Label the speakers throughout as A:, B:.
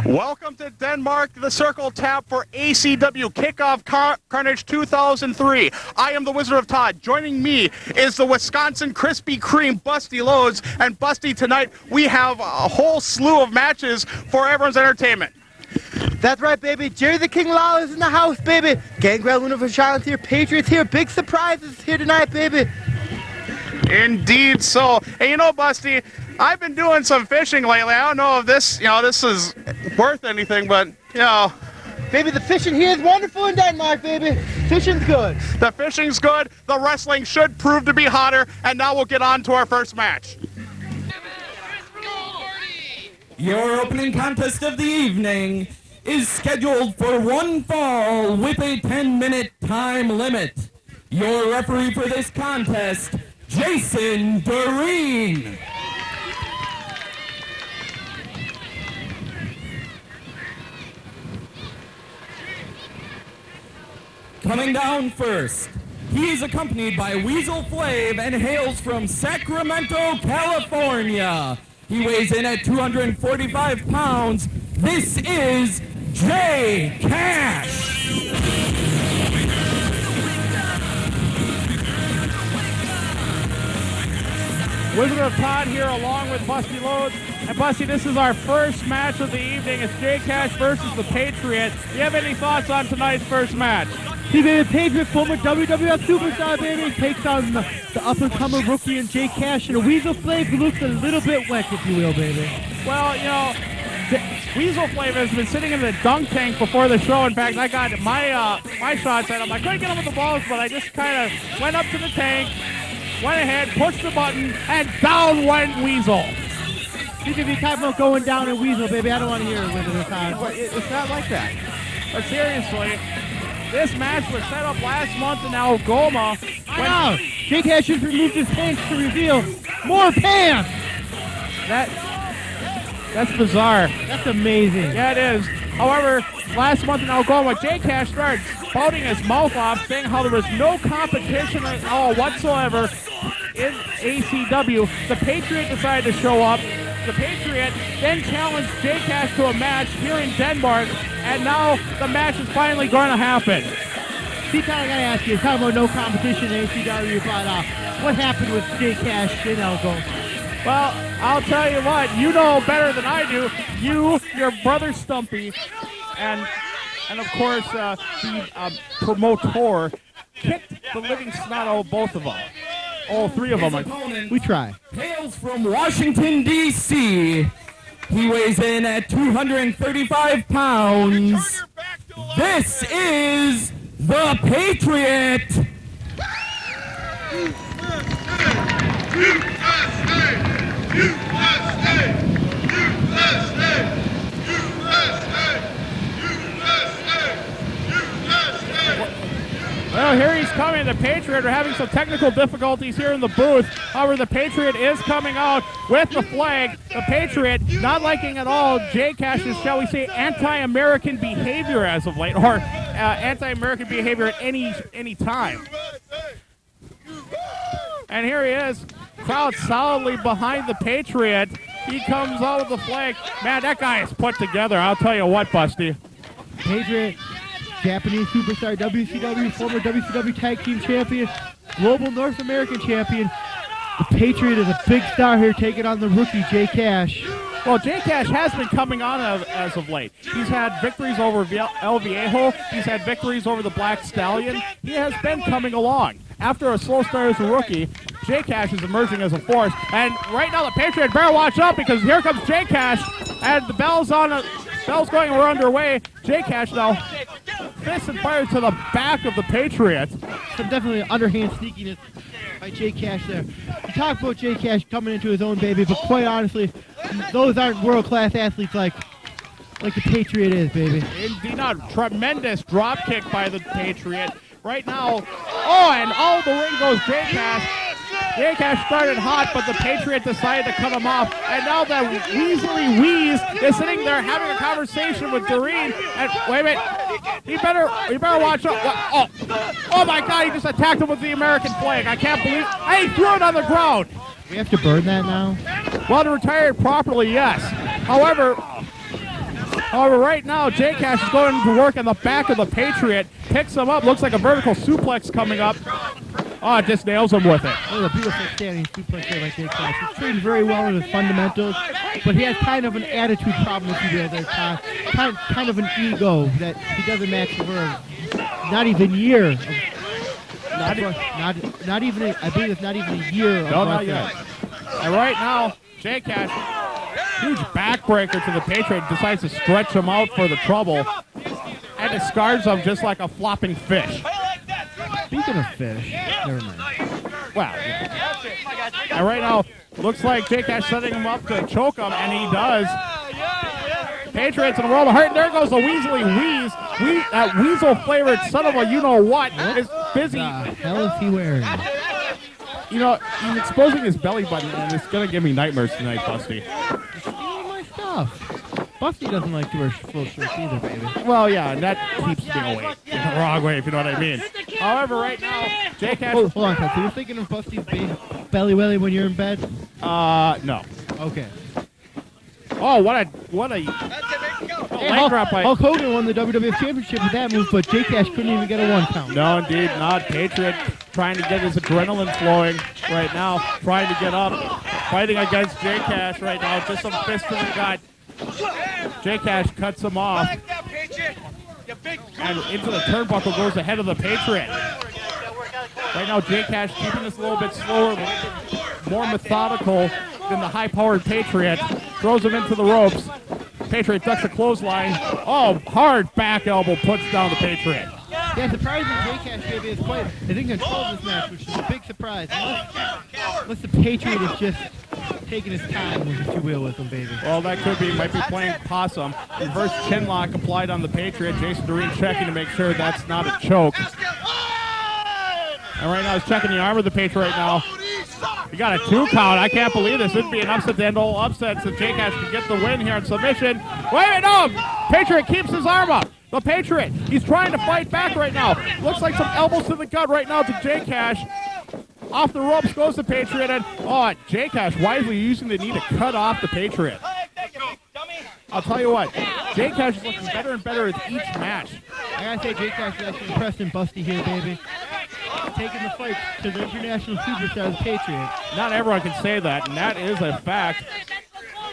A: Welcome to Denmark, the Circle Tap for ACW Kickoff Carnage 2003. I am the Wizard of Todd. Joining me is the Wisconsin Krispy Kreme, Busty Loads. And Busty, tonight we have a whole slew of matches for everyone's entertainment.
B: That's right, baby. Jerry the King Lawler's in the house, baby. Gangrel Luna Vachon's here. Patriots here. Big surprises here tonight, baby.
A: Indeed so. And you know, Busty, I've been doing some fishing lately. I don't know if this, this is worth anything, but,
B: Baby, the fishing here is wonderful in Denmark, baby. Fishing's good.
A: The fishing's good. The wrestling should prove to be hotter. And now we'll get on to our first match.
C: Your opening contest of the evening is scheduled for one fall with a 10-minute time limit. Your referee for this contest, Jason Doreen. Coming down first, he is accompanied by Weasel Flav and hails from Sacramento, California. He weighs in at 245 pounds. This is Jay Cash.
D: Wizard of Todd here along with Busty Loads. And Busty, this is our first match of the evening. It's Jay Cash versus the Patriot. Do you have any thoughts on tonight's first match?
E: See, baby, Patriot, former WWF superstar, baby, takes on the up-and-coming rookie and Jay Cash and a Weasel Flav who looks a little bit wet, if you will, baby.
D: Well, Weasel Flav has been sitting in the dunk tank before the show. In fact, I got my shots at him. I couldn't get him with the balls, but I just kind of went up to the tank, went ahead, pushed the button, and down went Weasel.
E: You could be talking about going down in Weasel, baby. I don't want to hear it with it time.
D: It's not like that. But seriously, this match was set up last month in Algoma.
E: Wow! Jay Cash just removed his pants to reveal more pants!
D: That's bizarre.
E: That's amazing.
D: Yeah, it is. However, last month in Algoma, Jay Cash started spouting his mouth off, saying how there was no competition at all whatsoever in ACW. The Patriot decided to show up. The Patriot then challenged Jay Cash to a match here in Denmark, and now the match is finally going to happen.
E: See, Tyler, I gotta ask you, talking about no competition in ACW, but what happened with Jay Cash in Algoma?
D: Well, I'll tell you what, you know better than I do. You, your brother Stumpy, and of course the promoter kicked the living snot out of both of them. All three of them.
E: We try.
C: Hails from Washington, D.C. He weighs in at 235 pounds. This is the Patriot.
D: Well, here he's coming. The Patriot are having some technical difficulties here in the booth. However, the Patriot is coming out with the flag. The Patriot not liking at all Jay Cash's, shall we say, anti-American behavior as of late, or anti-American behavior at any time. And here he is, crowd solidly behind the Patriot. He comes out with the flag. Man, that guy is put together. I'll tell you what, Busty.
E: Patriot, Japanese superstar, WCW, former WCW Tag Team Champion, Global North American Champion. The Patriot is a big star here taking on the rookie, Jay Cash.
D: Well, Jay Cash has been coming on as of late. He's had victories over El Viejo. He's had victories over the Black Stallion. He has been coming along. After a slow start as a rookie, Jay Cash is emerging as a force. And right now the Patriot better watch out, because here comes Jay Cash, and the bell's going, we're underway. Jay Cash now fist and fire to the back of the Patriot.
E: Some definitely underhand sneakiness by Jay Cash there. You talk about Jay Cash coming into his own, baby, but quite honestly, those aren't world-class athletes like the Patriot is, baby.
D: Indeed, a tremendous drop kick by the Patriot. Right now, and all the ring goes Jay Cash. Jay Cash started hot, but the Patriot decided to cut him off. And now that Weasley Wheeze is sitting there having a conversation with Doreen. And wait a minute, you better watch out. Oh my God, he just attacked him with the American flag. I can't believe. Hey, he threw it on the ground.
E: We have to burn that now?
D: Well, to retire it properly, yes. However, However, right now, Jake Cash is going to work in the back of the Patriot. Picks him up. Looks like a vertical suplex coming up. Oh, just nails him with it.
E: That was a beautiful standing suplex there by Jake Cash. He's trained very well in his fundamentals, but he has kind of an attitude problem, if you will, there, Todd. Kind of an ego that he doesn't match for not even a year. Not even, I believe it's not even a year.
D: No, not yet. And right now, Jake Cash, huge backbreaker to the Patriot, decides to stretch him out for the trouble and discards him just like a flopping fish.
E: Speaking of fish, never mind.
D: Well, yeah. And right now, looks like Jake Cash setting him up to choke him, and he does. Patriots in a world of hurt. There goes the Weasley Wheeze. That weasel-flavored son of a you-know-what is busy.
E: What the hell is he wearing?
D: You know, he's exposing his belly button, and it's going to give me nightmares tonight, Busty.
E: You're stealing my stuff. Busty doesn't like to wear full shirts either, baby.
D: Well, yeah, and that keeps me awake in the wrong way, if you know what I mean. However, right now, Jake Cash...
E: Hold on, so you're thinking of Busty's belly welly when you're in bed?
D: No.
E: Okay.
D: Oh, what a leg drop by...
E: Hulk Hogan won the WWF Championship with that move, but Jake Cash couldn't even get a 1 count.
D: No, indeed not. Patriot trying to get his adrenaline flowing right now, trying to get up, fighting against Jake Cash right now, just some fist to the gut. Jake Cash cuts him off, and into the turnbuckle goes ahead of the Patriot. Right now, Jake Cash keeping this a little bit slower, a little bit more methodical than the high-powered Patriot. Throws him into the ropes. Patriot ducks a clothesline. Oh, hard back elbow puts down the Patriot.
E: Yeah, surprisingly, Jake Cash baby is quite in control of this match, which is a big surprise. Unless the Patriot is just taking his time, if you will, with him, baby.
D: Well, that could be. Might be playing possum. Reverse chin lock applied on the Patriot. Jason Doreen checking to make sure that's not a choke. And right now he's checking the arm of the Patriot right now. He got a 2 count. I can't believe this. It'd be an upset to end all upsets. So Jake Cash can get the win here on submission. Wait, no! Patriot keeps his arm up. The Patriot, he's trying to fight back right now. Looks like some elbows to the gut right now to Jake Cash. Off the ropes goes the Patriot, and Jake Cash wisely using the knee to cut off the Patriot. I'll tell you what, Jake Cash is looking better and better with each match.
E: I gotta say, Jake Cash is actually impressing Busty here, baby. Taking the fight to the international superstar, the Patriot.
D: Not everyone can say that, and that is a fact.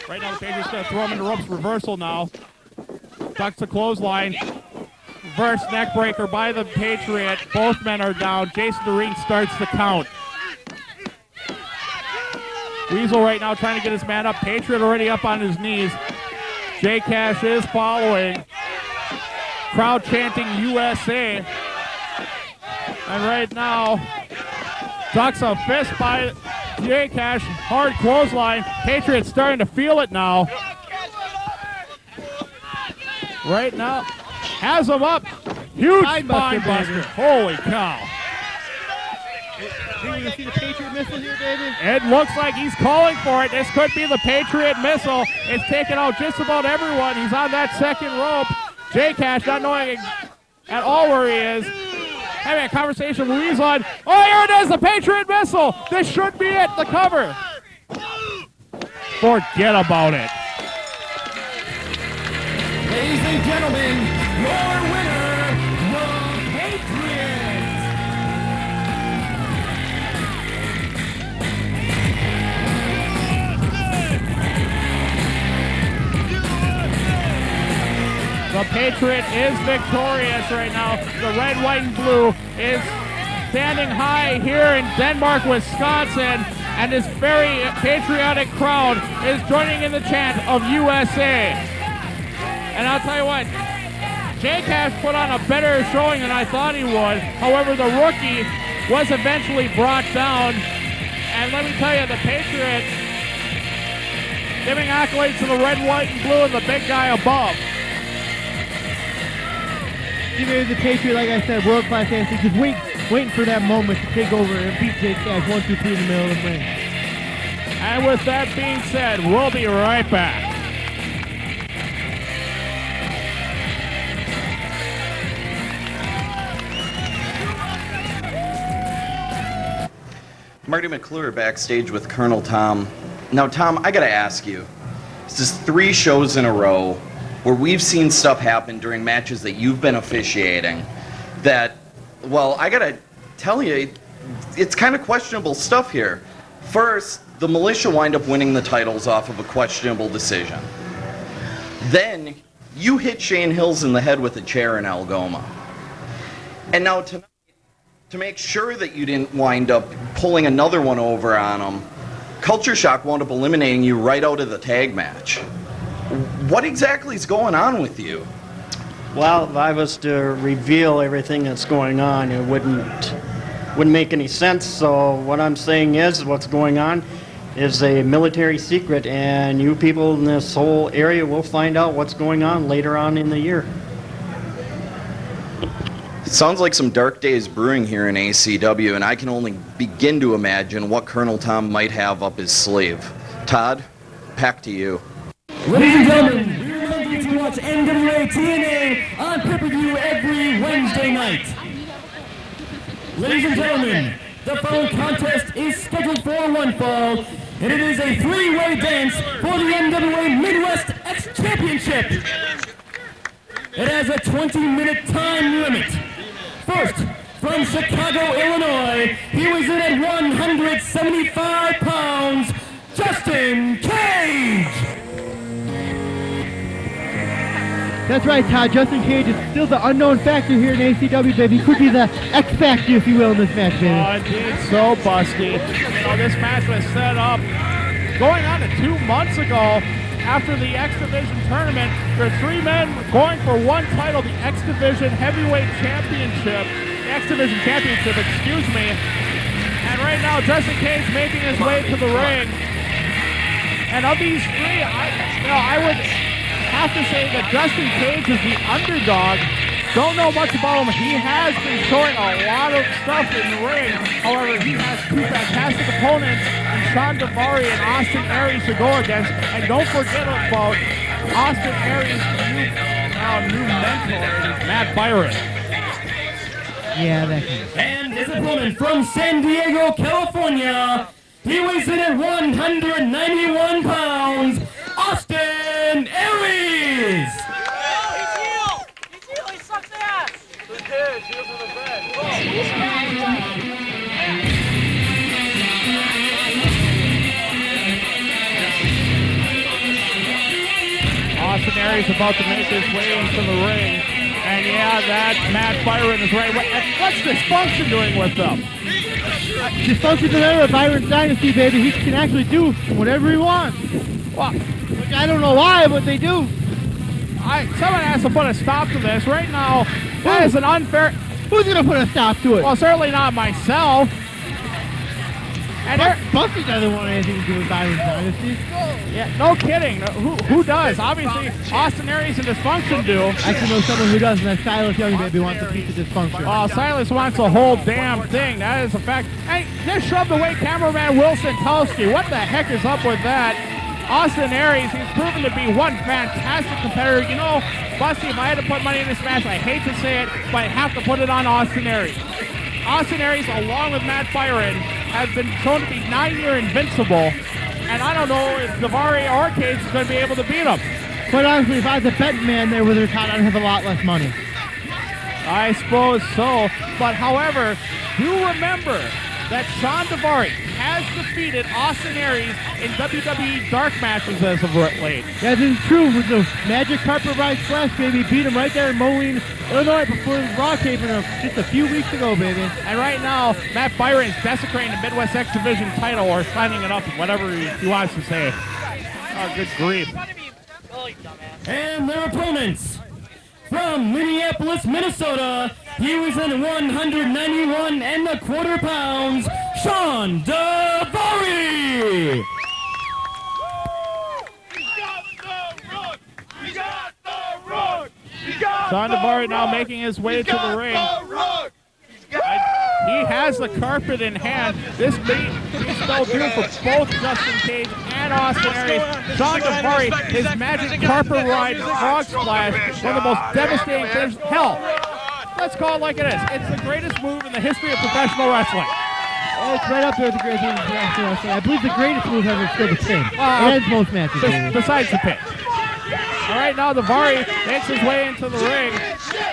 D: Right now, the Patriot's going to throw him into ropes. Reversal now. Ducks a clothesline. Reverse neck breaker by the Patriot. Both men are down. Jason Doreen starts the count. Weasel right now trying to get his man up. Patriot already up on his knees. Jake Cash is following. Crowd chanting USA. And right now, ducks a fist by Jake Cash. Hard clothesline. Patriot starting to feel it now. Right now, has him up. Huge spine buster. Holy cow.
E: Think we're going to see the Patriot missile here, baby?
D: It looks like he's calling for it. This could be the Patriot missile. It's taking out just about everyone. He's on that second rope. Jake Cash not knowing at all where he is. Having a conversation with Weasel on. Oh, here it is, the Patriot missile. This should be it, the cover. Forget about it.
C: Ladies and gentlemen, your winner, the Patriot.
D: The Patriot is victorious right now. The red, white, and blue is standing high here in Denmark, Wisconsin, and this very patriotic crowd is joining in the chant of USA. And I'll tell you what, Jake Cash put on a better showing than I thought he would. However, the rookie was eventually brought down. And let me tell you, the Patriot giving accolades to the red, white, and blue and the big guy above.
E: Even the Patriot, like I said, world-class athlete, just waiting for that moment to take over and beat Jake Cash 1, 2, 3 in the middle of the ring.
D: And with that being said, we'll be right back.
F: Marty McClure backstage with Colonel Tom. Now, Tom, I gotta ask you, this is 3 shows in a row. where we've seen stuff happen during matches that you've been officiating that, well, I gotta tell you, it's kind of questionable stuff here. First, the Militia wind up winning the titles off of a questionable decision. Then, you hit Shane Hills in the head with a chair in Algoma. And now tonight, to make sure that you didn't wind up pulling another one over on him, Culture Shock wound up eliminating you right out of the tag match. What exactly is going on with you?
G: Well, if I was to reveal everything that's going on, it wouldn't make any sense. So what I'm saying is what's going on is a military secret, and you people in this whole area will find out what's going on later on in the year.
F: It sounds like some dark days brewing here in ACW, and I can only begin to imagine what Colonel Tom might have up his sleeve. Todd, back to you.
C: Ladies and gentlemen, we remind you to watch NWA TNA on pay-per-view every Wednesday night. Ladies and gentlemen, the following contest is scheduled for one fall, and it is a three-way dance for the NWA Midwest X Championship. It has a 20-minute time limit. First, from Chicago, Illinois, he was in at 175 pounds, Justin Cage!
E: That's right, Todd. Justin Cage is still the unknown factor here in ACW, baby. He could be the X Factor, if you will, in this match, baby.
D: Oh, indeed, so busty. You know, this match was set up going on to 2 months ago after the X Division tournament. There are 3 men going for one title, the X Division Heavyweight Championship. The X Division Championship, excuse me. And right now, Justin Cage making his way to the ring. And of these 3, I would have to say that Justin Cage is the underdog. Don't know much about him. He has been showing a lot of stuff in the ring. However, he has 2 fantastic opponents in Sean Davari and Austin Aries to go against. And don't forget about Austin Aries' new mentor, Matt Byron.
E: Yeah, that can.
C: And his opponent from San Diego, California, he weighs in at 191 pounds, Austin Aries!
H: He sucks ass! Who cares? He was in the bed.
D: Austin Aries about to make his way into the ring. And yeah, that Matt Byron is right. What's Dysfunction doing with them?
E: Dysfunction's the member of Byron's Dynasty, baby. He can actually do whatever he wants.
D: Well,
E: Which I don't know why, but they do.
D: someone has to put a stop to this. Right now, that is an unfair...
E: Who's going to put a stop to it?
D: Well, certainly not myself. And
E: Buffy doesn't want anything to do with Byron's Dynasty.
D: yeah, no kidding. Who does? Obviously, Austin Aries and Dysfunction do.
E: I actually know someone who does, and that's Silas Young, baby, wants a piece of Dysfunction.
D: Well, Silas wants the whole damn thing. That is a fact. Hey, just shoved away cameraman Wilson Tulski. What the heck is up with that? Austin Aries, he's proven to be one fantastic competitor. You know, Busty, if I had to put money in this match, I hate to say it, but I have to put it on Austin Aries. Austin Aries, along with Matt Byron, have been shown to be 9-year invincible, and I don't know if Davari or Cage is going to be able to beat him.
E: Quite honestly, if I was a betting man there with her Todd, I'd have a lot less money.
D: I suppose so, but however, do remember that Sean Davari has defeated Austin Aries in WWE dark matches as of late.
E: That is true. With the Magic Carpet Ride Splash, baby, beat him right there in Moline, Illinois, before the Raw taping just a few weeks ago, baby.
D: And right now, Matt Byron is desecrating the Midwest X Division title, or signing it up, whatever he wants to say. Oh, good grief.
C: And their opponents from Minneapolis, Minnesota, he was in 191.25 pounds, Sean Davari!
D: Sean Davari now making his way to the ring. He has the carpet in hand. This may be spelled due for both Justin Cage and Austin Aries. Sean Davari, his magic carpet ride frog splash, one of the most devastating things. Hell, let's call it like it is. It's the greatest move in the history of professional wrestling.
E: It's right up there with the greatest move in wrestling. I believe the greatest move ever is still the pin. It ends most matches, baby.
D: Besides the pin. All right, now Daivari makes his way into the ring.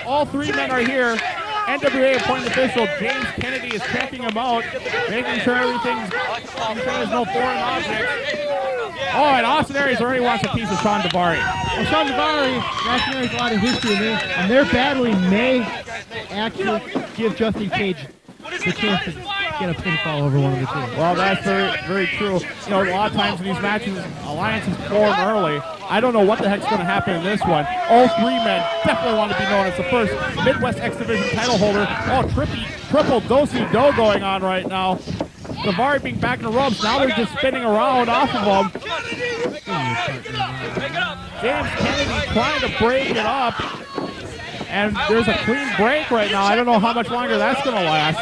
D: All three men are here. NWA appointed official James Kennedy is checking him out, making sure everything's, there's no foreign objects. Oh, and Austin Aries already wants a piece of Shawn Daivari.
E: Well, Shawn Daivari, Austin Aries, a lot of history in there, and their battling may actually give Justin Cage the chance to get a pinfall over one of the two.
D: Well, that's very, very true. You know, a lot of times in these matches, alliances form early. I don't know what the heck's going to happen in this one. All three men definitely want to be known as the first Midwest X Division title holder. Oh, triple do-si-do going on right now. Daivari being back in the ropes. Now they're just spinning around off of him. James Kennedy trying to break it up. And there's a clean break right now. I don't know how much longer that's going to last.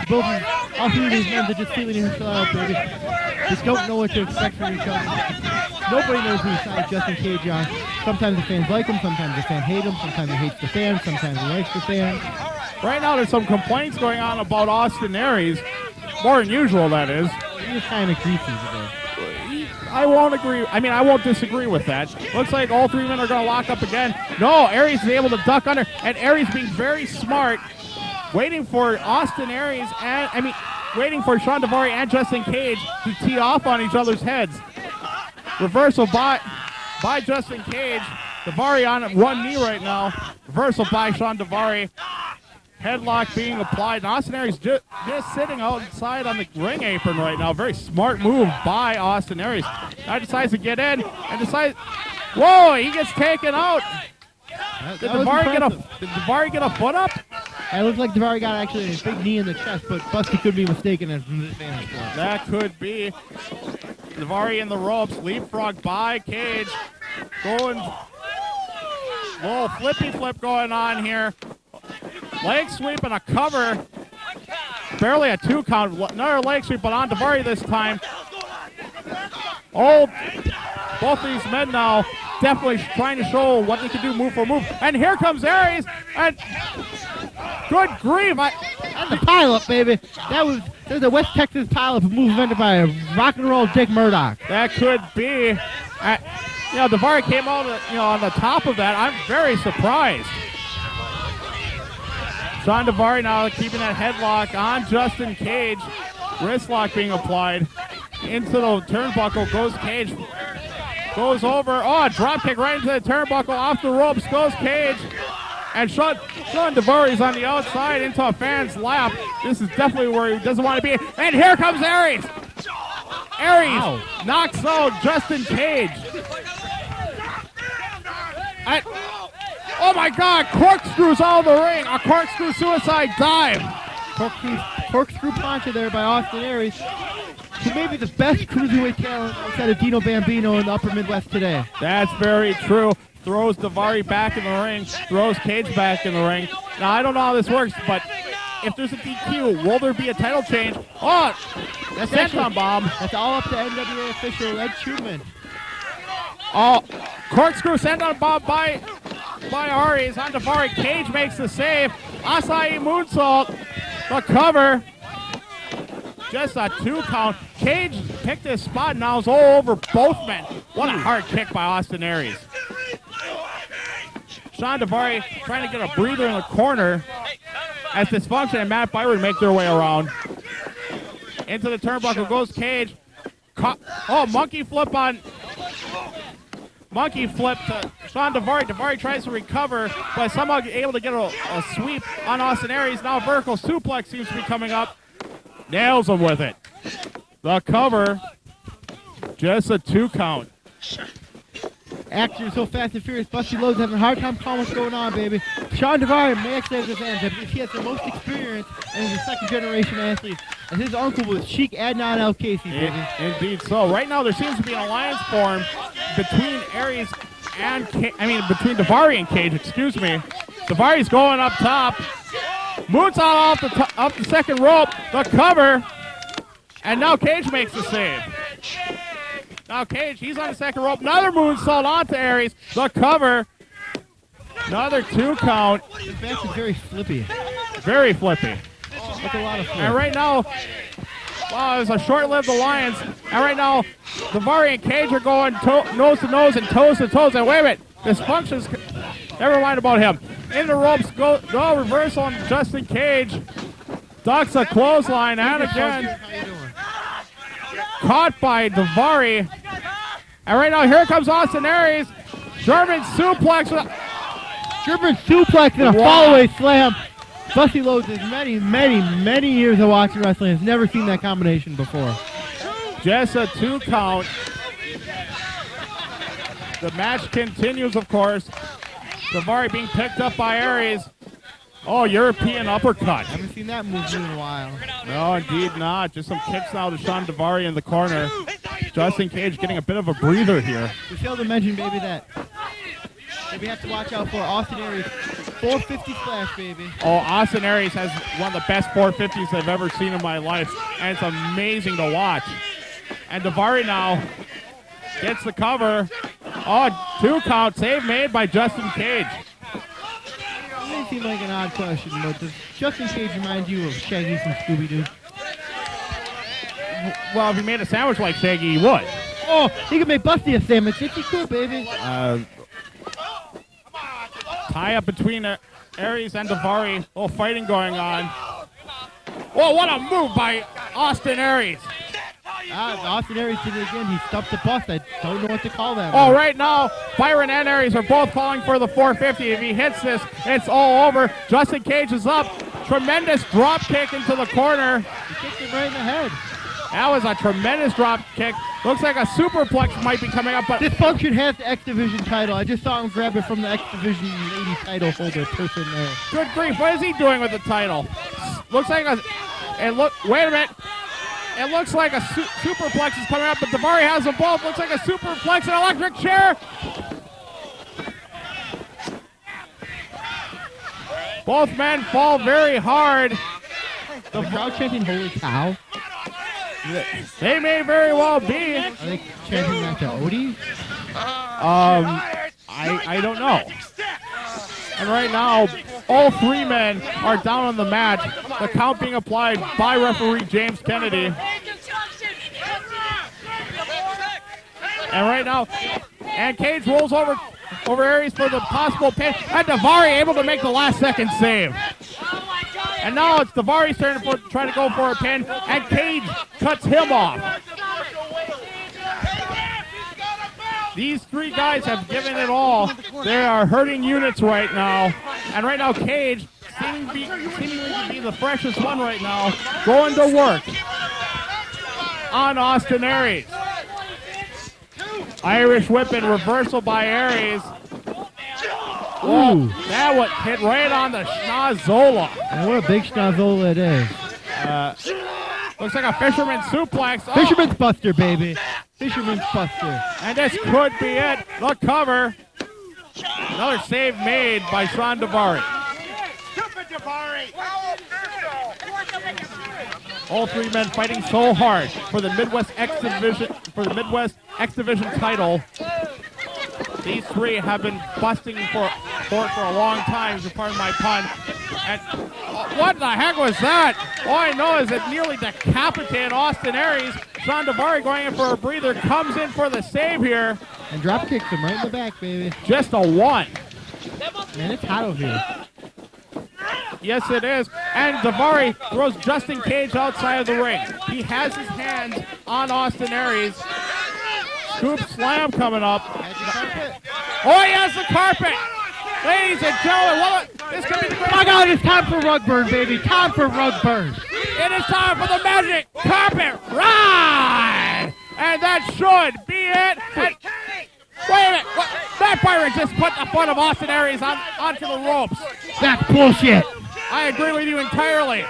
E: Both all three of these men are just feeling each other out, baby. Just don't know what to expect from each other. Nobody knows whose side Justin Cage on. Sometimes the fans like him, sometimes the fans hate him, sometimes he hates the fans, sometimes he likes the fans.
D: Right now there's some complaints going on about Austin Aries. More than usual, that is.
E: He's kind of greasy today.
D: I won't agree. I mean, I won't disagree with that. Looks like all three men are going to lock up again. No, Aries is able to duck under, and Aries being very smart, waiting for Austin Aries and, waiting for Shawn Daivari and Justin Cage to tee off on each other's heads. Reversal by Justin Cage. Daivari on one knee right now. Reversal by Shawn Daivari. Headlock being applied. And Austin Aries just sitting outside on the ring apron right now. Very smart move by Austin Aries. Now decides to get in and decides. Whoa, he gets taken out. Did Daivari get a foot up?
E: It looks like Daivari got actually a big knee in the chest, but Busty could be mistaken as an advantage for him.
D: That could be. Daivari in the ropes. Leapfrog by Cage. Going. Little flippy flip going on here. Leg sweep and a cover. Barely a 2 count. Another leg sweep, but on Daivari this time. Oh, both these men now definitely trying to show what they can do move for move. And here comes Aries. And good grief.
E: That's a pileup, baby. There's a West Texas pileup move invented by a rock and roll Dick Murdoch.
D: That could be. Daivari came out on the top of that. I'm very surprised. Shawn Daivari now keeping that headlock on Justin Cage. Wrist lock being applied. Into the turnbuckle goes Cage. Goes over. Oh, a drop kick right into the turnbuckle. Off the ropes goes Cage. And Shawn Daivari's on the outside into a fan's lap. This is definitely where he doesn't want to be. And here comes Aries. Aries knocks out Justin Cage. Oh my God, corkscrews out of the ring. A corkscrew suicide dive.
E: Corkscrew puncher there by Austin Aries. He may be the best cruiserweight talent outside of Dino Bambino in the upper Midwest today.
D: That's very true. Throws Daivari back in the ring. Throws Cage back in the ring. Now, I don't know how this works, but if there's a DQ, will there be a title change? Oh, that's Senton Bomb.
E: That's all up to NWA official Ed Truman.
D: Oh, corkscrew Senton Bomb by Aries on Daivari. Cage makes the save. Asai moonsault. The cover. Just a 2 count. Cage picked his spot and now is all over both men. What a hard kick by Austin Aries. Shawn Daivari trying to get a breather in the corner as Dysfunction and Matt Byron make their way around. Into the turnbuckle goes Cage. Monkey flip to Shawn Daivari. Daivari tries to recover, but somehow able to get a sweep on Austin Aries. Now vertical suplex seems to be coming up. Nails him with it. The cover. Just a 2 count.
E: Actors so fast and furious. Busty Lowe's having a hard time calling what's going on, baby. Shawn Daivari may actually have his hands up. He has the most experience and is a second-generation athlete. And his uncle was Sheik Adnan El Casey, baby.
D: Indeed so. Right now there seems to be an alliance formed between Aries and between Daivari and Cage, excuse me. Daivari's going up top. Moonsault off the second rope. The cover. And now Cage makes the save. Now Cage, he's on the second rope. Another moonsault onto Aries. The cover. Another 2 count.
E: This match is very flippy.
D: Very flippy.
E: Like a lot of flip.
D: And right now, Well, it was a short-lived alliance. And right now, Daivari and Cage are going nose to nose and toes to toes. And wait a minute, dysfunction's. Never mind about him. In the ropes, go reversal on Justin Cage. Ducks a clothesline, and again caught by Daivari. And right now, here comes Austin Aries. German suplex.
E: German suplex and a fall-away slam. Busty Loads has many years of watching wrestling. Has never seen that combination before.
D: Just a 2 count. The match continues, of course. Daivari being picked up by Aries. Oh, European uppercut.
E: Haven't seen that move in a while.
D: No, indeed not. Just some kicks now to Sean Daivari in the corner. Justin Cage getting a bit of a breather here.
E: We failed to mention, baby, that we have to watch out for Austin Aries. 450 splash, baby.
D: Oh, Austin Aries has one of the best 450s I've ever seen in my life, and it's amazing to watch. And Daivari now gets the cover. Oh, 2 count save made by Justin Cage.
E: It may seem like an odd question, but does Justin Cage remind you of Shaggy from Scooby-Doo?
D: Well, if he made a sandwich like Shaggy, he would.
E: Oh, he could make Busty a sandwich. It's cool, baby.
D: Tie up between Aries and Daivari. Oh, fighting going on. Oh, what a move by Austin Aries.
E: Austin Aries did it again. He stuffed the bust. I don't know what to call that.
D: Oh, right now, Byron and Aries are both calling for the 450. If he hits this, it's all over. Justin Cage is up. Tremendous drop kick into the corner.
E: He kicked it right in the head.
D: That was a tremendous drop kick. Looks like a superplex might be coming up, but
E: Dysfunction has the X Division title. I just saw him grab it from the X Division lady title holder person there.
D: Good grief, what is he doing with the title? Looks like wait a minute. It looks like a superplex is coming up, but Daivari has them both. Looks like a superplex and electric chair. Both men fall very hard.
E: The crowd chanting "Holy cow"?
D: They may very well be.
E: Are they chanting that to Odie?
D: I don't know. And right now, all 3 men are down on the mat. The count being applied by referee James Kennedy. And right now, and Cage rolls over Aries for the possible pin. And Daivari able to make the last second save. And now it's Daivari's turn trying to go for a pin, and Cage cuts him off. These 3 guys have given it all. They are hurting units right now. And right now, Cage, seemingly to be the freshest one right now, going to work on Austin Aries. Irish whip and reversal by Aries. Ooh, that one hit right on the schnozola.
E: And what a big schnozola it is.
D: Looks like a fisherman's suplex. Oh.
E: Fisherman's buster, baby. Fisherman's buster.
D: And this could be it. The cover. Another save made by Sean Daivari. All 3 men fighting so hard for the Midwest X Division title. These 3 have been busting for a long time, if you pardon my pun. And what the heck was that? All I know is it nearly decapitated Austin Aries. Sean Daivari going in for a breather, comes in for the save here.
E: And drop kicks him right in the back, baby.
D: Just a 1.
E: Man, it's hot over here.
D: Yes, it is. And Daivari throws Justin Cage outside of the ring. He has his hands on Austin Aries. Scoop slam coming up. Oh, he has the carpet. Ladies and gentlemen, this could be the great.
E: Oh my God, it's time for rug burn, baby. Time for rug burn.
D: It is time for the magic carpet ride. And that should be it. And, wait a minute. Matt Byron just put the foot of Austin Aries onto the ropes.
E: That's bullshit.
D: I agree with you entirely.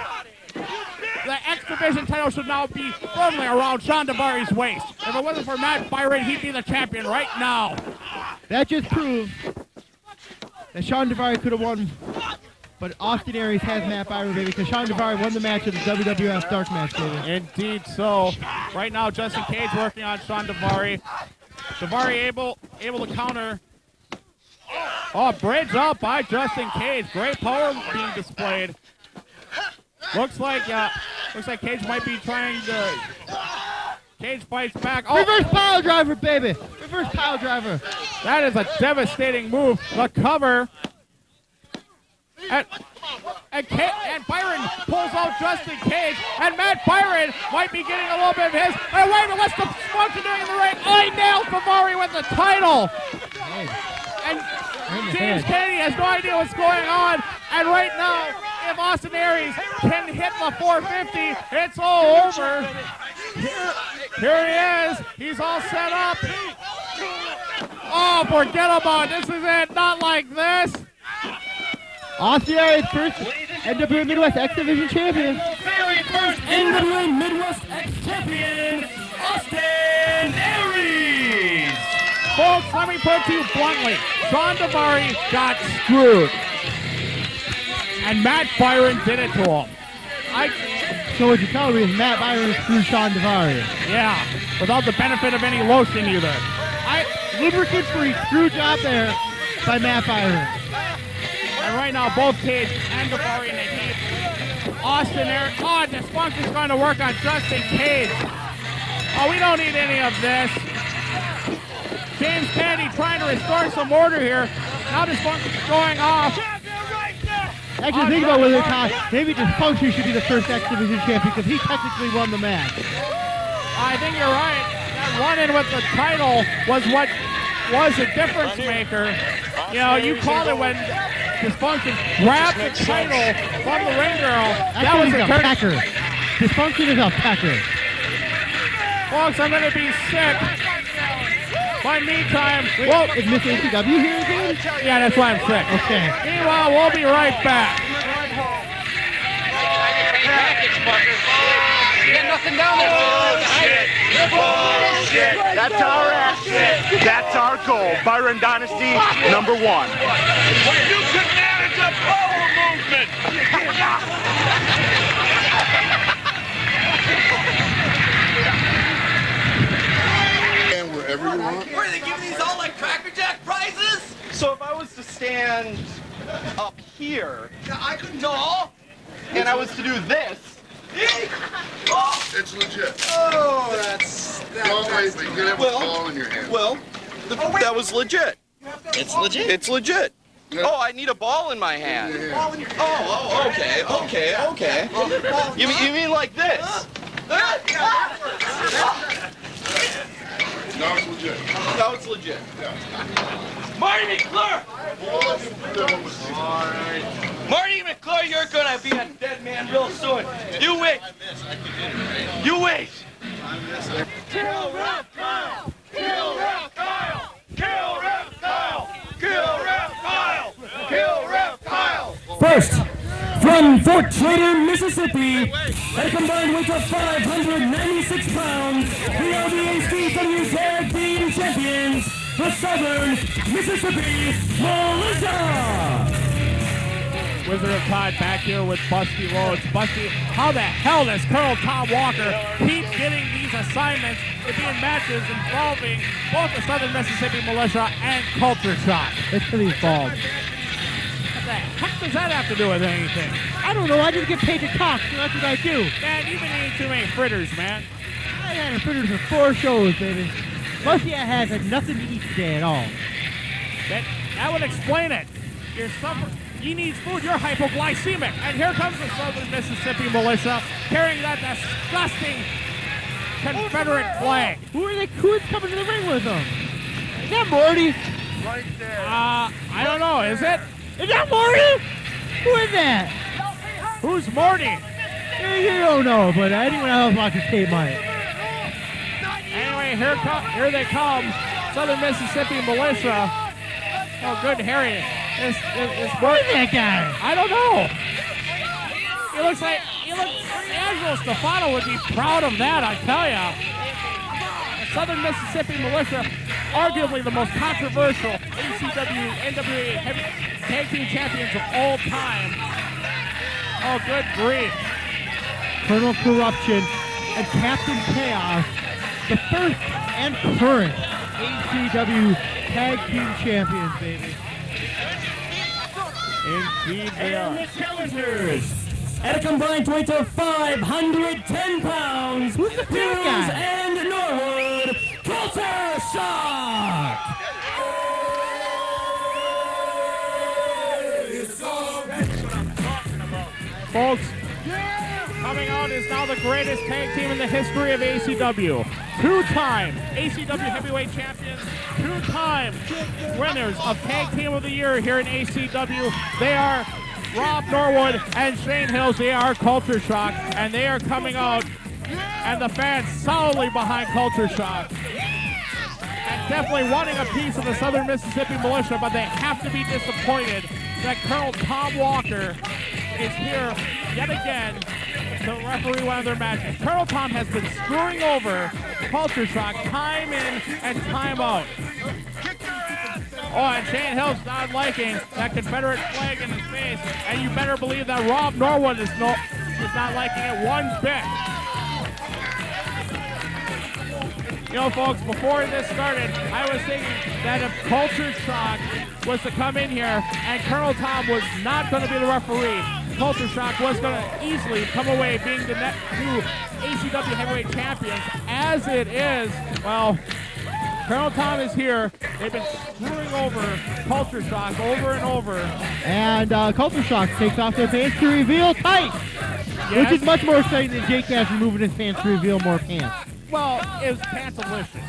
D: The X Division title should now be firmly around Sean Daivari's waist. If it wasn't for Matt Byron, he'd be the champion right now.
E: That just proved that Sean Daivari could have won, but Austin Aries has Matt Byron, baby, because Sean Daivari won the match of the WWF Dark Match, baby.
D: Indeed so. Right now, Justin Cage working on Sean Daivari. Daivari able to counter. Oh, bridge up by Justin Cage. Great power being displayed. Looks like Cage might be trying to. Cage fights back. Oh,
E: Reverse pile driver, baby. Reverse pile driver.
D: that is a devastating move. The cover. And Byron pulls out Justin Cage, and Matt Byron might be getting a little bit of his. And wait a minute, what's the function doing in the ring? I nailed Daivari with the title. And James Kennedy has no idea what's going on. And right now, if Austin Aries can hit the 450, it's all over. Here he is. He's all set up. Oh, forget about it. This is it. Not like this.
E: Austin Aries, first NWA Midwest X Division champion.
C: Very first NWA Midwest X champion, Austin Aries.
D: Folks, let me put it to you bluntly. Shawn Daivari got screwed. And Matt Byron did it to him.
E: So what you're telling me is Matt Byron screwed Shawn Daivari.
D: Yeah, without the benefit of any lotion either.
E: Lubricant free screw job there by Matt Byron.
D: And right now, both Cage and Daivari in the heat. Austin Aries. Oh, Dysfunction's going to work on Justin Cage. Oh, we don't need any of this. James Kennedy trying to restore some order here. Now Dysfunction's going off.
E: Actually, think about whether maybe Dysfunction should be the first X Division champion because he technically won the match.
D: I think you're right. That run-in with the title was what was a difference maker. You know, you called it when Dysfunction grabbed the title from the ring girl. That was a
E: pecker. Dysfunction is a pecker.
D: Folks, I'm going to be sick. By meantime,
E: well, is Miss ACW here again?
D: Yeah, that's why I'm sick.
E: Okay.
D: Meanwhile, we'll be right back.
H: Get nothing down there.
A: Bullshit. That's our action. That's our goal. Byron Dynasty, #1.
H: You can manage a power movement.
I: Wherever you want.
F: Were they giving these all like Cracker Jack prizes? So if I was to stand up here, I couldn't all, and I was to do this.
I: It's legit.
F: Oh, that's
I: Don't wait, but you can have a ball in your hand.
F: Well, that was legit.
H: It's legit.
F: It's legit.
I: Yeah.
F: Oh, I need a ball in my hand.
I: Yeah.
F: Oh, okay. You mean like this?
I: Now it's legit.
F: Now it's legit.
I: Yeah.
H: Marty McClure! Marty McClure, you're gonna be a dead man real soon. You wait. You wait.
A: Kill Ref Kyle! Kill Ref Kyle! Kill Ref Kyle! Kill Ref Kyle! Kill Ref Kyle!
C: First, from Fort Trader, Mississippi, at a combined weight of 596 pounds, the LBACW Tag Team Champions, the Southern Mississippi Militia!
D: Wizard of Todd back here with Busty Loads. Busty, how the hell does Colonel Tom Walker keep getting these assignments to be in matches involving both the Southern Mississippi Militia and Culture Shock?
E: It's because he's bald.
D: What the heck does that have to do with anything?
E: I don't know. I just get paid to talk, so that's what I do.
D: Man, you've been eating too many fritters, man.
E: I had a fritters for 4 shows, baby. Busty has had nothing to eat today at all.
D: That would explain it. You're suffering. He needs food. You're hypoglycemic. And here comes the Southern Mississippi Militia carrying that disgusting Confederate flag.
E: Who's coming to the ring with them? Is that Morty?
A: Right there.
D: I don't know. Is it?
E: Is that Morty? Who is that?
D: Who's Morty?
E: You don't know, but anyone else watches tape might.
D: Anyway, here they come. Southern Mississippi Militia. Oh, good Harry.
E: Who is that guy?
D: I don't know. He looks Angelo Stefano would be proud of that, I tell ya. The Southern Mississippi Militia, arguably the most controversial ACW NWA heavy tag team champions of all time. Oh, good grief.
E: Colonel Corruption and Captain Chaos, the first and current ACW Tag Team Champions, baby.
D: Indeed they are.
C: And the challengers, at a combined weight of 510 pounds, Hughes and Norwood, Culture Shock!
D: Folks, coming out is now the greatest tag team in the history of ACW. Two-time ACW Heavyweight Champions, two-time winners of Tag Team of the Year here in ACW. They are Rob Norwood and Shane Hills. They are Culture Shock, and they are coming out, and the fans solidly behind Culture Shock. And definitely wanting a piece of the Southern Mississippi Militia, but they have to be disappointed that Colonel Tom Walker is here yet again to referee one of their matches. Colonel Tom has been screwing over Culture Shock time in and time out. Oh, and Shane Hills not liking that Confederate flag in his face, and you better believe that Rob Norwood is not liking it one bit. You know, folks, before this started, I was thinking that if Culture Shock was to come in here and Colonel Tom was not going to be the referee, Culture Shock was going to easily come away being the new ACW Heavyweight Champions. As it is, well, Colonel Tom is here. They've been screwing over Culture Shock over and over.
E: And Culture Shock takes off their pants to reveal tights, which is much more exciting than Jake Cash removing his pants to reveal more pants.
D: Well, it was pants-alicious.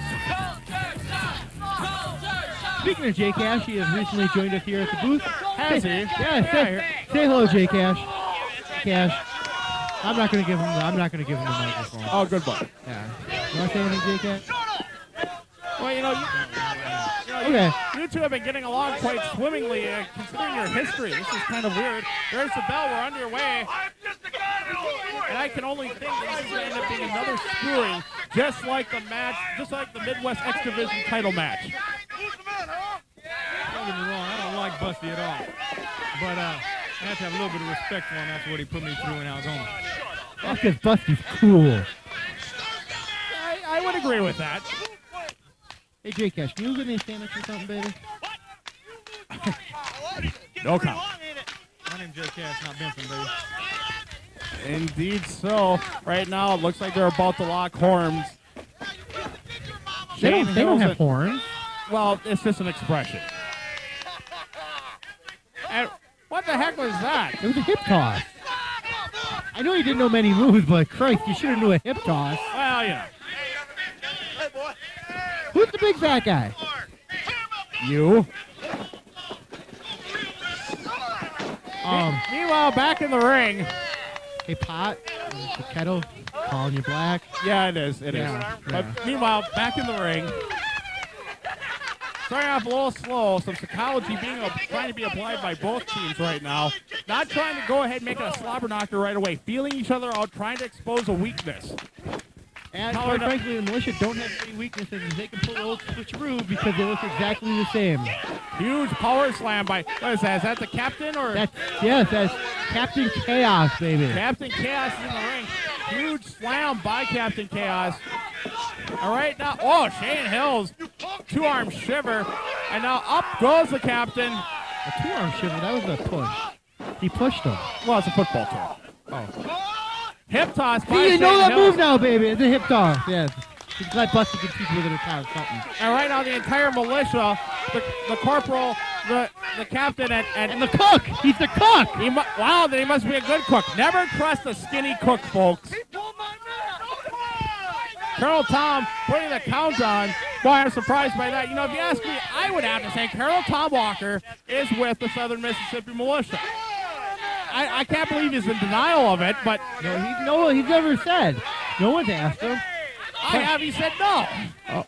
E: Speaking of Jay Cash, he has recently joined us here at the booth.
D: Has he?
E: Yeah, say hello, Jay Cash. Cash. I'm not gonna give him the microphone.
D: Oh, good boy.
E: Yeah. You want to say anything, Jay Cash?
D: Well, you know, you two have been getting along quite swimmingly, considering your history. This is kind of weird. There's the bell. We're underway. And I can only think that this is going to end up being another screwing, just like the match, just like the Midwest X Division title match.
J: Don't get me wrong, I don't like Busty at all. But I have to have a little bit of respect for him. That's what he put me through when I was on.
E: That's because Busty's cool.
D: I would agree with that.
E: Hey, Jay Cash, can you get me a sandwich or something, baby?
D: No comment.
J: My name's Jay Cash, not Benson, baby.
D: Indeed so. Right now, it looks like they're about to lock horns.
E: They don't have horns.
D: Well, it's just an expression. And what the heck was that?
E: It was a hip toss. I know you didn't know many moves, but Christ, you should have knew a hip toss.
D: Well, you know.
E: Who's the big fat guy?
D: You. Meanwhile, back in the ring.
E: Hey, Pot, the kettle calling you black.
D: Yeah, it is. It is. But meanwhile, back in the ring. Starting off a little slow, some psychology trying to be applied by both teams right now. Not trying to go ahead and make it a slobber knocker right away. Feeling each other out, trying to expose a weakness.
E: And quite frankly, the Militia don't have any weaknesses. They can pull the old switcheroo because they look exactly the same.
D: Huge power slam by, what is that? Is that the captain? Or
E: Yes, that's Captain Chaos, baby.
D: Captain Chaos is in the ring. Huge slam by Captain Chaos. All right, now, Shane Hills, two-arm shiver. And now up goes the captain.
E: A two-arm shiver, that was a push. He pushed him.
D: Well, it's a football term.
E: Oh.
D: Hip toss by
E: See, you know
D: Shane
E: that
D: Hills.
E: move now, baby. It's a hip toss. Yes. I'm glad Busty can teach with it or something.
D: And right now, the entire militia, the corporal, the captain, and
E: the cook. He's the cook.
D: Wow, then he must be a good cook. Never trust a skinny cook, folks. Colonel Tom putting the count on. Boy, I'm surprised by that. You know, if you ask me, I would have to say Colonel Tom Walker is with the Southern Mississippi Militia. I can't believe he's in denial of it, but...
E: He's never said. No one's asked him.
D: I have. He said no.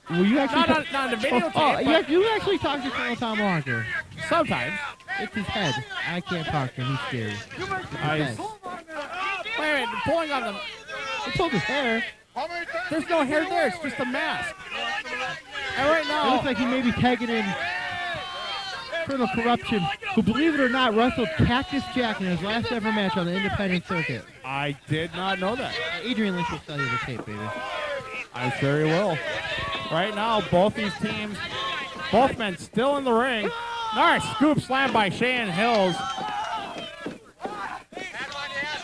E: Well, you actually...
D: Not on the videotape.
E: You actually talked to Colonel Tom Walker.
D: Sometimes.
E: It's his head. I can't talk to him. He's scary.
D: Wait a minute. Pulling on the...
E: He pulled his hair.
D: There's no hair there. It's just a mask. And right now...
E: It looks like he may be tagging in Colonel Corruption, who, believe it or not, wrestled Cactus Jack in his last ever match on the independent circuit.
D: I did not know that.
E: Adrian Lynch will tell you the tape, baby.
D: I sure will. Right now, both these teams, both men still in the ring. Nice scoop slam by Shane Hills.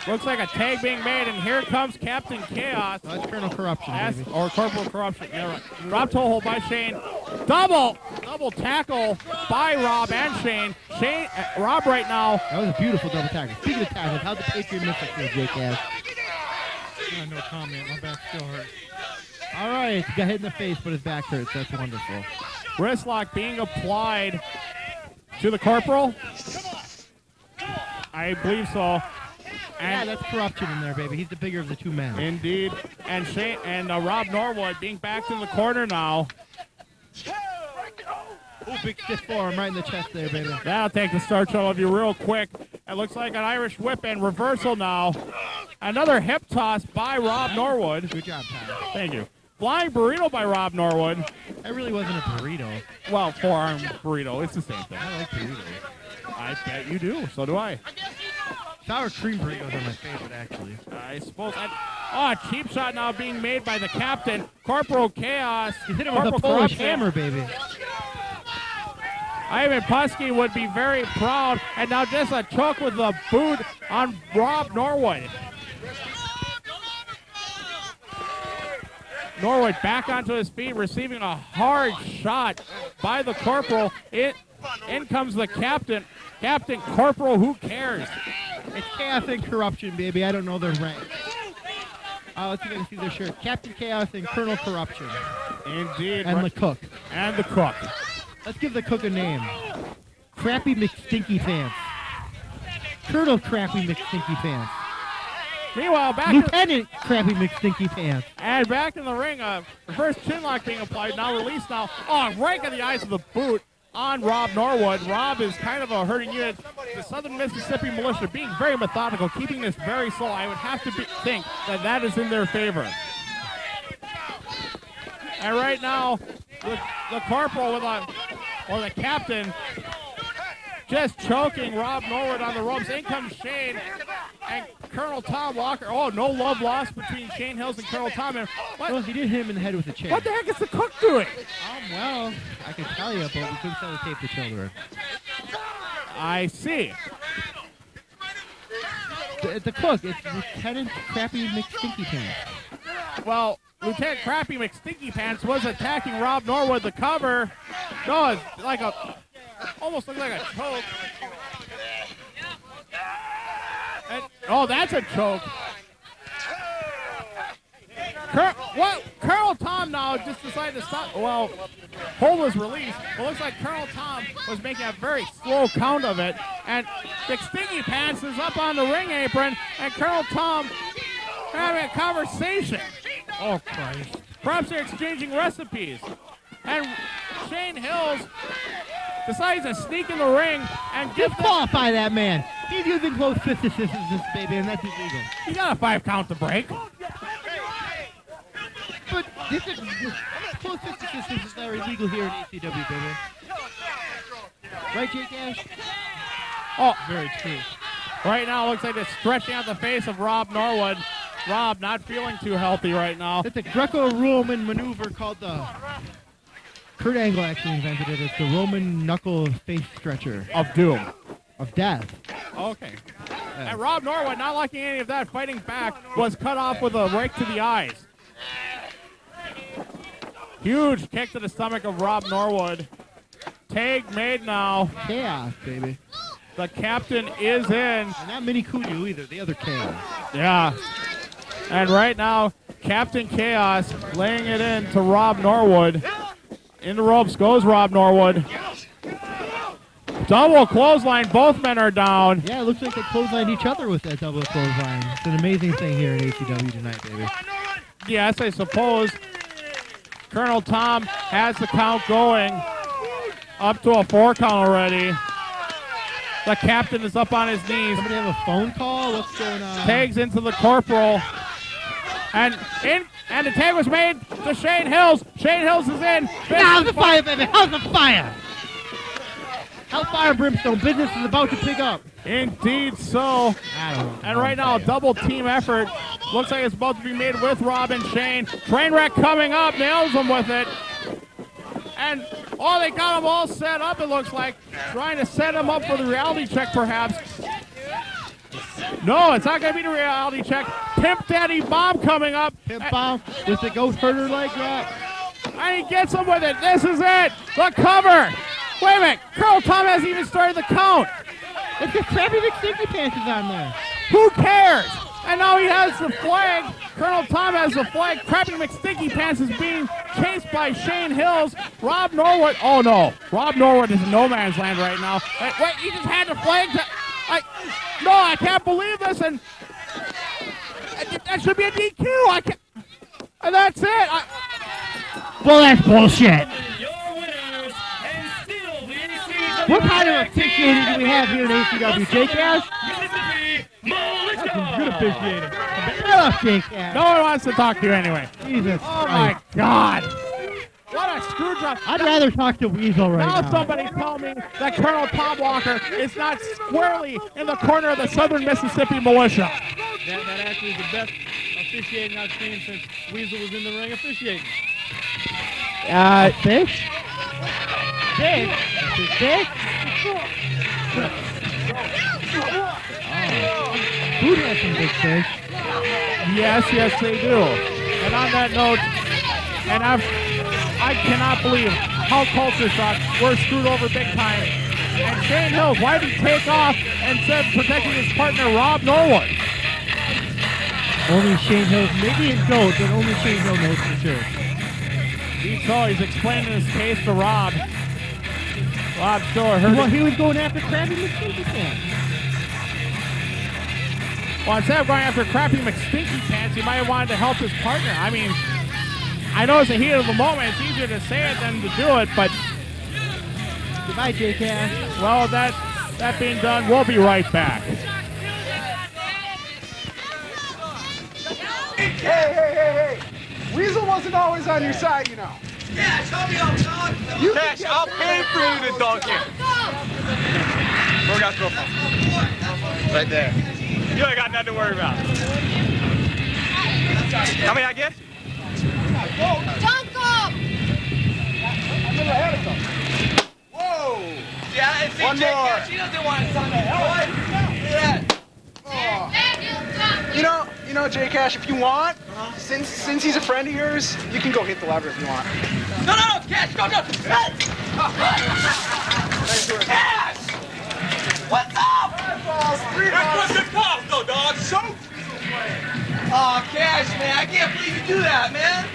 D: Looks like a tag being made, and here comes Captain Chaos.
E: That's Colonel Corruption, baby.
D: Or Corporal Corruption. Yeah, right. Drop toe hold by Shane. Double tackle by Rob and Shane. Rob right now.
E: That was a beautiful double tackle. Speaking of tackles, how'd the Patriot miss it here, Jake Cass?
J: No comment. My back still hurts.
E: All right, he got hit in the face, but his back hurts. That's wonderful.
D: Wrist lock being applied to the Corporal. I believe so.
E: And yeah, that's Corruption in there, baby. He's the bigger of the two men.
D: Indeed. And Shane and Rob Norwood being backed in the corner now.
E: Oh, big stiff forearm right in the chest there, baby.
D: That'll take the starch out of you real quick. It looks like an Irish whip and reversal now. Another hip toss by Rob Norwood.
E: Good job, Tyler.
D: Thank you. Flying burrito by Rob Norwood.
E: That really wasn't a burrito.
D: Well, forearm burrito. It's the same thing.
E: I like burritos.
D: I bet you do. So do I.
E: Sour cream burritos are my favorite, actually.
D: I suppose. A cheap shot now being made by the captain. Corporal Chaos.
E: He hit him with a Polish hammer, baby.
D: Ivan Putski would be very proud. And now just a choke with the boot on Rob Norwood. Norwood back onto his feet, receiving a hard shot by the Corporal. In comes the captain. Captain Corporal, who cares?
E: It's Chaos and Corruption, baby. I don't know their rank. Let's see if I can see their shirt. Captain Chaos and Colonel Corruption.
D: Indeed.
E: And the cook.
D: And the cook.
E: Let's give the cook a name. Crappy McStinky Pants. Colonel Crappy McStinky Pants.
D: Meanwhile,
E: Lieutenant Crappy McStinky Pants.
D: And back in the ring, reverse chin lock being applied, now released now. Oh, right in the eyes of the boot on Rob Norwood. Rob is kind of a hurting unit. The Southern Mississippi Militia being very methodical, keeping this very slow. I would have to think that is in their favor. And right now, the Corporal or the captain just choking Rob Norwood on the ropes. In comes Shane and Colonel Tom Walker. Oh, no love lost between Shane Hills and Colonel Tom. And
E: well, he did hit him in the head with a chair.
D: What the heck is the cook doing?
E: Well, I can tell you, but we couldn't sellotape the children.
D: I see.
E: The cook, it's Lieutenant Crappy McStinky Pants.
D: Well, Lieutenant Crappy McStinky Pants was attacking Rob Norwood. The cover, no, it's like almost looked like a choke. And, that's a choke. Colonel Tom now just decided to stop. Well, hold was released. It looks like Colonel Tom was making a very slow count of it. And McStinky Pants is up on the ring apron, and Colonel Tom having a conversation.
E: Oh, Christ.
D: Perhaps they're exchanging recipes. And Shane Hills decides to sneak in the ring and
E: disqualify that man. He's using close fist assistance, baby, and that's illegal.
D: He got a 5 count to break.
E: But close fist assistance are illegal here in ACW, baby. Right, Jake Ash?
D: Oh, very true. Right now, it looks like it's stretching out the face of Rob Norwood. Rob not feeling too healthy right now.
E: It's a Greco-Roman maneuver called the... Kurt Angle actually invented it. It's the Roman knuckle face stretcher.
D: Of doom.
E: Of death.
D: Okay. Yeah. And Rob Norwood, not liking any of that, fighting back, was cut off with a rake to the eyes. Huge kick to the stomach of Rob Norwood. Tag made now.
E: Chaos, baby.
D: The captain is in.
E: And not Mini Kudu either, the other Chaos.
D: Yeah. And right now, Captain Chaos laying it in to Rob Norwood. In the ropes goes Rob Norwood. Double clothesline. Both men are down.
E: Yeah, it looks like they clotheslined each other with that double clothesline. It's an amazing thing here in ACW tonight, baby.
D: Yes, I suppose. Colonel Tom has the count going. Up to a 4 count already. The captain is up on his knees.
E: Somebody have a phone call? What's going on?
D: Tags into the Corporal. And the tag was made to Shane Hills. Shane Hills is in.
E: How's the fire, baby? How's the fire? Hellfire Brimstone. Business is about to pick up.
D: Indeed so. And right now, a double team effort. Looks like it's about to be made with Rob and Shane. Trainwreck coming up. Nails him with it. And, they got him all set up, it looks like. Trying to set him up for the reality check, perhaps. No, it's not going to be the reality check. Pimp Daddy Bomb coming up.
E: Pimp Bomb with the Ghost Herder leg drop.
D: And he gets him with it. This is it. The cover. Wait a minute. Colonel Tom hasn't even started the count.
E: Look at Crappy McStinky Pants is on there.
D: Who cares? And now he has the flag. Colonel Tom has the flag. Crappy McStinky Pants is being chased by Shane Hills. Rob Norwood. Oh, no. Rob Norwood is in no man's land right now. Wait, he just had the flag. No, I can't believe this. And that should be a DQ. I can't. And that's it.
E: Well, that's bullshit. What kind of officiating do we have here in ACW? J-Cash? That's some good officiating. Shut up, J-Cash.
D: No one wants to talk to you anyway.
E: Jesus
D: Oh,
E: Christ.
D: my God. What a screw job.
E: I'd rather talk to Weasel right now.
D: Now somebody tell me that Colonel Tom Walker is not squarely in the corner of the Southern Mississippi Militia.
J: That actually is the best officiating I've seen since Weasel was in the ring officiating.
E: Fish? Fish? Fish? Who has some big fish?
D: Yes, they do. And on that note, and I cannot believe how Culture Shock were screwed over big time. And Shane Hills, why did he take off instead of protecting his partner, Rob Norwood?
E: Only Shane Hills, maybe in GOAT, but only Shane Hills knows for sure.
D: He's explaining his case to Rob. Rob Shore heard
E: Well, he was going after Crappy McStinky Pants.
D: Well, instead of going after Crappy McStinky Pants, he might have wanted to help his partner. I mean, I know it's the heat of the moment. It's easier to say it than to do it, but...
E: Goodbye, J-Cash.
D: Well, that being done, we'll be right back.
A: Hey. Weasel wasn't always on your side, you know.
H: Cash, help me out, dog.
A: Cash, I'll pay for you to dunk him. Where we got throw from? Right there. You ain't got nothing to worry about. How many I get?
K: Dunk him!
A: Whoa!
H: Yeah, and see,
A: One more.
H: She doesn't want to dunk it. What? Yeah.
A: You know, J-Cash, if you want, since he's a friend of yours, you can go hit the lever if you want.
H: No, Cash, go. Hey! Cash! What's up? That's good calls, though, dog. So? Oh, Cash, man, I can't believe you do that, man.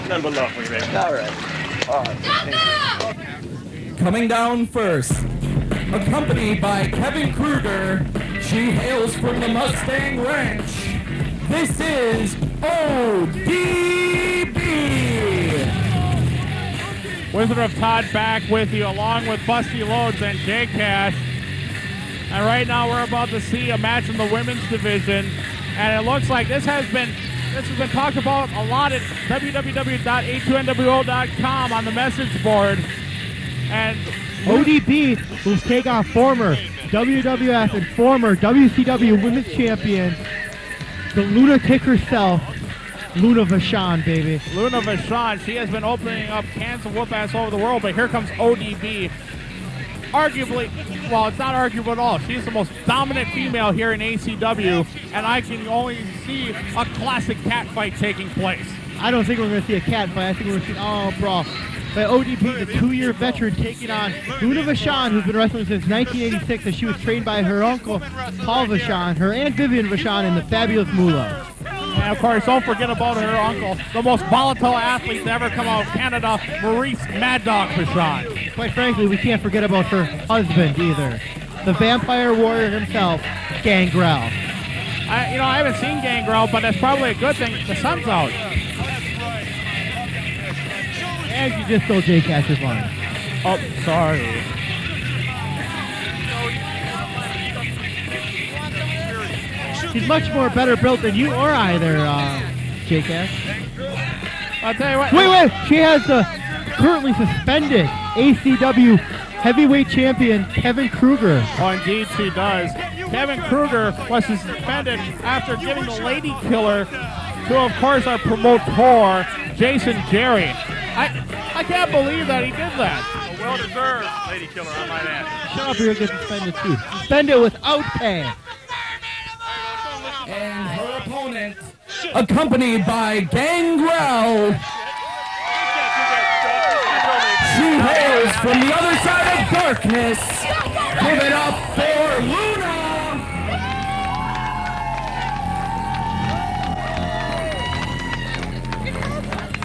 A: None but love for you, baby.
H: All right.
C: Coming down first, accompanied by Kevin Kruger, she hails from the Mustang Ranch. This is ODB.
D: Wizard of Todd back with you, along with Busty Loads and J-Cash. And right now we're about to see a match in the women's division. And it looks like this has been talked about a lot at www.a2nwo.com on the message board. And
E: ODB will take on former WWF and former WCW Women's Champion, the lunatic herself, Luna Vachon, baby.
D: Luna Vachon, she has been opening up cans of whoop-ass all over the world, but here comes ODB. Arguably, well, it's not arguable at all. She's the most dominant female here in ACW, and I can only see a classic cat fight taking place.
E: I don't think we're going to see a cat fight. I think we're going to see all brawl. But ODB, the 2-year veteran, taking on Luna Vachon, who's been wrestling since 1986, and she was trained by her uncle, Paul Vachon, her Aunt Vivian Vachon, and the Fabulous Moolah.
D: And of course, don't forget about her uncle, the most volatile athlete to ever come out of Canada, Maurice Mad Dog Vachon.
E: Quite frankly, we can't forget about her husband either, the vampire warrior himself, Gangrel.
D: I haven't seen Gangrel, but that's probably a good thing. The sun's out.
E: And you just stole J-Cash's line.
D: Oh, sorry.
E: She's much more better built than you or I there, J-Cash.
D: I'll tell you what.
E: Wait. She has the currently suspended ACW heavyweight champion, Kevin Kruger.
D: Oh, indeed she does. Kevin Kruger was suspended after giving the lady killer to, of course, our promoter, Jason Jerry. I can't believe that he did that. A well-deserved lady killer, I might add.
E: Shut up, you're going to get suspended too. Suspended without pay.
C: And her opponent, accompanied by Gangrel. She hails from the other side of darkness. Give it up for Luna.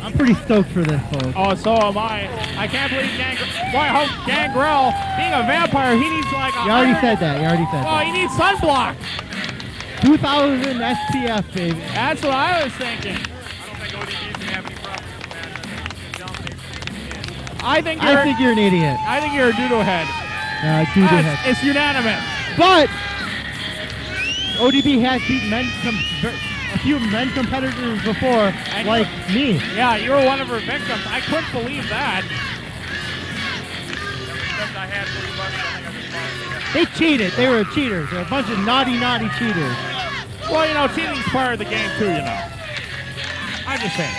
E: I'm pretty stoked for this, folks.
D: Oh, so am I. I can't believe Gangrel, being a vampire, he needs like a...
E: You already said that. You already said
D: Oh,
E: that.
D: he needs sunblock.
E: 2,000 SPF, baby.
D: That's what I was thinking. I think you're
E: an idiot.
D: I think you're a doodle head.
E: Doodle head.
D: It's unanimous.
E: But ODB has beaten a few men competitors before, like me.
D: Yeah, you were one of her victims. I couldn't believe that.
E: They cheated. They were cheaters. They're a bunch of naughty cheaters.
D: Well, you know, cheating's part of the game too, you know. I'm just saying.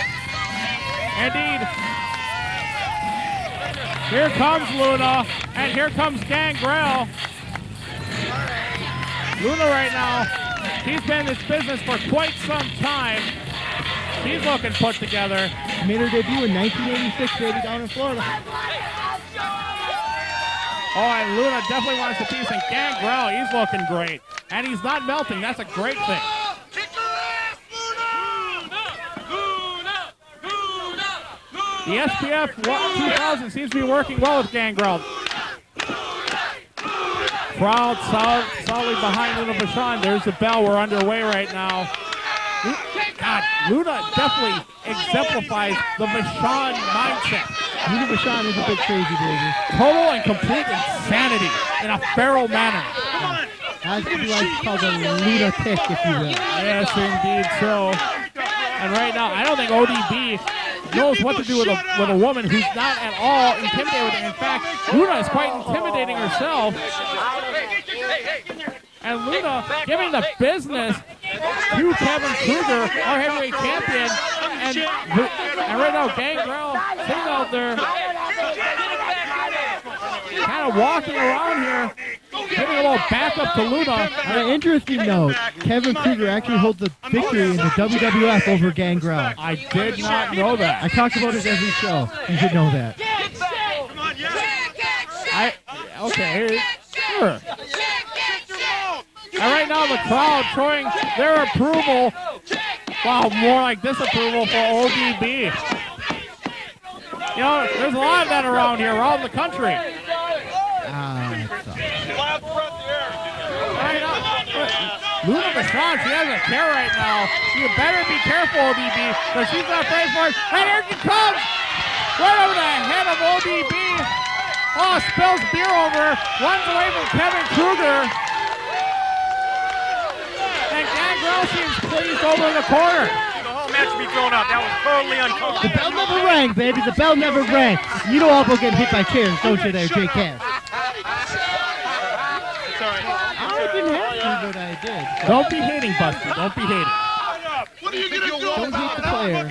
D: Indeed. Here comes Luna, and here comes Gangrel. Luna right now, she's been in this business for quite some time. She's looking put together.
E: Made her debut in 1986, baby, down in Florida.
D: Oh, and Luna definitely wants a piece, and Gangrel, he's looking great. And he's not melting, that's a great thing. The SPF 2000 seems to be working well with Gangrel. Crowd solidly behind Luna Vachon. There's the bell. We're underway right now. God, Luna definitely exemplifies the Vachon mindset.
E: Luna Vachon is a bit crazy, baby.
D: Total and complete insanity in a feral manner.
E: That's what we like to call the lunatic, if you will.
D: Yes, indeed so. And right now, I don't think ODB knows what to do with a woman who's not at all intimidating. In fact, Luna is quite intimidating herself. And Luna giving the business to Kevin Kruger, our heavyweight champion. And right now, Gangrel sitting out there, kind of walking around here, giving a little backup to Luna.
E: On an interesting note, Kevin Kruger actually holds the victory in the WWF over Gangrel.
D: I did not know that.
E: I talk about it every show. You should know that.
D: Okay, sure. And right now the crowd showing their approval, well, more like disapproval for ODB. You know, there's a lot of that around here, around the country. Luna Vachon, she has a chair right now. You better be careful, ODB, because she's not afraid for it. And here she comes! Right over the head of ODB. Oh, spills beer over, runs away from Kevin Kruger. And Gangrel seems pleased over in the corner.
L: The whole match should be thrown out. That was totally uncomfortable.
E: The bell never rang, baby. The bell never rang. You know I'll go get hit by chairs, don't you there, Jay Cass? But I did.
D: Don't be hating, Buster. Don't be hating.
I: What are you going to do?
E: Don't hate the player.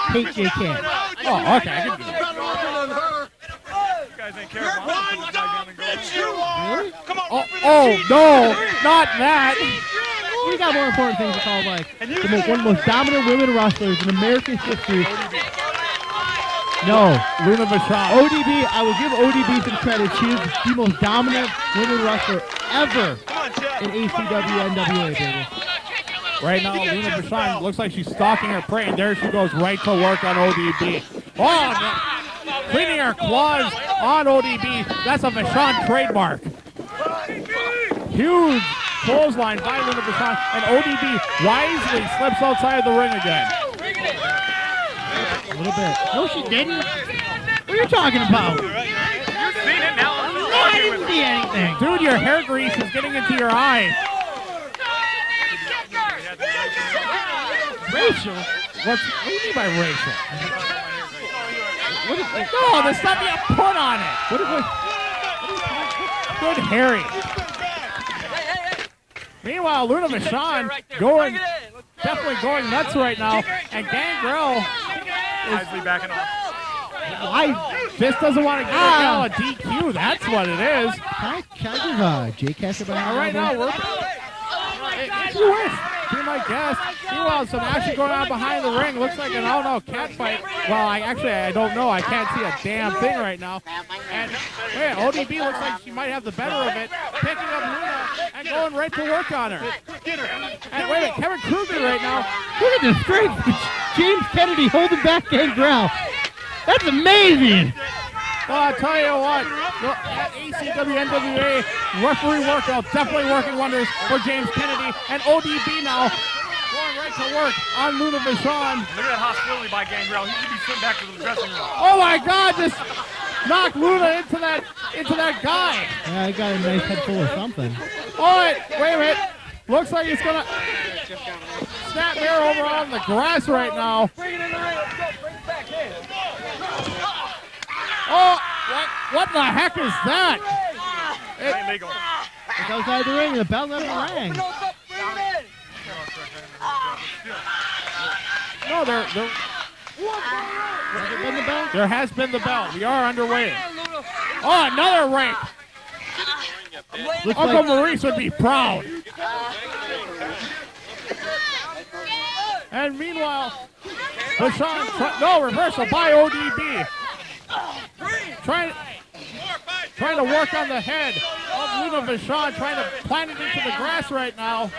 E: Hate Jay Cass.
D: Oh, okay. I can do that.
L: You guys ain't care about
E: Really?
D: Oh, no. Not that.
E: We got more important things to call, like one of the most dominant women wrestlers in American history. No.
D: Luna Vachon.
E: ODB, I will give ODB some credit. She is the most dominant women wrestler ever in ACW NWA, baby.
D: Right now, Luna Vachon looks like she's stalking her prey, and there she goes right to work on ODB. Oh, no. Cleaning her claws on ODB. That's a Vachon trademark. Huge clothesline by Luna Vachon, and ODB wisely slips outside of the ring again.
E: A little bit. No, she didn't. What are you talking about?
L: You've seen it now.
E: No, I didn't see anything.
D: Dude, your hair grease is getting into your eyes.
E: Rachel?
D: What do you mean by racial? No, there's nothing to put on it. Good Harry. Meanwhile, Luna Vachon definitely going nuts right now, and Gangrel
L: Wisely backing off.
D: Just doesn't want to give a DQ. That's what it is.
E: Can I give Jay Cash a bounce?
D: Right now, we're... If you wish, be my guest. Meanwhile, some action going on behind the ring. Looks like an cat fight. Well, I don't know. I can't see a damn thing right now. And wait, ODB looks like she might have the better of it, picking up Luna and going right to work on her. And wait a minute, Kevin Kruger right now.
E: Look at this strength. James Kennedy holding back Gangrel. That's amazing.
D: Well, I'll tell you what, that ACW NWA referee workout definitely working wonders for James Kennedy, and ODB now going right to work on Luna Vachon.
L: Look at that hostility by Gangrel. He should be sitting back to the dressing room.
D: Oh my God, just knocked Luna into that guy.
E: Yeah, he got a nice head full of something.
D: Oh, wait a minute. Looks like he's gonna snap there over on the grass right now. Oh, what the heck is that?
E: It's outside the ring. The bell never rang.
D: No, there has been the bell. We are underway. Oh, another rape. Uncle Maurice would be proud. And meanwhile, no reversal by ODB. Trying to work on the head of Luna Vachon, trying to plant it into the grass right now.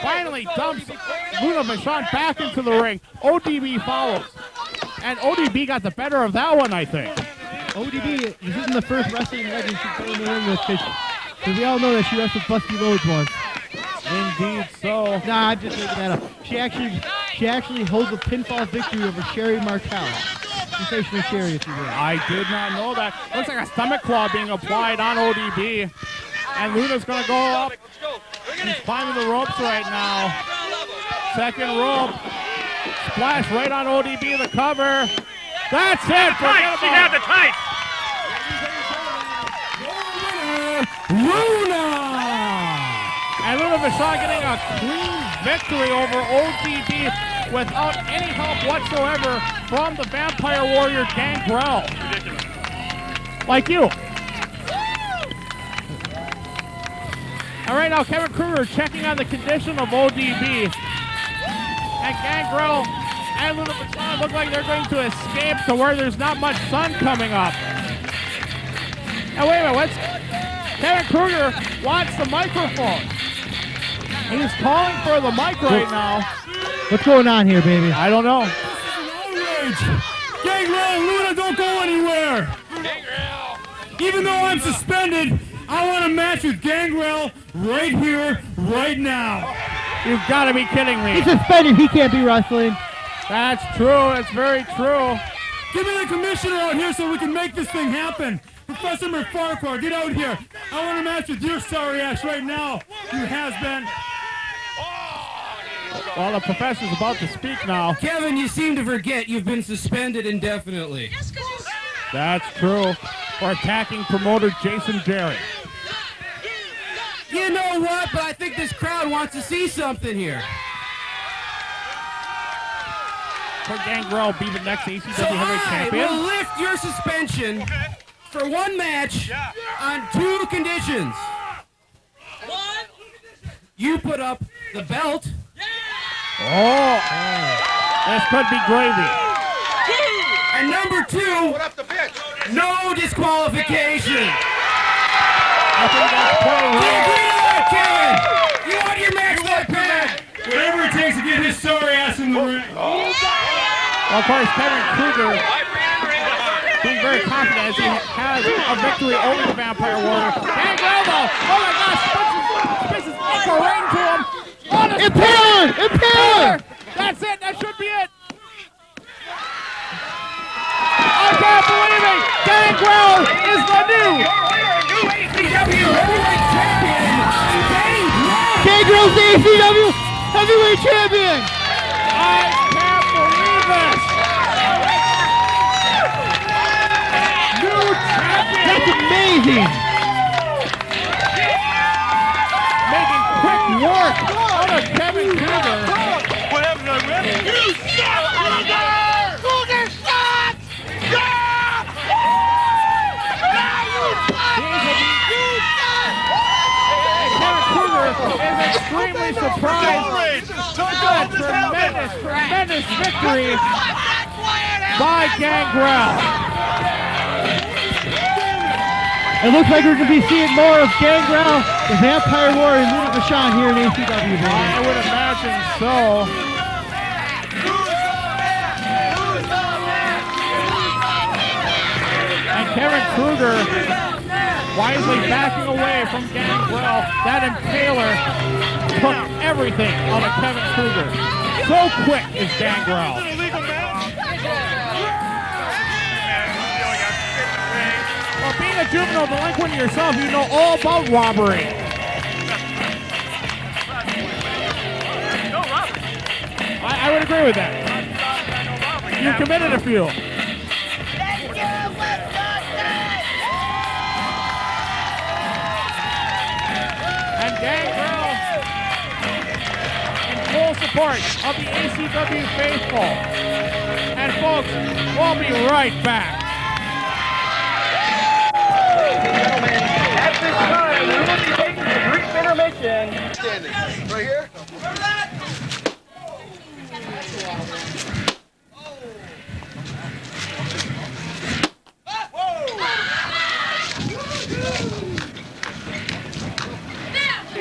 D: Finally dumps Luna Vachon back into the ring. ODB follows. And ODB got the better of that one, I think.
E: ODB, this isn't the first wrestling legend she's put in the ring with, because we all know that she wrestled Busty Rhodes once.
D: Indeed so.
E: Nah, I'm just making that up. She actually holds a pinfall victory over Sherry Martel. Sensational Sherry, if you will.
D: I did not know that. Looks like a stomach claw being applied on ODB. And Luna's going to go up. She's climbing the ropes right now. Second rope. Splash right on ODB, the cover. That's it.
L: She had the tights.
D: Luna! And Luna Vachon getting a clean victory over ODB without any help whatsoever from the Vampire Warrior Gangrel. Like you. And right now, Kevin Kruger checking on the condition of ODB. And Gangrel and Luna Vachon look like they're going to escape to where there's not much sun coming up. Now wait a minute, Kevin Kruger wants the microphone. He's calling for the mic right now.
E: What's going on here, baby?
D: I don't know.
M: Gangrel, Luna, don't go anywhere. Gangrel. Even though I'm suspended, I want a match with Gangrel right here, right now.
D: You've got to be kidding me.
E: He's suspended. He can't be wrestling.
D: That's true. It's very true.
M: Give me the commissioner out here so we can make this thing happen. Professor Farquhar, get out here. I want a match with your sorry ass right now, you has-been.
D: Well, the professor's about to speak now.
N: Kevin, you seem to forget you've been suspended indefinitely.
D: That's true. For attacking promoter Jason Jerry.
N: You know what? But I think this crowd wants to see something here.
D: For Gangrel be the next ACW
N: So
D: Heavyweight Champion.
N: I will lift your suspension for one match on two conditions. One, you put up the belt.
D: Oh, this could be gravy.
N: And number two, no disqualification.
D: I think that's pretty
N: Do you agree to that, Kevin? You want your match like that?
M: Whatever it takes to get his sorry ass in the ring.
D: Well, of course, Kevin Kruger being very confident as he has a victory over the Vampire Warrior. Gangrel, though. Oh my gosh, spaces ankle right into him.
E: Impaler! Impaler!
D: That's it. That should be it. I can't believe it. Gangrel is the new
N: ACW Heavyweight Champion.
E: Gangrel's the ACW Heavyweight Champion.
D: I can't believe this. New champion.
E: That's amazing.
D: Making quick work out of Kevin Kruger.
H: What happened to that ref? You suck, brother!
D: be surprised. A tremendous victory by Gangrel.
E: It looks like we're going to be seeing more of Gangrel, the Vampire Warrior, and Luna Vachon here in ACW.
D: I would imagine so. And Kevin Kruger wisely backing away from Gangrel. That Impaler took everything out of Kevin Kruger. So quick is Gangrel. Well, being a juvenile delinquent yourself, you know all about robbery. I would agree with that. You committed a few. And Gangrel in full support of the ACW faithful. And folks, we'll be right back.
H: At this time, we will be taking a brief intermission. Standing. Right here?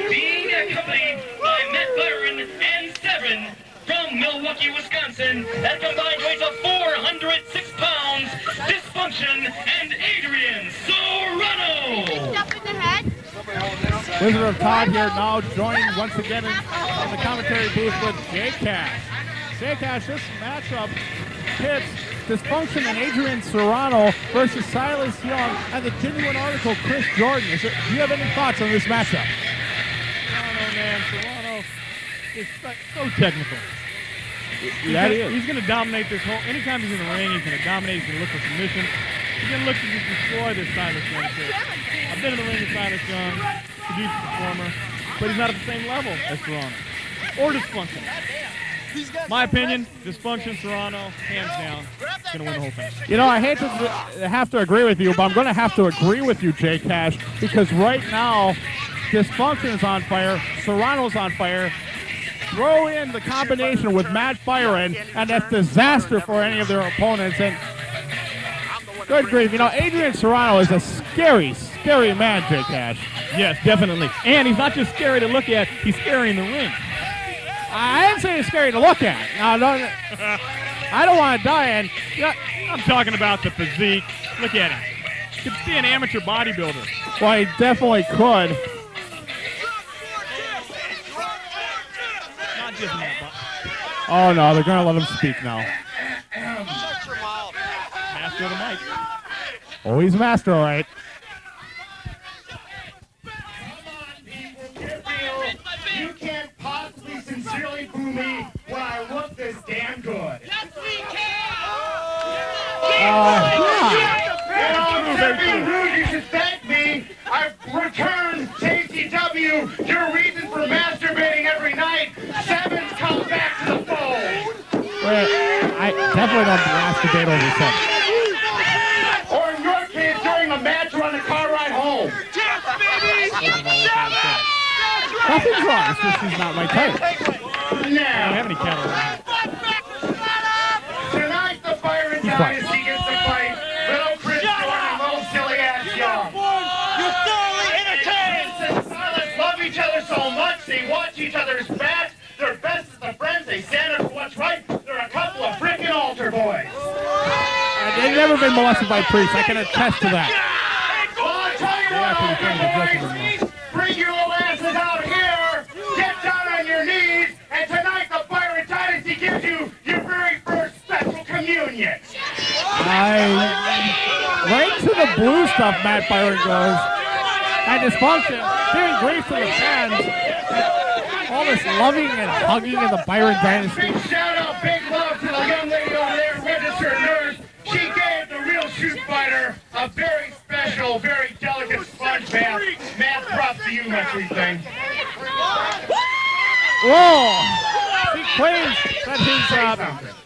O: Being accompanied by Matt Byron and Severin from Milwaukee, Wisconsin, at combined weights of 406 pounds, Dysfunction and Adrian Serrano.
D: Wizard of Todd here now joined once again in the commentary booth with Jay Cash. Jay Cash, this matchup pits Dysfunction and Adrian Serrano versus Silas Young and the genuine article Chris Jordan. Do you have any thoughts on this matchup?
J: Serrano, man, Serrano is so technical.
D: He's
J: going to dominate this whole. Anytime he's in the ring, he's going to dominate. He's going to look for submission. He's going to look to just destroy this Silas Young kid. I've been in the ring with Silas Young, produced performer, but he's not at the same level as Serrano or Dysfunction. My opinion, Dysfunction, Serrano, hands down, going to win the whole thing.
D: You know, I hate to have to agree with you, but I'm going to have to agree with you, Jay Cash, because right now, Dysfunction is on fire, Serrano's on fire. Throw in the combination with Matt Byron, and that's disaster for any of their opponents. And good grief, you know, Adrian Serrano is a scary, scary man, Jay Cash.
J: Yes, definitely. And he's not just scary to look at, he's scary in the ring.
D: I didn't say he's scary to look at. No, I don't want to die. And
J: I'm talking about the physique. Look at him. You could be an amateur bodybuilder.
D: Well, he definitely could.
J: Not just in that
D: Oh, no, they're going to let him speak now.
J: Master of the mic.
D: Oh, he's master, all right.
P: You can't possibly sincerely boo me when I look this damn good. Yes, we can! In all being rude, you should thank me. I've returned to ACW, your reason for masturbating every night. Seven's come back to the fold.
D: I definitely don't masturbate over seven.
P: Or in your case, during a match or on a car ride home.
D: Nothing's wrong. It's just he's not my type.
P: Now,
J: I don't have any cattle.
P: Tonight, the Byron Dynasty gets to fight little Chris Jordan and little silly-ass Young. You're thoroughly entertained! Since Silas love each other so much, they watch each other's backs, they're best of friends, they stand up for what's right, they're a couple of frickin' altar boys.
D: And they've never been molested by priests. I can attest to that.
P: Well, I'll tell you what, boys, bring your little asses out here, get down on your knees, and tonight the Byron Dynasty gives you your very first special communion.
D: Right to the blue stuff, Matt Byron goes. And Dysfunction, giving grief to the fans. All this loving and hugging in the Byron Dynasty.
P: Big shout out, big love to the young lady over there, registered nurse. She gave the real shoot fighter a very special, very delicate sponge bath. Matt, props to you, my sweet thing.
D: Whoa! He claims that his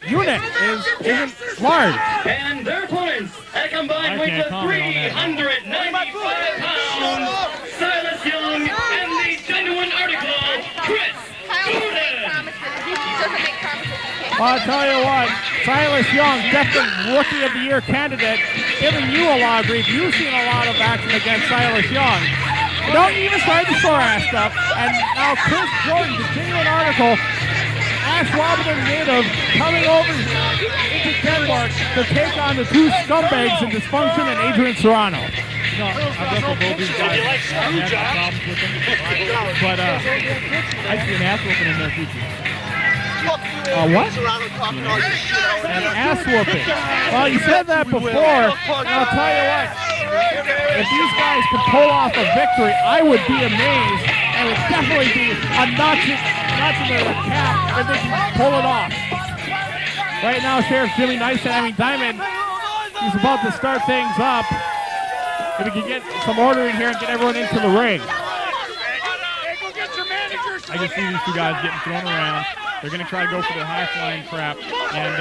D: unit isn't large.
O: And their opponents at a combined weight of 395 pounds, Silas Young and the genuine article, Chris
D: I'll tell you what, Silas Young, definitely Rookie of the Year candidate, giving you a lot of grief. You've seen a lot of action against Silas Young. Don't even start the sore ass stuff. And now Chris Jordan, continuing article, Ash Wabaton native coming over into Denmark to take on the two scumbags in Dysfunction and Adrian Serrano.
J: No, I've wrestled both these guys. I have problems with them. But I see an ass whooping in their future.
D: What? An ass whooping. Well, you said that before, and I'll tell you what. If these guys could pull off a victory, I would be amazed, and it would definitely be a notch in the cap if they can pull it off. Right now, Sheriff Jimmy Diamond, he's about to start things up. If we can get some order in here and get everyone into the ring.
J: I can see these two guys getting thrown around. They're going to try to go for their high-flying crap, and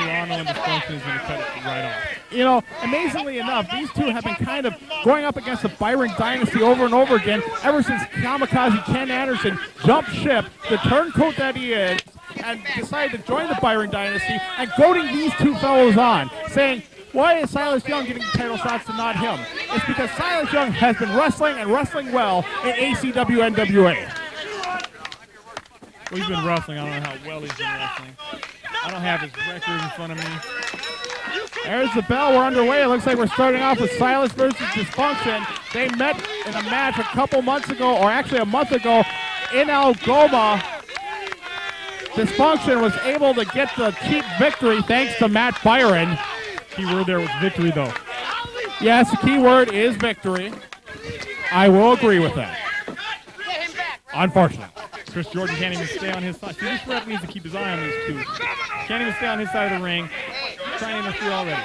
J: Serrano and Dysfunction is going to cut it right off.
D: You know, amazingly enough, these two have been kind of going up against the Byron Dynasty over and over again ever since Kamikaze Ken Anderson jumped ship, the turncoat that he is, and decided to join the Byron Dynasty and goading these two fellows on, saying, why is Silas Young getting title shots and not him? It's because Silas Young has been wrestling and wrestling well in ACW NWA.
J: Well, he's been wrestling. I don't know how well he's been wrestling. I don't have his record in front of me.
D: There's the bell. We're underway. It looks like we're starting off with Silas versus Dysfunction. They met in a match a couple months ago, or actually a month ago, in Algoma. Dysfunction was able to get the cheap victory thanks to Matt Byron.
J: Key word there was victory, though.
D: Yes, the key word is victory. I will agree with that. Unfortunately.
J: Chris Jordan can't even stay on his side. See, this ref needs to keep his eye on these two. Can't even stay on his side of the ring. Trying to interfere already.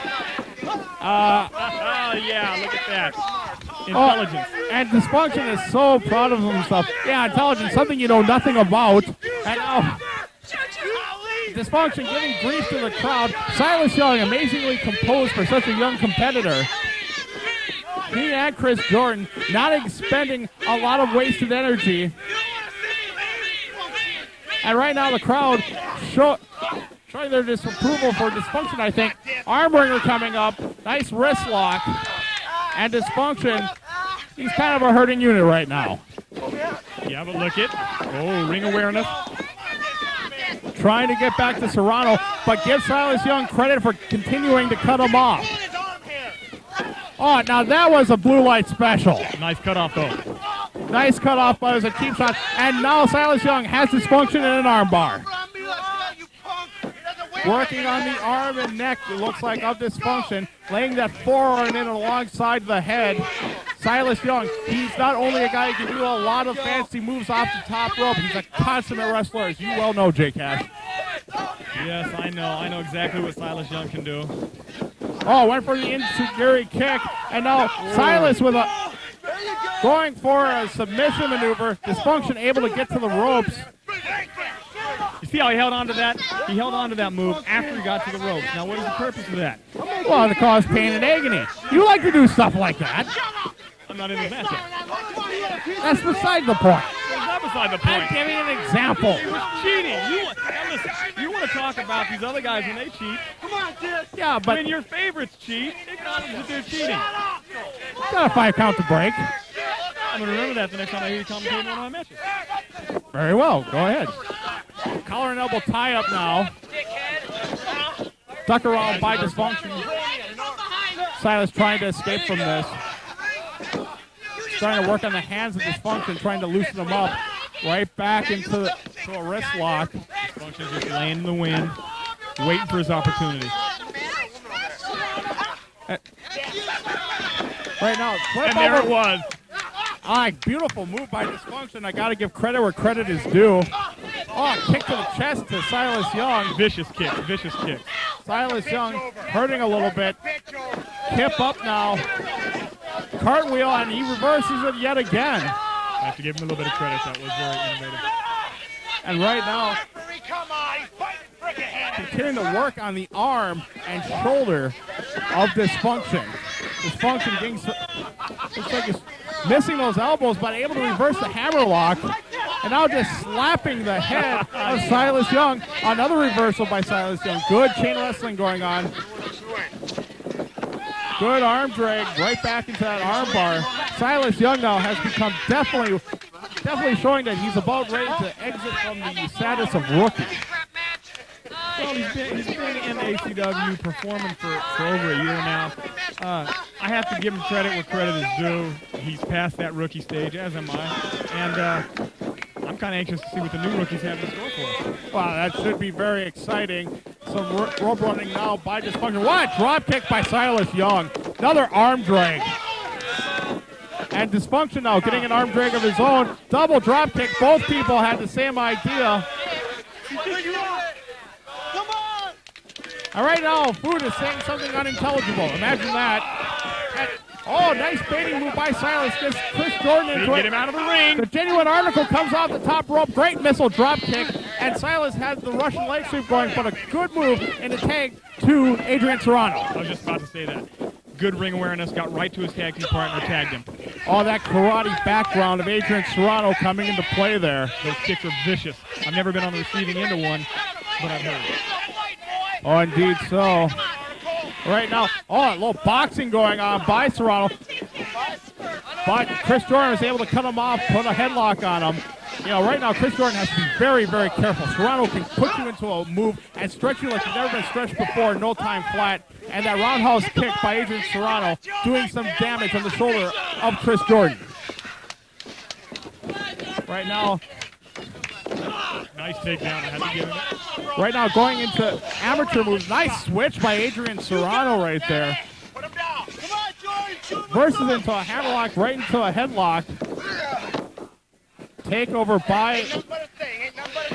J: Yeah, look at that. Intelligence.
D: And Dysfunction is so proud of himself. Yeah, intelligence, something you know nothing about. And now, Dysfunction giving grief to the crowd. Silas Young, amazingly composed for such a young competitor. He and Chris Jordan not expending a lot of wasted energy. And right now the crowd showing their disapproval for Dysfunction, I think. Armbringer coming up. Nice wrist lock. And Dysfunction, he's kind of a hurting unit right now.
J: Yeah, but look it. Oh, ring awareness.
D: Trying to get back to Serrano, but give Silas Young credit for continuing to cut him off. Oh, now that was a blue light special.
J: Nice cutoff, though.
D: Nice cutoff, but it was a cheap shot. And now Silas Young has Dysfunction in an armbar. Working on the arm and neck, it looks like, of Dysfunction. Laying that forearm in alongside the head. Silas Young, he's not only a guy who can do a lot of fancy moves off the top rope, he's a consummate wrestler, as you well know, Jay Cash.
J: Yes, I know. I know exactly what Silas Young can do.
D: Oh, went for the enziguri kick, and now Silas with a going for a submission maneuver. Dysfunction able to get to the ropes.
J: You see how he held on to that? He held on to that move after he got to the ropes. Now, what is the purpose of that?
D: Well, to cause pain and agony. You like to do stuff like that.
J: I'm not in the matchup.
D: That's beside the point.
J: It's not beside the point.
D: I'm giving an example.
J: It was cheating. Now listen, you want to talk about these other guys when they cheat.
P: Come on, dude.
D: Yeah, but
J: when your favorites cheat, acknowledge that they're cheating.
D: Got a 5 count to break.
J: I'm going to remember that the next time I hear you commentate one of my matches.
D: Very well. Go ahead. Collar and elbow tie up now. Duck around by Dysfunction. Silas trying to escape from this. Trying to work on the hands of Dysfunction, trying to loosen them up. Right back into a wrist lock.
J: Dysfunction's just laying in the wind, waiting for his opportunity.
D: Right now,
J: and there it was.
D: Beautiful move by Dysfunction. I got to give credit where credit is due. Oh, kick to the chest to Silas Young.
J: Vicious kick, vicious kick.
D: Silas Young hurting a little bit. Kip up now. Cartwheel, and he reverses it yet again.
J: I have to give him a little bit of credit. That was very innovative.
D: And right now, continuing to work on the arm and shoulder of Dysfunction. Dysfunction getting, looks like he's missing those elbows, but able to reverse the hammerlock. And now just slapping the head of Silas Young. Another reversal by Silas Young. Good chain wrestling going on. Good arm drag right back into that arm bar. Silas Young now has become definitely showing that he's about ready to exit from the status of rookie.
J: Well, he's been in ACW performing for over a year now. I have to give him credit where credit is due. He's past that rookie stage, as am I. And I'm kind of anxious to see what the new rookies have in store for us.
D: Wow, that should be very exciting. Some rope running now by Dysfunction. What a drop kick by Silas Young. Another arm drag. And Dysfunction now getting an arm drag of his own. Double drop kick. Both people had the same idea. All right, now Food is saying something unintelligible. Imagine that. Oh, nice baiting move by Silas. Gets Chris Jordan into it.
J: Get him out of the ring.
D: The Genuine Article comes off the top rope. Great missile drop kick. And Silas has the Russian leg sweep going, but a good move in the tag to Adrian Serrano.
J: I was just about to say that. Good ring awareness, got right to his tag team partner, tagged him.
D: Oh, that karate background of Adrian Serrano coming into play there.
J: Those kicks are vicious. I've never been on the receiving end of one, but I've heard it.
D: Oh, indeed so. Right now, a little boxing going on by Serrano. But Chris Jordan was able to cut him off, put a headlock on him. You know, right now, Chris Jordan has to be very, very careful. Serrano can put you into a move and stretch you like you've never been stretched before, no time flat. And that roundhouse kick by Adrian Serrano doing some damage on the shoulder of Chris Jordan. Right now,
J: nice takedown. I had to give him it.
D: Right now, going into amateur moves. Nice switch by Adrian Serrano right there. Versus into a hammerlock, right into a headlock. Takeover by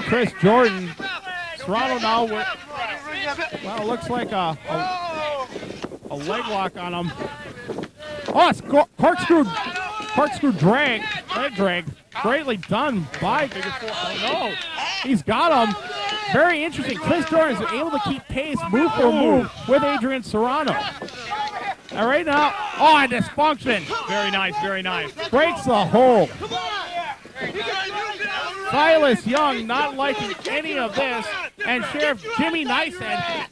D: Chris Jordan. Serrano now with, well, it looks like a leg lock on him. Oh, it's corkscrew drag, leg drag. Greatly done by Oh, no. He's got him. Very interesting. Chris Jordan is able to keep pace move for move with Adrian Serrano. And right now, and Dysfunction.
J: Very nice, very nice.
D: Breaks the hold. Silas Young not liking any of this. And Sheriff Jimmy Nicehead.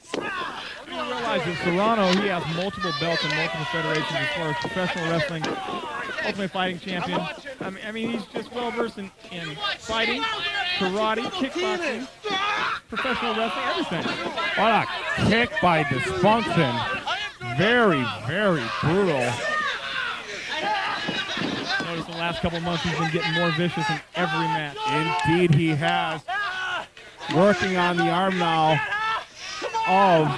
J: You realize that Serrano, he has multiple belts in multiple federations as far as professional wrestling, Ultimate Fighting Champion. I mean, he's just well-versed in fighting, karate, kickboxing, professional wrestling, everything.
D: What a kick by Dysfunction. Very, very brutal.
J: Notice the last couple months he's been getting more vicious in every match.
D: Indeed he has. Working on the arm now of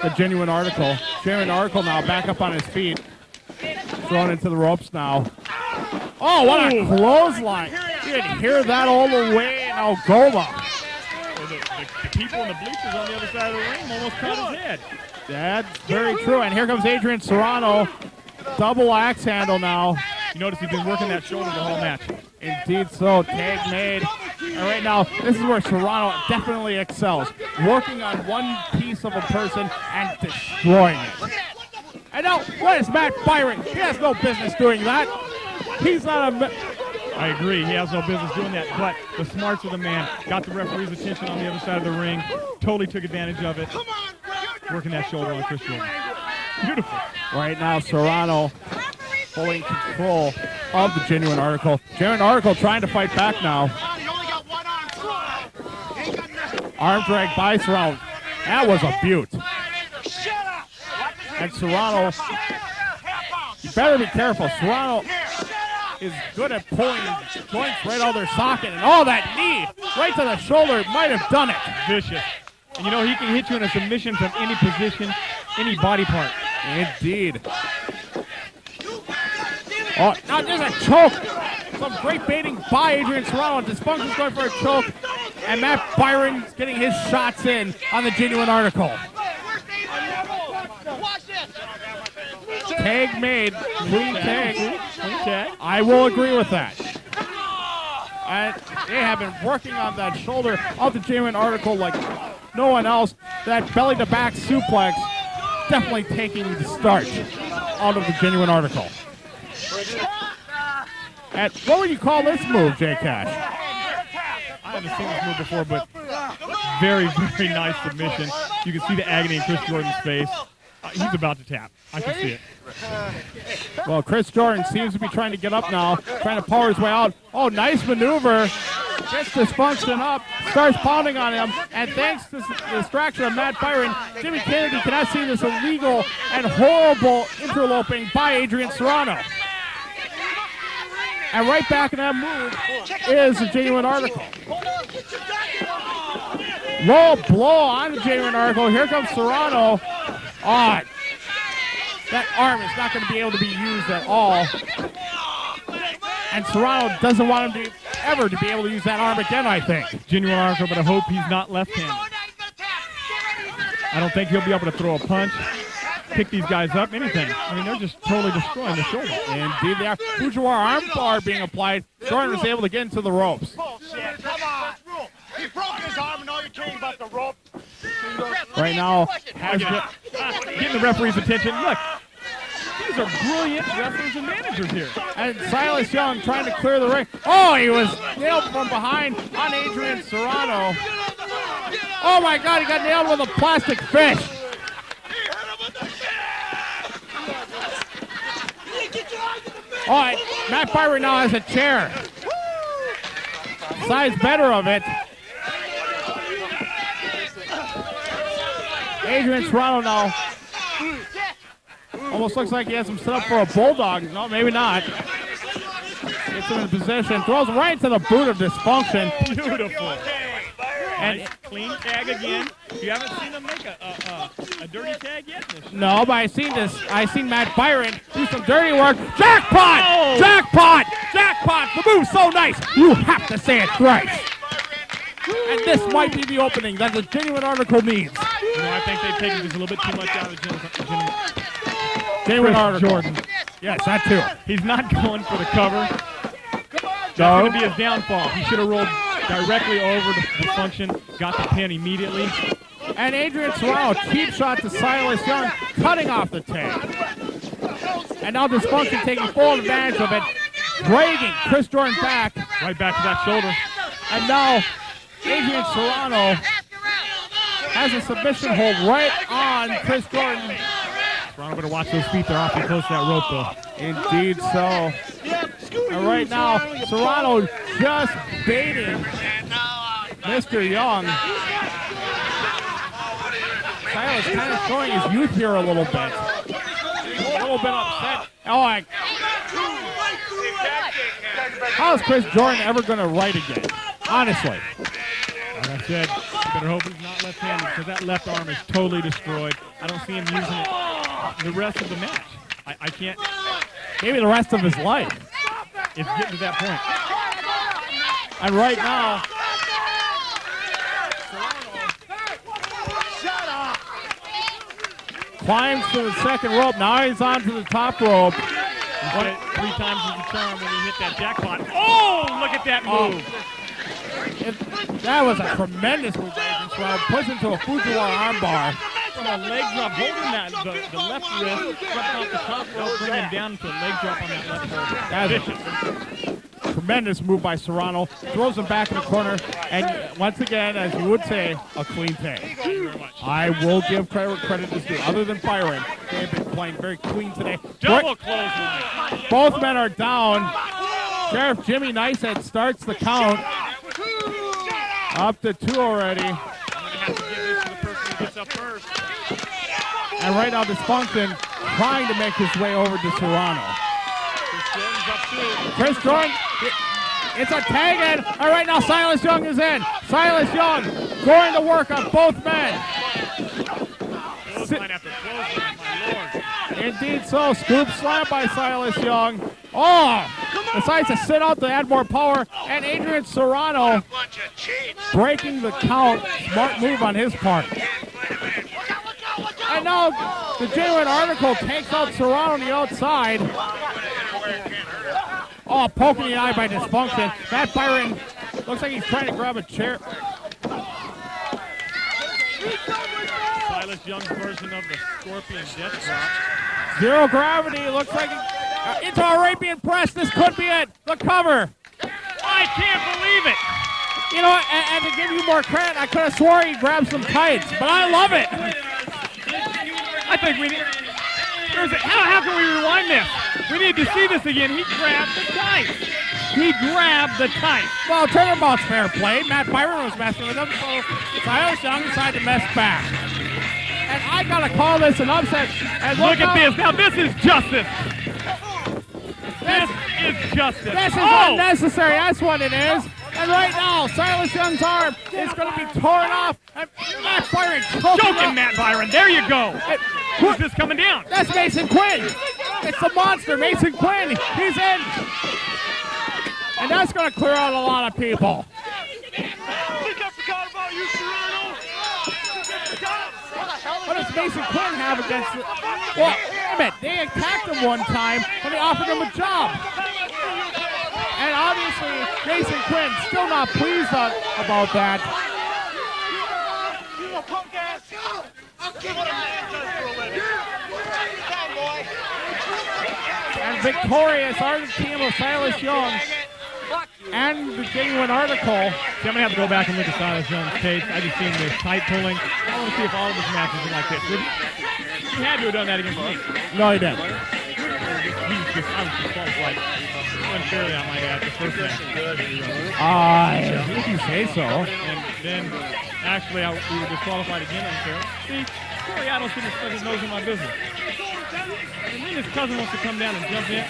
D: the Genuine Article. Genuine Article now back up on his feet. Thrown into the ropes now. Oh, what a clothesline. You didn't hear that all the way in Algoma.
J: The people in the bleachers on the other side of the ring almost caught his head.
D: That's very true. And here comes Adrian Serrano. Double axe handle now.
J: You notice he's been working that shoulder the whole match.
D: Indeed so. Tag made. And right now, this is where Serrano definitely excels. Working on one piece of a person and destroying it. And now, what is Matt Byron? He has no business doing that. He's not a...
J: I agree. He has no business doing that, but the smarts of the man got the referee's attention on the other side of the ring, totally took advantage of it, working that shoulder on Chris Jordan. Beautiful.
D: Right now, Serrano fully in control of the Genuine Article. Genuine Article trying to fight back now. Arm drag by Serrano. That was a beaut. And Serrano, you better be careful. Serrano is good at pulling joints right out of their socket. And that knee right to the shoulder might have done it.
J: Vicious. And you know, he can hit you in a submission from any position, any body part.
D: Indeed. Oh, now there's a choke. Some great baiting by Adrian Serrano. Dysfunction's going for a choke. And Matt Byron's getting his shots in on the Genuine Article. Tag made. Clean tag. I will agree with that. And they have been working on that shoulder of the Genuine Article like no one else. That belly-to-back suplex definitely taking the start out of the Genuine Article. And what would you call this move, Jay Cash?
J: I haven't seen this move before, but very, very nice submission. You can see the agony in Chris Jordan's face. He's about to tap. I can see it.
D: Well, Chris Jordan seems to be trying to get up now, trying to power his way out. Oh, nice maneuver. Gets Dysfunction up, starts pounding on him, and thanks to the distraction of Matt Byron, Jimmy Kennedy cannot see this illegal and horrible interloping by Adrian Serrano. And right back in that move is a Genuine Article. Low blow on the Genuine Article. Here comes Serrano. Oh, that arm is not going to be able to be used at all. And Serrano doesn't want him to ever to be able to use that arm again, I think.
J: Genuine Article, but I hope he's not left-handed. I don't think he'll be able to throw a punch, pick these guys up, anything. I mean, they're just totally destroying the shoulder.
D: Indeed they are. Fujiwara arm bar being applied. Jordan was able to get into the ropes.
P: Bullshit, come on. He broke his arm and all you're caring about the rope.
D: Right now,
J: getting the referee's attention. Look, these are brilliant referees and managers here.
D: And Silas Young trying to clear the ring. Oh, he was nailed from behind on Adrian Serrano. Oh my God, he got nailed with a plastic fish. All right, Matt Byron now has a chair. Size better of it. Adrian Serrano now almost looks like he has him set up for a bulldog. No, maybe not. Gets him in position, throws him right into the boot of Dysfunction.
J: Beautiful. And clean tag again. You haven't seen him make a dirty tag yet?
D: No, but I seen Matt Byron do some dirty work. Jackpot! Oh. Jackpot! Jackpot! The move's so nice, you have to say it thrice. And this might be the opening that the Genuine Article needs.
J: You know, I think they've taken just a little bit too much out of the
D: Genuine Article.
J: Jordan.
D: Yes, that too.
J: He's not going for the cover. That's going to be his downfall. He should have rolled directly over the function, got the pin immediately.
D: And Adrian Serrano, cheap shot to Silas Young, cutting off the tag. And now Dysfunction taking full advantage of it, dragging Chris Jordan back.
J: Right back to that shoulder.
D: And now Adrian Serrano has a submission hold right on Chris Jordan.
J: Serrano better watch those feet. They're awfully close to that rope, though.
D: Indeed so. And right now, Serrano just baiting Mr. Young. Silas kind of showing his youth here a little bit. A little bit upset. Oh, how is Chris Jordan ever going to right again? Honestly.
J: Like I said, you better hope he's not left-handed because that left arm is totally destroyed. I don't see him using it the rest of the match. I can't.
D: Maybe the rest of his life.
J: It's getting to that point.
D: And right now, climbs to the second rope. Now he's on to the top rope.
J: He's got it 3 times as the charm when he hit that jackpot. Oh, look at that move.
D: That was a tremendous move. Puts into a Fujiwara armbar.
J: From a leg drop, holding that the left wrist, dropping off the top rope, bringing him down to a leg drop on that left shoulder.
D: That's a tremendous move by Serrano. Throws him back in the corner, and once again, as you would say, a clean tag.
J: Thank you very much.
D: I will give credit is due. Other than Byron, they've been playing very clean today.
J: Double close.
D: Both men are down. Sheriff Jimmy Nicehead starts the count. Up to 2 already.
J: I'm going to have to give this to the person who gets up first.
D: And right now, Dysfunction trying to make his way over to Serrano. Chris Jordan, it's a tag in. All right, now Silas Young is in. Silas Young going to work on both men. Indeed so. Scoop slam by Silas Young. Oh, decides to sit out to add more power. And Adrian Serrano breaking the count. Smart move on his part. And now the Genuine Article takes out Serrano on the outside. Oh, poking the eye by Dysfunction. Matt Byron looks like he's trying to grab a chair.
J: Silas Young's version of the Scorpion Death Drop.
D: Zero gravity. Looks like into Arabian Press. This could be it. The cover.
J: I can't believe it.
D: You know, and to give you more credit, I could have swore he grabbed some tights, but I love it.
J: I think we need... How can we rewind this? We need to see this again. He grabbed the tights. He grabbed the tights.
D: Well, turnabout's fair play. Matt Byron was messing with him, so Silas Young decided to mess back. And I gotta call this an upset. And
J: look at this. Now this is justice. This is justice.
D: This is unnecessary. That's what it is. And right now, Silas Young's arm is going to be torn off. And Matt Byron
J: choking Matt Byron. There you go. Who's this coming down?
D: That's Mason Quinn. It's the monster, Mason Quinn. He's in. And that's going to clear out a lot of people. What does Mason Quinn have against it? Well, wait a minute. They attacked him one time, and they offered him a job. And obviously, Mason Quinn still not pleased about that. And victorious are the team of Silas Young and the genuine article.
J: See, I'm going to have to go back and look at Silas Young's tape. I just seen this tight pulling. I want to see if all of his matches are like this. He had to have done that against me.
D: No, he didn't.
J: I was just like, unfairly, I might add, the first match.
D: If you say so.
J: And then, actually, we were disqualified again unfair. See, Corey Idle shouldn't have stuck his nose in my business. And then his cousin wants to come down and jump in.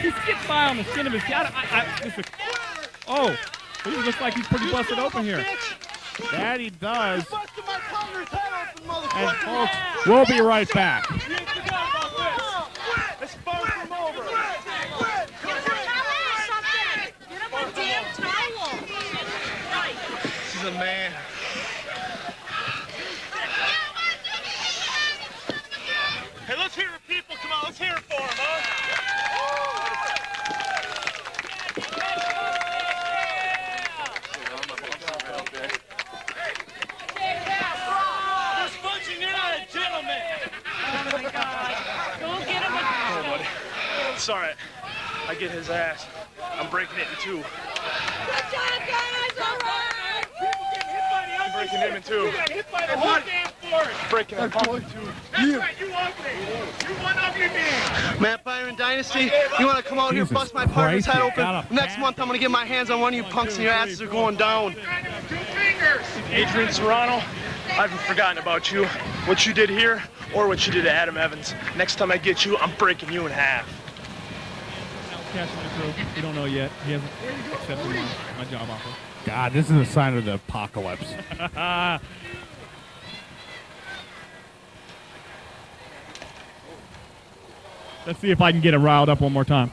J: He skipped by on the skin of his teeth. Oh, he looks like he's pretty busted open here.
D: That he does. And folks, we'll be right back.
H: This is a man. Hey, let's hear it, people. Come on, let's hear it for him, huh? Dysfunction, you're not a gentleman. Oh, my God. Don't get him a... Oh, buddy. It's all right. I get his ass. I'm breaking it in two.
K: Good job, guys. All right.
H: I'm breaking him in two.
K: You got hit by the whole damn force.
H: Breaking him in two.
K: That's right. You ugly. You one ugly man.
Q: Matt Byron Dynasty, you want to come out here and bust my partner's head open? Next month, I'm going to get my hands on one of you punks and your asses are going down.
K: 2 fingers.
H: Adrian Serrano, I haven't forgotten about you. What you did here or what you did to Adam Evans. Next time I get you, I'm breaking you in half.
J: We don't know yet. He hasn't accepted my job offer.
D: God, this is a sign of the apocalypse.
J: Let's see if I can get it riled up one more time.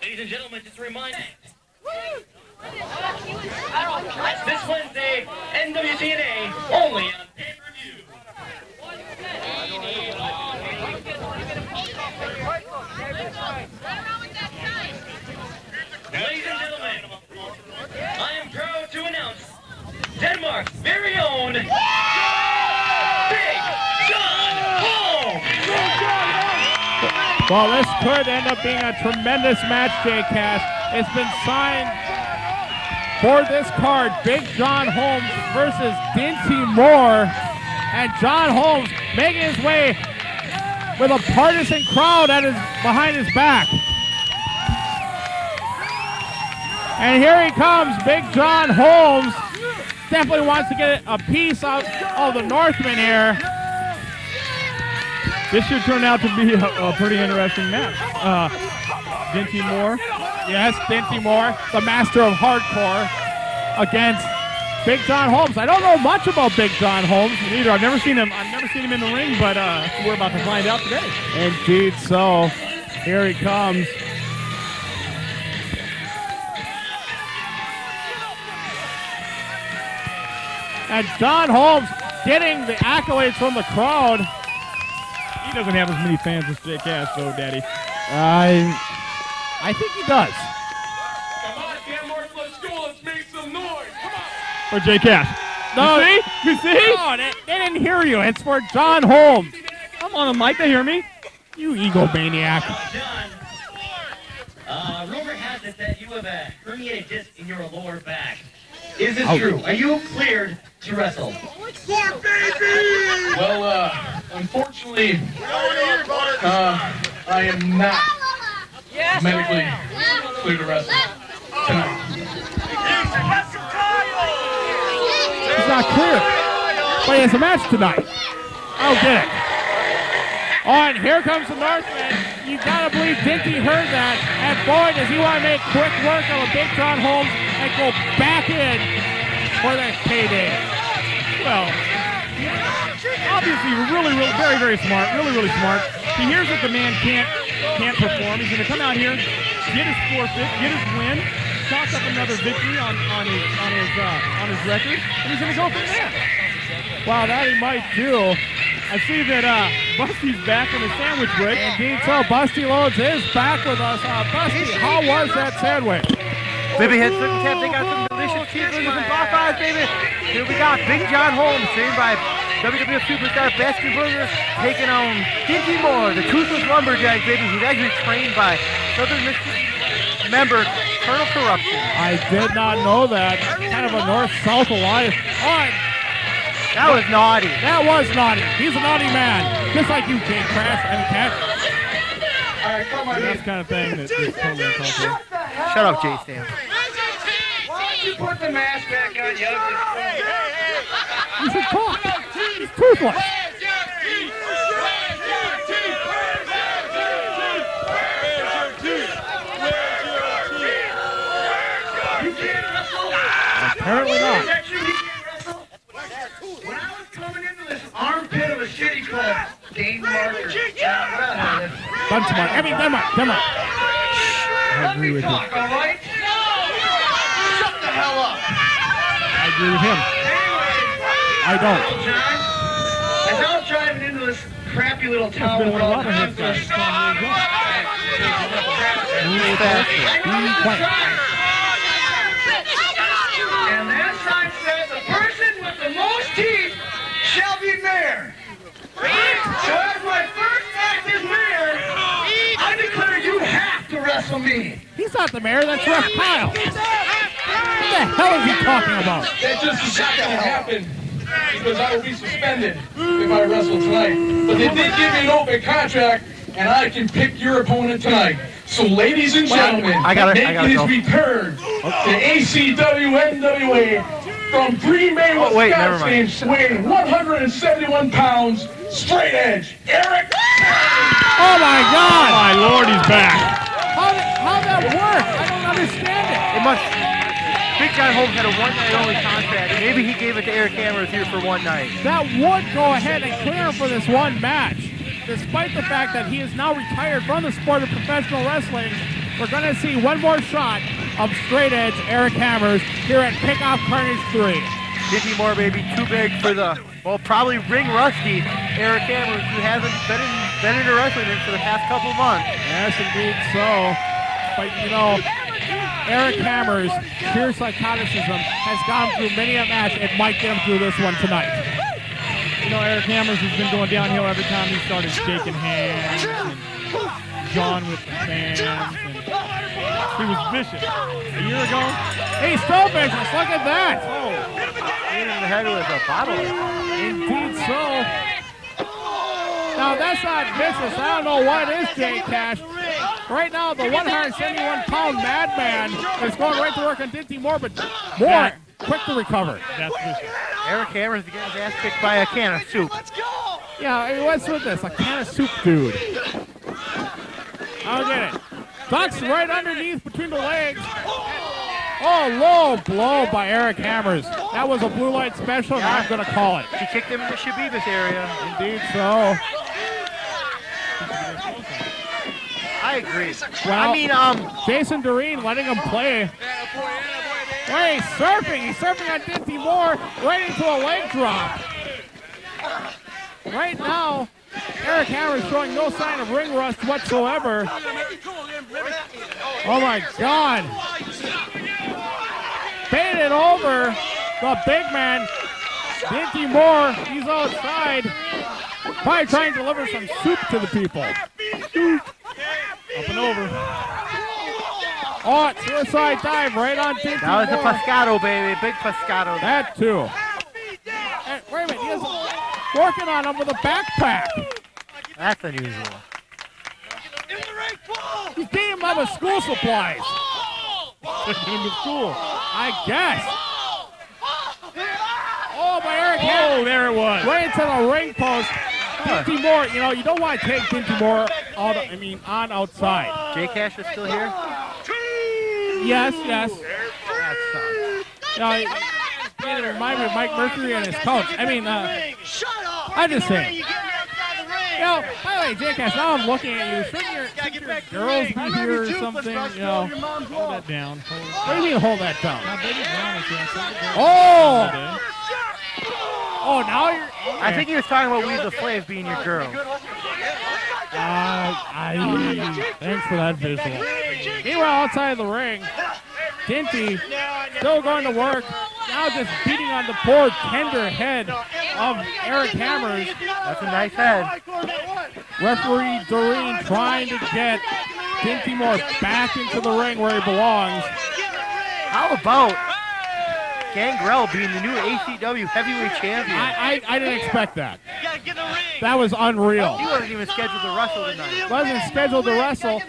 O: Ladies and gentlemen, just a reminder. This Wednesday, NWTNA, only on pay-per-view. Ladies and gentlemen, I am proud to announce Denmark's very own Big John Holmes.
D: Well, this could end up being a tremendous match, J-Cast. It's been signed for this card, Big John Holmes versus Dinty Moore. And John Holmes making his way with a partisan crowd behind his back. And here he comes, Big John Holmes. Definitely wants to get a piece out of the Northman here.
J: This should turn out to be a pretty interesting match. Dinty Moore.
D: Yes, Dinty Moore, the master of hardcore, against Big John Holmes. I don't know much about Big John Holmes.
J: Neither. I've never seen him in the ring, but we're about to find out today.
D: Indeed so. Here he comes. And John Holmes getting the accolades from the crowd.
J: He doesn't have as many fans as Jay Cass, though, Daddy.
D: I think he does.
K: Come on, Denmark, let's go. Let's make some noise. Come on.
J: Or Jay Cass.
D: No,
J: You see?
D: No, they didn't hear you. It's for John Holmes.
J: I'm on the mic. They hear me.
D: You egomaniac.
O: John, rumor has it that you have a herniated disc in your lower back. Is this
D: Oh.
O: true? Are you cleared to wrestle?
L: Well, unfortunately, I am not medically cleared to wrestle tonight.
D: He's not clear. But he has a match tonight. I'll get it. Oh, and here comes the Northman. You gotta believe Dinty heard that. And boy, does he want to make quick work of a big John Holmes and go back in for that payday.
J: Well, obviously very, very smart. Really smart. He hears that the man can't perform. He's going to come out here, get his forfeit, get his win, chalk up another victory on his record, and he's going to go from there.
D: Wow, that he might do.
J: I see that Busty's back in the sandwich break.
D: Indeed so. Busty Loads is back with us. Busty, how was that sandwich?
B: Baby head circle tap, they got some delicious cheeseburgers and Popeyes, baby. Here we got Big John Holmes, trained by WWF superstar Baskin Burger, taking on Dinty Moore, the Toothless Lumberjack, baby. He's actually trained by Southern Mississippi member Colonel Corruption.
D: I did not know that. Kind of a north-south alliance. All right.
B: That was naughty.
D: That was naughty. He's a naughty man. Just like you, King Crash and Cat.
J: That's the kind of thing that is totally inappropriate.
B: Shut up, Jay Stan.
P: Why don't you put the mask back on, you ugly?
D: You should talk. He's toothless. Apparently not.
P: When I was coming into this armpit of a shitty club, Dane Marker.
D: Denmark. I mean, Denmark.
P: I agree with you. All right? Shut the hell up.
D: I agree with him. I don't.
P: John, as I was driving into this crappy little town with all the houses, and that sign says, the person with the most teeth shall be mayor. So as my first act as mayor, I declare you have to wrestle me.
D: He's not the mayor, that's Ref Kyle. What the hell is he talking about?
L: That just is not going to happen because I will be suspended if I wrestle tonight. But they did give me an open contract, and I can pick your opponent tonight. So, ladies and gentlemen, making his return to ACW NWA from Green Bay, Wisconsin, weighing 171 pounds, straight edge, Eric.
D: Oh my God!
J: My Lord, he's back.
D: How that work? I don't understand it.
B: It must. Big John Holmes had a one-night only contract. Maybe he gave it to Eric Cameron here for one night.
D: That would go ahead and clear him for this one match. Despite the fact that he is now retired from the sport of professional wrestling, we're going to see one more shot of straight edge Eric Hammers here at Kickoff Carnage 3.
B: Dinty Moore, baby, too big for the, well, probably ring rusty Eric Hammers, who hasn't been into wrestling for the past couple months.
D: Yes, indeed so. But, you know, Eric Hammers' pure psychoticism has gone through many a match. It might get him through this one tonight.
J: You know, Eric Hammers has been going downhill every time he started shaking hands and John with the fans. And he was vicious. A year ago,
D: he's still vicious. Look at that.
B: Oh, hit him in the head with a bottle.
D: Indeed so. Now, that's not vicious. I don't know what it is, Jay Cash. Right now, the 171-pound madman is going right to work on Dinty Moore, but Moore quick to recover.
J: That's vicious.
B: Eric Hammers getting his ass kicked by a can of soup.
D: Yeah, what's with this? A can of soup, dude. I'll get it. Ducks right underneath between the legs. Oh, low blow by Eric Hammers. That was a blue light special, and I'm going to call it.
B: He kicked him in the Shabibas area.
D: Indeed so.
B: I agree.
D: Well,
B: I mean,
D: Jason Doreen letting him play. Hey, he's surfing. He's surfing on Dinty Moore right into a leg drop. Right now, Eric Hammers showing no sign of ring rust whatsoever. Oh my God. Baited over the big man. Dinty Moore, he's outside. Probably trying to deliver some soup to the people.
J: Up and over.
D: Oh, suicide dive right on Dinty
B: That was a
D: Moore.
B: Pescado, baby. Big Pescado.
D: That too. And wait a minute, he is working on him with a backpack.
B: That's unusual.
D: He's beating him up with school supplies.
J: Taking him to school.
D: I guess. Oh, by Eric
J: Oh,
D: Henry.
J: there it was.
D: Right into the ring post. Dinty Moore, you know, you don't want to take Dinty Moore out, on outside.
B: Jay Cash is still here?
D: Yes, yes.
B: That sucks.
D: You know, it reminds me of Mike Mercury and his coach. I mean, I'm just saying. You know, by the way, Jay Cash, now I'm looking at you. Shouldn't your girls be here or something? You know,
J: Hold that down.
D: what do you mean hold that down?
J: Now, Baby Brown is here.
D: Oh! Oh, now you're...
B: I think he was talking about Weasel Flav being your girl.
D: Thanks for that visual. Meanwhile, outside the ring, Dinty still going to work. Now just beating on the poor tender head of Eric Hammers.
B: That's a nice head.
D: Referee Doreen trying to get Dinty Moore back into the ring where he belongs.
B: How about Gangrel being the new ACW heavyweight champion?
D: I didn't expect that. That was unreal.
B: He wasn't even scheduled to wrestle tonight.
D: Wasn't scheduled to wrestle.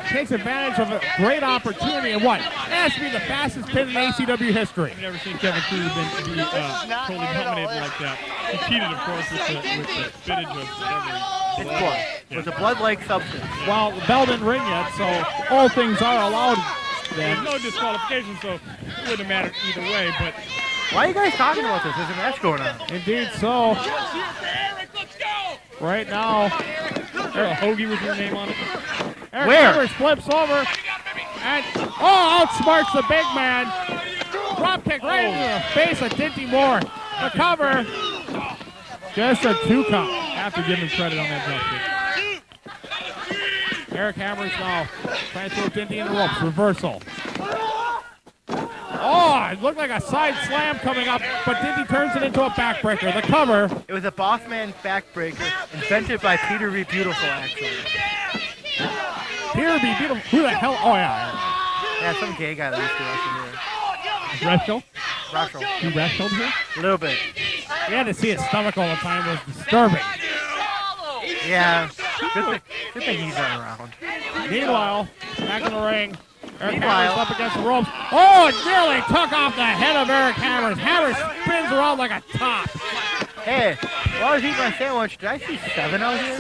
D: Takes advantage of a great opportunity, and what? It has to be the fastest pin in ACW history.
J: I've never seen Kevin Cruz be totally dominated like that. He cheated, of course, with the spittage of whatever.
B: It's blood. It was a blood-like substance.
D: Well, the bell didn't ring yet, so all things are allowed then.
J: There's no disqualification, so it wouldn't have mattered either way, but...
B: Why are you guys talking about this? There's a match going on.
D: Indeed so. Right now,
J: Hoagie was your name on it.
D: Eric
B: Where?
D: Hammers flips over and outsmarts the big man. Drop kick right into the face of Dinty Moore. The cover, just a 2 count.
J: Have to give him credit on that drop kick.
D: Eric Hammers now trying to throw Dinty in the ropes. Reversal. Oh, it looked like a side slam coming up, but Dinty turns it into a backbreaker. The cover.
B: It was a boss man backbreaker invented by Peter B. Beautiful, actually.
D: Peter B. Beautiful. Who the hell? Oh, yeah.
B: Yeah, some gay guy that used to
D: Wrestle?
B: wrestle here.
D: You wrestled here?
B: A little bit.
D: You had to see his stomach all the time. It was disturbing.
B: Yeah. Good thing he's not around.
D: Meanwhile, back in the ring. Eric
B: Meanwhile,
D: Hammers up against the ropes. Oh, it nearly took off the head of Eric Hammers. Hammers spins around like a top.
B: Hey, while I was eating my sandwich, did I see 7 out here?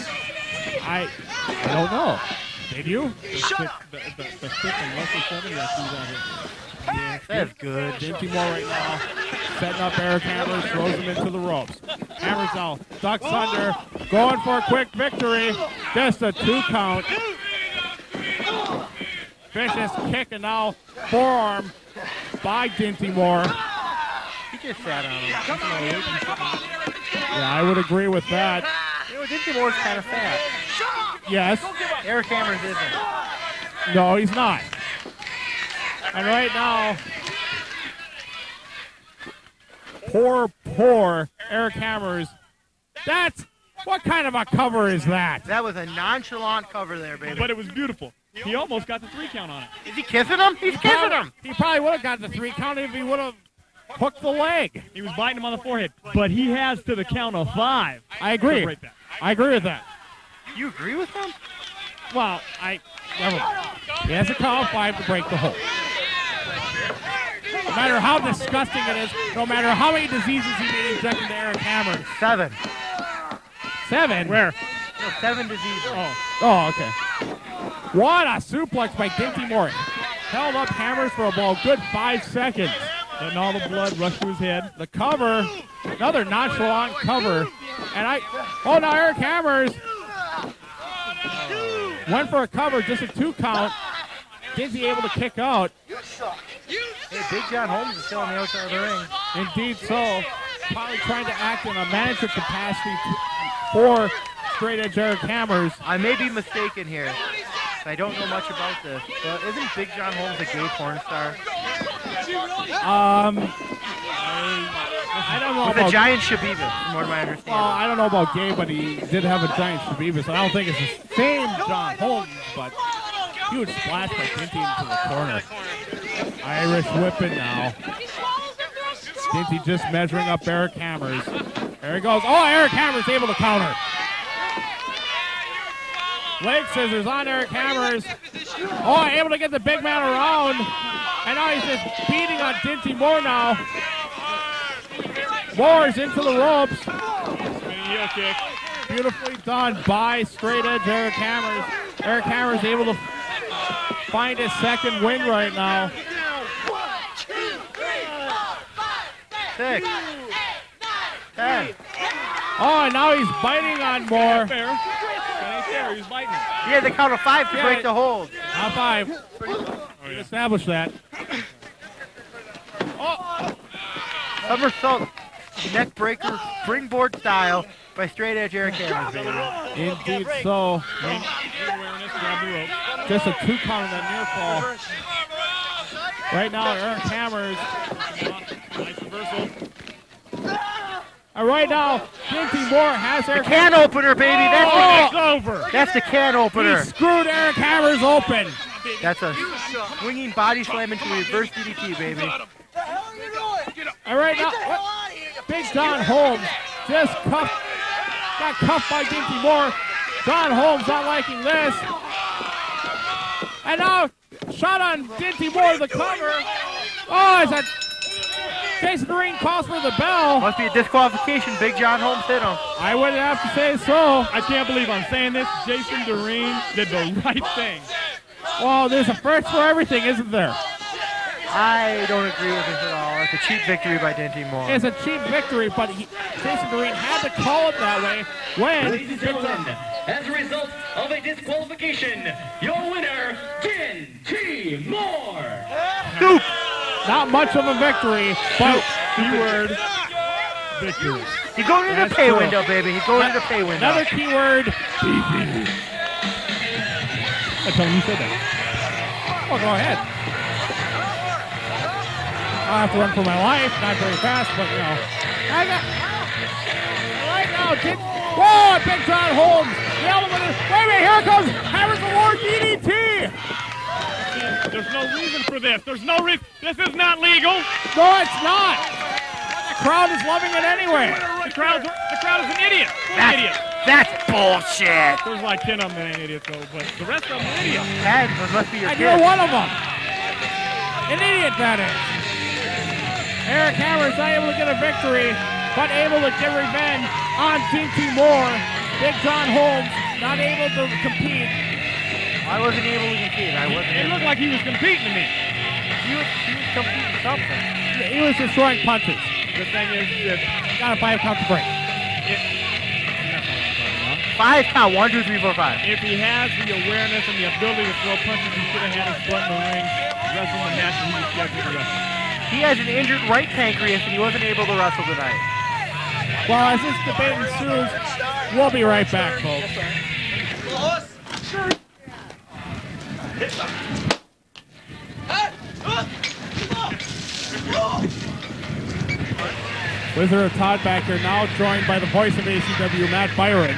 D: I don't know. Did you?
J: The thick and muscle 7, yes, he's out here.
D: Yeah,
B: that's good.
D: Dinty Moore right now. Setting up Eric Hammers, throws him into the ropes. Hammers now ducks under, going for a quick victory. Just a 2 count. Vicious kick and now forearm by Dinty Moore.
B: He just sat on him.
D: Yeah, I would agree with that.
B: You know, Dinty Moore's kind of fat.
D: Yes.
B: Eric Hammers isn't.
D: No, he's not. And right now, poor Eric Hammers. What kind of a cover is that?
B: That was a nonchalant cover there, baby.
J: But it was beautiful. He almost got the 3 count on it.
B: Is he kissing him? He's kissing him.
D: He probably would have got the 3 count if he would have hooked the leg.
J: He was biting him on the forehead. But he has to the count of 5.
D: I agree. I agree with that.
B: You agree with him?
D: Well, never mind. He has to count 5 to break the hold. No matter how disgusting it is, no matter how many diseases he may inject into Eric Hammers.
B: 7.
D: 7?
B: No,
D: Where?
B: 7 diseases.
D: Oh, okay. What a suplex by Dinty Moore. Held up Hammers for about a good 5 seconds.
J: Letting all the blood rush to his head.
D: The cover, another nonchalant cover. And now Eric Hammers went for a cover, just a 2 count. Dinty able to kick out.
B: Hey, Big John Holmes is still on the outside of the ring.
D: Indeed so. Probably trying to act in a manager capacity for straight edge Eric Hammers.
B: I may be mistaken here. I don't know much about this, but isn't Big John Holmes a gay porn star?
D: I don't know
B: With
D: about
B: a giant Shabibas, from what I understand.
D: Well, I don't know about Gabe, but he did have a giant Shabibas. I don't think it's the same John Holmes, but huge splash by Dinty into the corner. Irish whipping now. Dinty just measuring up Eric Hammers. There he goes. Oh, Eric Hammers able to counter. Leg scissors on Eric Hammers. Oh, able to get the big man around. And now he's just beating on Dinty Moore now. Moore's into the ropes.
J: Spinning heel kick.
D: Beautifully done by straight edge Eric Hammers. Eric Hammers able to find his second win right now.
B: 6, 10.
D: Oh, and now he's biting on Moore.
J: Fair. That ain't fair. He's biting him.
B: He had to count of 5 to break the hold.
D: Not 5.
J: Oh, yeah.
D: Establish that.
B: Oh! Somersault neck breaker springboard style by straight edge Eric Hammers, baby.
D: Indeed so.
J: Awareness, grab the rope.
D: Just a 2 count on that near fall. Right now, Eric Hammers.
J: Nice reversal.
D: And right now, Dinty Moore has Eric
B: The can opener, baby. That's
D: over.
B: That's the can opener.
D: He screwed Eric Hammers open.
B: That's a swinging body slam into reverse DDT, baby.
D: And right now, Big John Holmes just got cuffed by Dinty Moore. John Holmes not liking this. And now, shot on Dinty Moore, the cover. Oh, it's a Jason Doreen calls for the bell.
B: Must be a disqualification. Big John Holmes hit him.
D: I would have to say so.
J: I can't believe I'm saying this. Jason Doreen did the right thing.
D: Well, there's a first for everything, isn't there?
B: I don't agree with this at all. It's a cheap victory by Dinty Moore.
D: It's a cheap victory, but Jason Doreen had to call it that way when...
O: Ladies and gentlemen, as a result of a disqualification, your winner, Dinty Moore.
B: Scoop!
D: Not much of a victory, but...
J: Keyword, victory.
B: He's going into the pay window, baby. He's going into the pay window.
D: Another keyword, beefy.
J: That's how you said that.
D: Oh, go ahead. I have to run for my life, not very fast, but you know. Right now, whoa, Big John Holmes. The elevator. Wait a minute, here it comes. Hammers Award DDT.
J: There's no reason for this. There's no reason. This is not legal.
D: No, it's not. The crowd is loving it anyway.
J: The crowd is an idiot.
B: That's bullshit.
J: There's like 10 of them that ain't idiots, though, but the rest of them are idiots.
B: 10 must be your
D: And
B: kid.
D: you're one of them. An idiot, that is. Eric Hammers not able to get a victory, but able to get revenge on Dinty Moore. Big John Holmes not able to compete.
B: I wasn't able to compete.
J: It looked like he was competing to me.
B: He was competing something.
D: He was just throwing punches.
J: The thing is that
D: Got a 5 count to break.
B: 5 count. 1, 2, 3, 4, 5.
J: if he has the awareness and the ability to throw punches, he should have had his butt in the ring, wrestling the match, and he was scheduled to wrestle.
B: He has an injured right pancreas, and he wasn't able to wrestle tonight.
D: Well, as this debate ensues, we'll be right back, folks. Wizard of Todd back here now, joined by the voice of ACW, Matt Byron.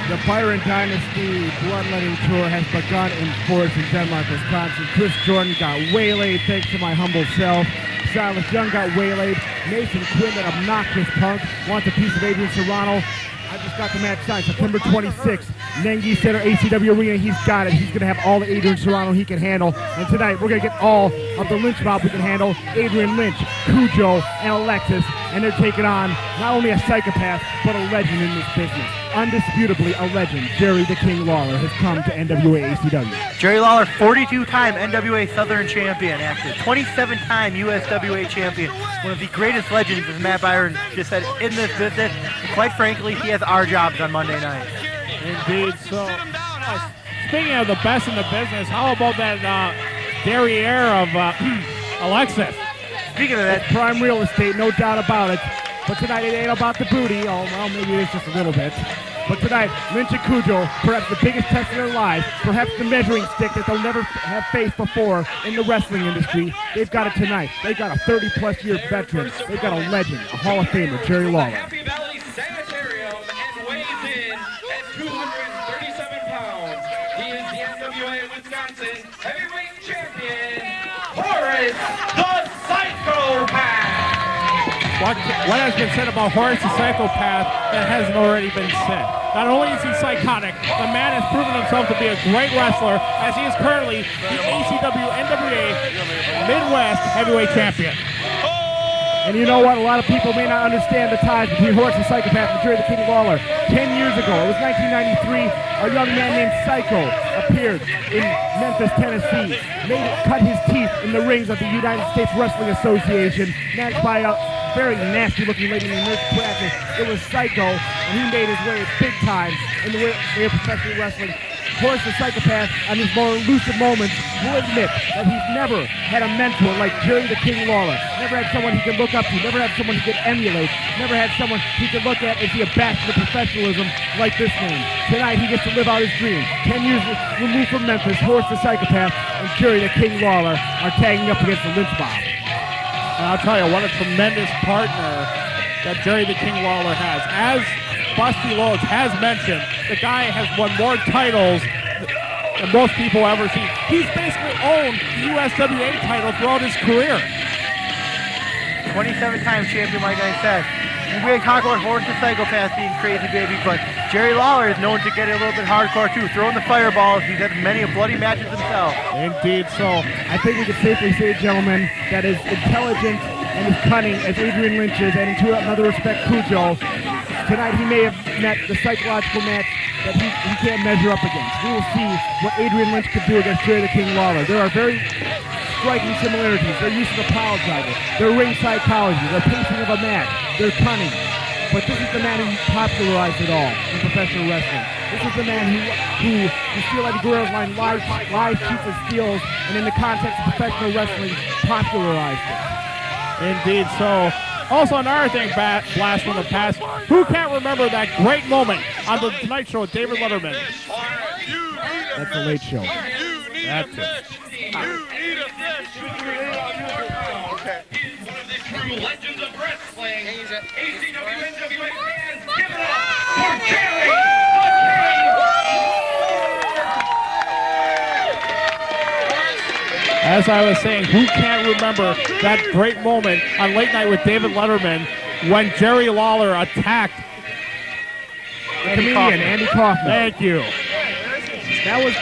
E: The Byron Dynasty Bloodletting Tour has begun in force in Denmark, Wisconsin. Chris Jordan got waylaid, thanks to my humble self. Silas Young got waylaid. Mason Quinn, that obnoxious punk, wants a piece of Adrian Serrano. I just got the match signed, September 26th, Nengi Center, ACW Arena. He's got it. He's going to have all the Adrian Serrano he can handle. And tonight, we're going to get all of the Lynch Mob we can handle. Adrian Lynch, Cujo, and Alexis. And they're taking on not only a psychopath, but a legend in this business. Undisputably a legend, Jerry the King Lawler, has come to NWA ACW.
B: Jerry Lawler, 42-time NWA Southern Champion, actually 27-time USWA Champion. One of the greatest legends, as Matt Byron just said, in this business. And quite frankly, he has our jobs on Monday night.
D: Indeed. So, speaking of the best in the business, how about that derriere of Alexis?
E: Speaking of that, prime real estate, no doubt about it. But tonight it ain't about the booty. Oh, well, maybe it is just a little bit.
D: But tonight, Lynch and Cujo, perhaps the biggest test of their lives, perhaps the measuring stick that they'll never have faced before in the wrestling industry, they've got it tonight. They've got a 30-plus year veteran. They've got a legend, a Hall of Famer, Jerry Lawler.
O: Happy Valley Sanitarium and weighs in at 237 pounds. He is the NWA Wisconsin Heavyweight Champion, Horace the Psychopath.
D: What has been said about Horace the Psychopath that hasn't already been said? Not only is he psychotic, the man has proven himself to be a great wrestler, as he is currently the ACW NWA Midwest Heavyweight Champion. And you know what? A lot of people may not understand the ties between Horace the Psychopath and Jerry the King Lawler. 10 years ago, it was 1993, a young man named Psycho appeared in Memphis, Tennessee, cut his teeth in the rings of the United States Wrestling Association, matched by a very nasty-looking lady named Nurse Practice. It was Psycho, and he made his way big time in the way of professional wrestling. Horace the Psychopath, on his more elusive moments, will admit that he's never had a mentor like Jerry the King Lawler. Never had someone he could look up to, never had someone he could emulate, never had someone he could look at and see a bastion of professionalism like this man. Tonight he gets to live out his dream. 10 years removed from Memphis, Horace the Psychopath and Jerry the King Lawler are tagging up against the Lynch Mob.
R: And I'll tell you, what a tremendous partner that Jerry the King Lawler has. As Busty Loads has mentioned, the guy has won more titles than most people ever see. He's basically owned the USWA title throughout his career.
B: 27-time champion, like I said. We had talked about Horace the Psychopath being crazy, baby, but Jerry Lawler is known to get a little bit hardcore, too. Throwing the fireballs, he's had many bloody matches himself.
D: Indeed so. I think we can safely say, gentlemen, that as intelligent and as cunning as Adrian Lynch is, and to another respect, Cujo, tonight he may have met the psychological match that he can't measure up against. We will see what Adrian Lynch could do against Jerry the King Lawler. There are very striking similarities. Their use of the pile driver, their ring psychology, their pacing of a match, their cunning. But this is the man who popularized it all in professional wrestling. This is the man who the Steel Eddie Guerrero's line, live cheats and steals, and in the context of professional wrestling, popularized it.
R: Indeed so. Also, another thing, Blast from the past, who can't remember that great moment on the Tonight Show with David Letterman?
D: That's the Late Show.
R: That's it.
O: One of the true legends of wrestling. ACW NWA fans, give it up for Jerry
R: As I was saying, who can't remember that great moment on Late Night with David Letterman when Jerry Lawler attacked
D: the comedian Andy Kaufman.
R: Thank you.
D: That was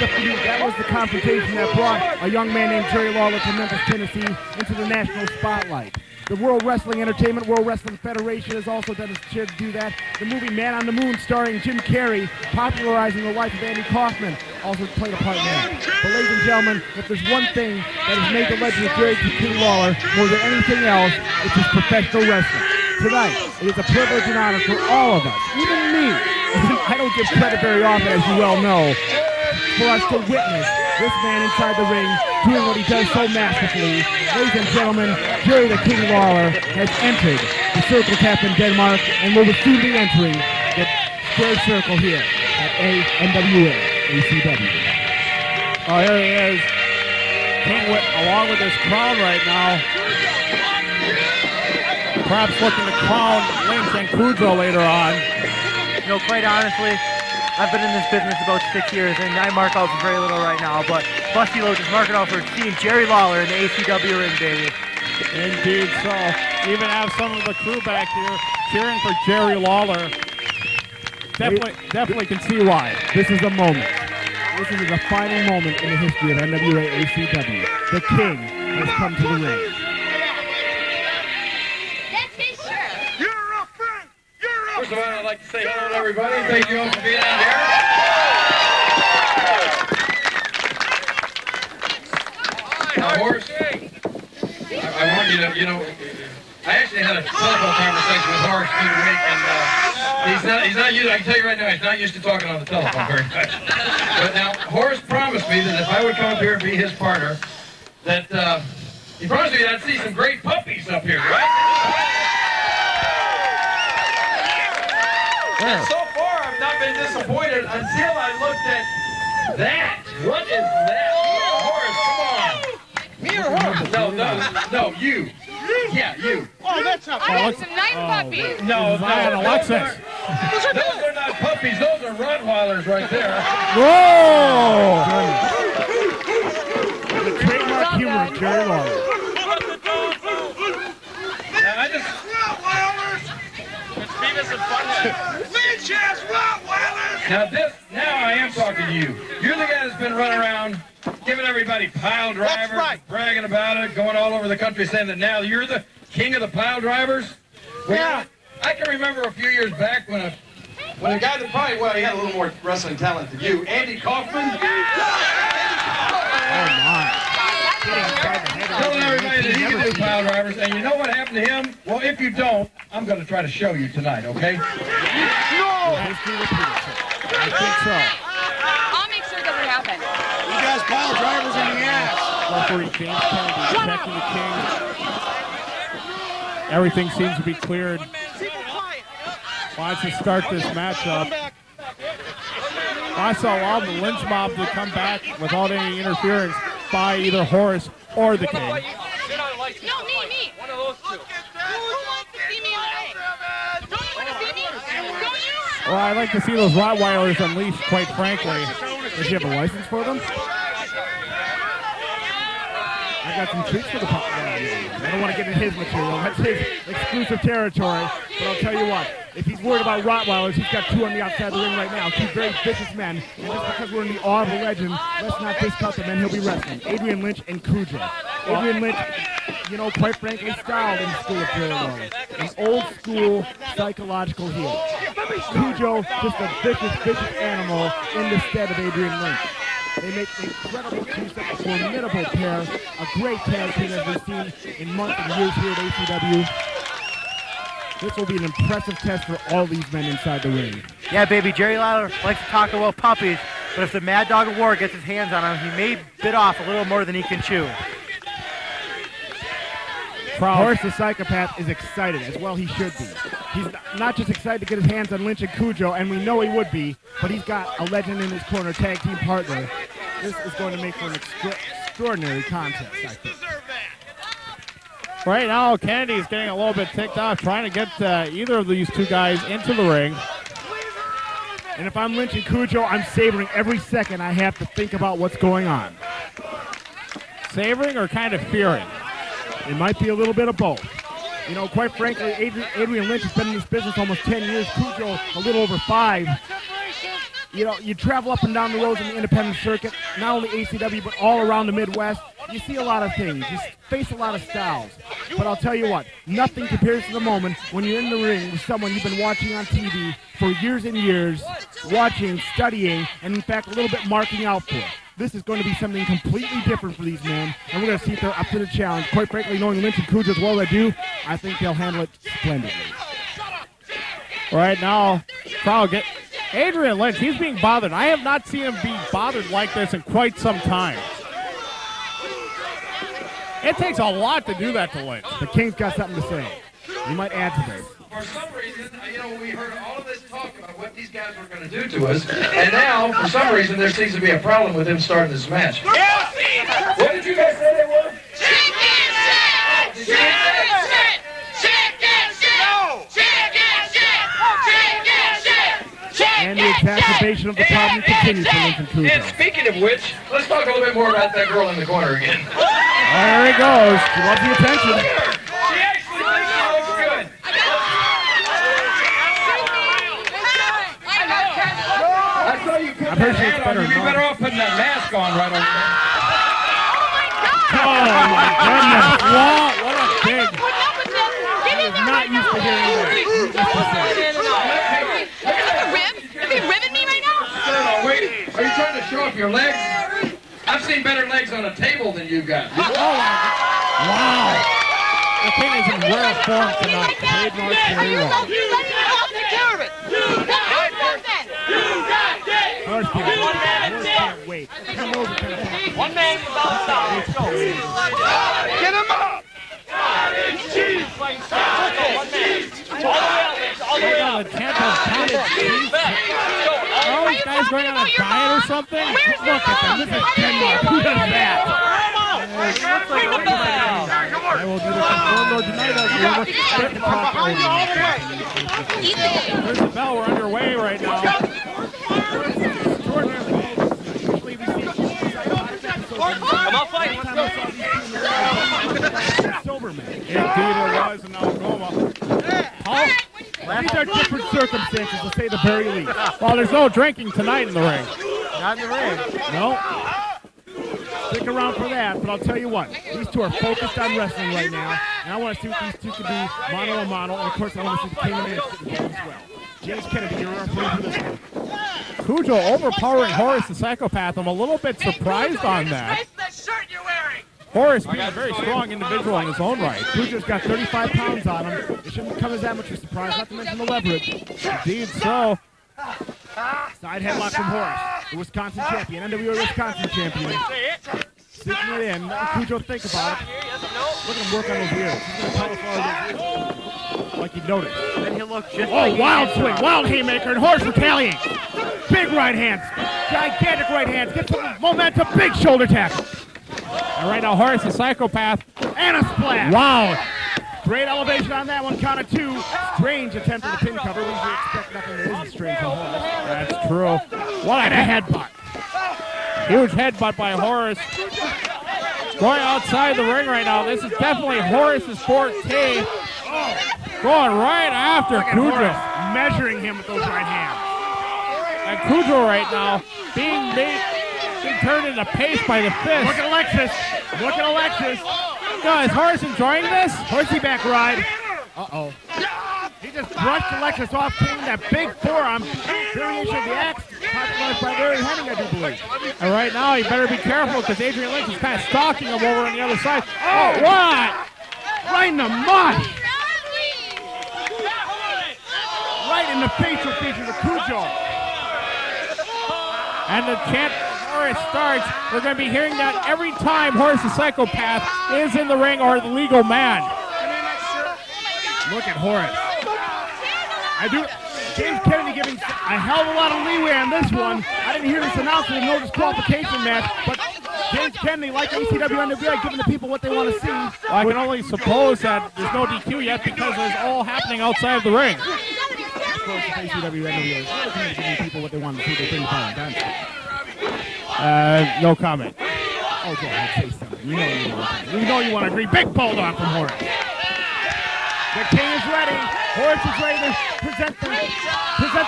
D: the confrontation that brought a young man named Jerry Lawler from Memphis, Tennessee into the national spotlight. The World Wrestling Entertainment, World Wrestling Federation has also done its share to do that. The movie Man on the Moon, starring Jim Carrey, popularizing the life of Andy Kaufman, also played a part in that. But ladies and gentlemen, if there's one thing that has made the legend of Jerry King Lawler more than anything else, it's his professional wrestling. Tonight, it is a privilege and honor for all of us, even me. I don't give credit very often, as you well know, for us to witness this man inside the ring doing what he does so masterfully. Ladies and gentlemen, Jerry the King Lawler has entered the Circle Tap in Denmark and will soon be entering the square circle here at NWA ACW.
R: Oh, here he is. King along with his crown right now. Perhaps looking to crown Lynch and Cujo later on.
B: You know, quite honestly, I've been in this business about 6 years, and I mark out for very little right now, but Busty Loads is marking out for seeing Jerry Lawler in the ACW ring, baby.
R: Indeed so. Even have some of the crew back here cheering for Jerry Lawler. Definitely can see why.
D: This is a moment. This is a defining moment in the history of NWA ACW. The King has come to the ring.
L: First of all, I'd like to say hello to everybody. Thank you all for being out here. Now, Horace, I want you to, I actually had a telephone conversation with Horace through the week, and he's not used, I can tell you right now, he's not used to talking on the telephone very much. But now, Horace promised me that if I would come up here and be his partner, that he promised me that I'd see some great puppies up here, right? And so far, I've not been disappointed until I looked at that. What is that? Horace, come on. Me or Horace? No, you. Yeah, you.
K: Oh, that's not
S: I got some nice puppies.
L: No,
R: Zion Alexis.
L: Those are not puppies. Those are Rottweilers right there.
R: Whoa!
E: The trademark humor of Jerry Lawler.
L: Now, I just...
K: It's Beavis and Butthead. Lynch-ass Rottweilers!
L: Now I am talking to you. You're the guy that's been running around giving everybody pile drivers, bragging about it, going all over the country saying that now you're the king of the pile drivers? Well, yeah. I can remember a few years back when a guy that probably, well, he had a little more wrestling talent than you, Andy Kaufman.
E: Oh, my.
L: Telling everybody that he can do pile drivers, and you know what happened to him? Well, if you don't, I'm going to try to show you tonight, okay?
K: No!
R: I think so.
S: I'll make sure it doesn't happen.
K: You guys pile drivers in the ass.
R: Referee James Kennedy checking the king. Everything seems to be cleared. Wants to start this matchup. I saw all the Lynch mob to come back without any interference by either Horace or the king.
S: No, me. One of those two. Who wants to see me in the ring? Don't you want to see me? Don't you?
R: Well, I'd like to see those Rottweilers unleashed, quite frankly.
E: Does he have a license for them? I got some treats for the pop. I don't want to get into his material. That's his exclusive territory. But I'll tell you what, if he's worried about Rottweilers, he's got two on the outside of the ring right now. Two very vicious men. And just because we're in the awe of a legend, let's not discuss the men he'll be wrestling. Adrian Lynch and Cujo. Adrian Lynch, you know, quite frankly, styled in the school of Jerry Lawler. An old school psychological heel. Cujo, just a vicious animal in the stead of Adrian Lynch. They make an incredible two-step, a formidable pair, a great tag team as we've seen in months and years here at ACW. This will be an impressive test for all these men inside the ring.
B: Yeah, baby, Jerry Lawler likes to talk about puppies, but if the Mad Dog of War gets his hands on him, he may bit off a little more than he can chew.
E: Horace the Psychopath is excited, as well he should be. He's not just excited to get his hands on Lynch and Cujo, and we know he would be, but he's got a legend in his corner, tag team partner. This is going to make for an extraordinary contest, I think.
R: Right now, Kennedy's getting a little bit ticked off, trying to get either of these two guys into the ring.
E: And if I'm Lynch and Cujo, I'm savoring every second I have to think about what's going on.
R: Savoring or kind of fearing?
E: It might be a little bit of both. You know, quite frankly, Adrian Lynch has been in this business almost 10 years. Cujo, a little over 5. You know, you travel up and down the roads in the independent circuit, not only ACW, but all around the Midwest. You see a lot of things. You face a lot of styles. But I'll tell you what, nothing compares to the moment when you're in the ring with someone you've been watching on TV for years and years, watching, studying, and in fact, a little bit marking out for. This is going to be something completely different for these men, and we're going to see if they're up to the challenge. Quite frankly, knowing Lynch and Cujo as well as I do, I think they'll handle it splendidly.
R: Right now, Adrian Lynch, he's being bothered. I have not seen him be bothered like this in quite some time. It takes a lot to do that to Lynch.
E: The King's got something to say. He might add to this.
L: For some reason, you know, we heard all of this talk about what these guys were going to do to us, and now, for some reason, there seems to be a problem with them starting this match. What did you guys say they were?
K: Chicken shit! Chicken shit! Chicken shit!
E: And the exacerbation of the problem continues for Lynch and Cujo.
L: And speaking of which, let's talk a little bit more about that girl in the corner again.
E: There he goes. She loves the attention.
L: She actually thinks she looks good. I saw you put that hat on. You'd be better off putting that mask on right over there.
R: Oh, my goodness. Wow, what a big...
E: I'm not used to hearing that.
S: Is he ribbing me right now?
L: No, wait. Are you trying to show off your legs? I've seen better legs on a table than you got.
R: Wow. The King is in rare form tonight. Trademark Jerry Lawler.
E: Can't wait.
K: One man without style. Let's go. Get him up!
R: All the way out.
K: All the way out.
D: That guy's going on a diet or something? Look at them. This is Denmark. Who does that? I will either confirm or deny that. There's the bell. We're underway right now.
K: Come on, fight.
D: Indeed it was in Algoma. These are different circumstances, to say the very least. Well, there's no drinking tonight in the ring.
B: Not in the ring.
D: No. Stick around for that, but I'll tell you what. These two are focused on wrestling right now, and I want to see what these two can do mano-a-mano, and of course I want to see the King of Man as well. James Kennedy, you're referee for this one. Cujo overpowering Horace the Psychopath. I'm a little bit surprised on that. Horace being a very strong individual in his own right. Cujo's got 35 pounds on him. It shouldn't come as that much of a surprise, not to mention the leverage. Indeed so. Side headlock from Horace, the Wisconsin champion, NWA Wisconsin champion. Sitting it in, letting Cujo think about it. Look at him work on those ears. He's going to tell us all this. Like you noticed.
B: Then he'll look just
D: like wild swing, wild haymaker, and Horace retaliates. Big right hands, gigantic right hands, gets some momentum, big shoulder tackle. And right now, Horace the Psychopath, and a splash. Wow. Great elevation on that one, count of two. Strange attempt at the pin cover. We usually expect nothing that isn't strange from Horace. That's true. What a headbutt. Huge headbutt by Horace. Going outside the ring right now. This is definitely Horace's forte. Going right after Cujo. Measuring him with those right hands. And Cujo right now being turned into paste by the fist. Look at Alexis. Look at Alexis. Is Horace enjoying this? Horsey back ride. Uh-oh. He just brushed Alexis off, taking that big forearm. Variation of the axe, popularized by Larry Henning, I do believe. And right now, he better be careful because Adrian Lynch is kind of stalking him over on the other side. Oh, what? Right in the mud. Right in the facial features of Cujo. And the chant Horace starts. We're going to be hearing that every time Horace the Psychopath is in the ring or the legal man. Look at Horace. James Kennedy giving a hell of a lot of leeway on this one. I didn't hear this announcement of no disqualification match, but James Kennedy, like ECW NWA, giving the people what they want to see. Well, I can only suppose that there's no DQ yet because it's all happening outside of the ring. ECW NWA giving people what they want to see. They think no comment. Oh, go ahead, say something. You know you want to agree. Big bulldog from Horace. The King is ready. Horace is ready to present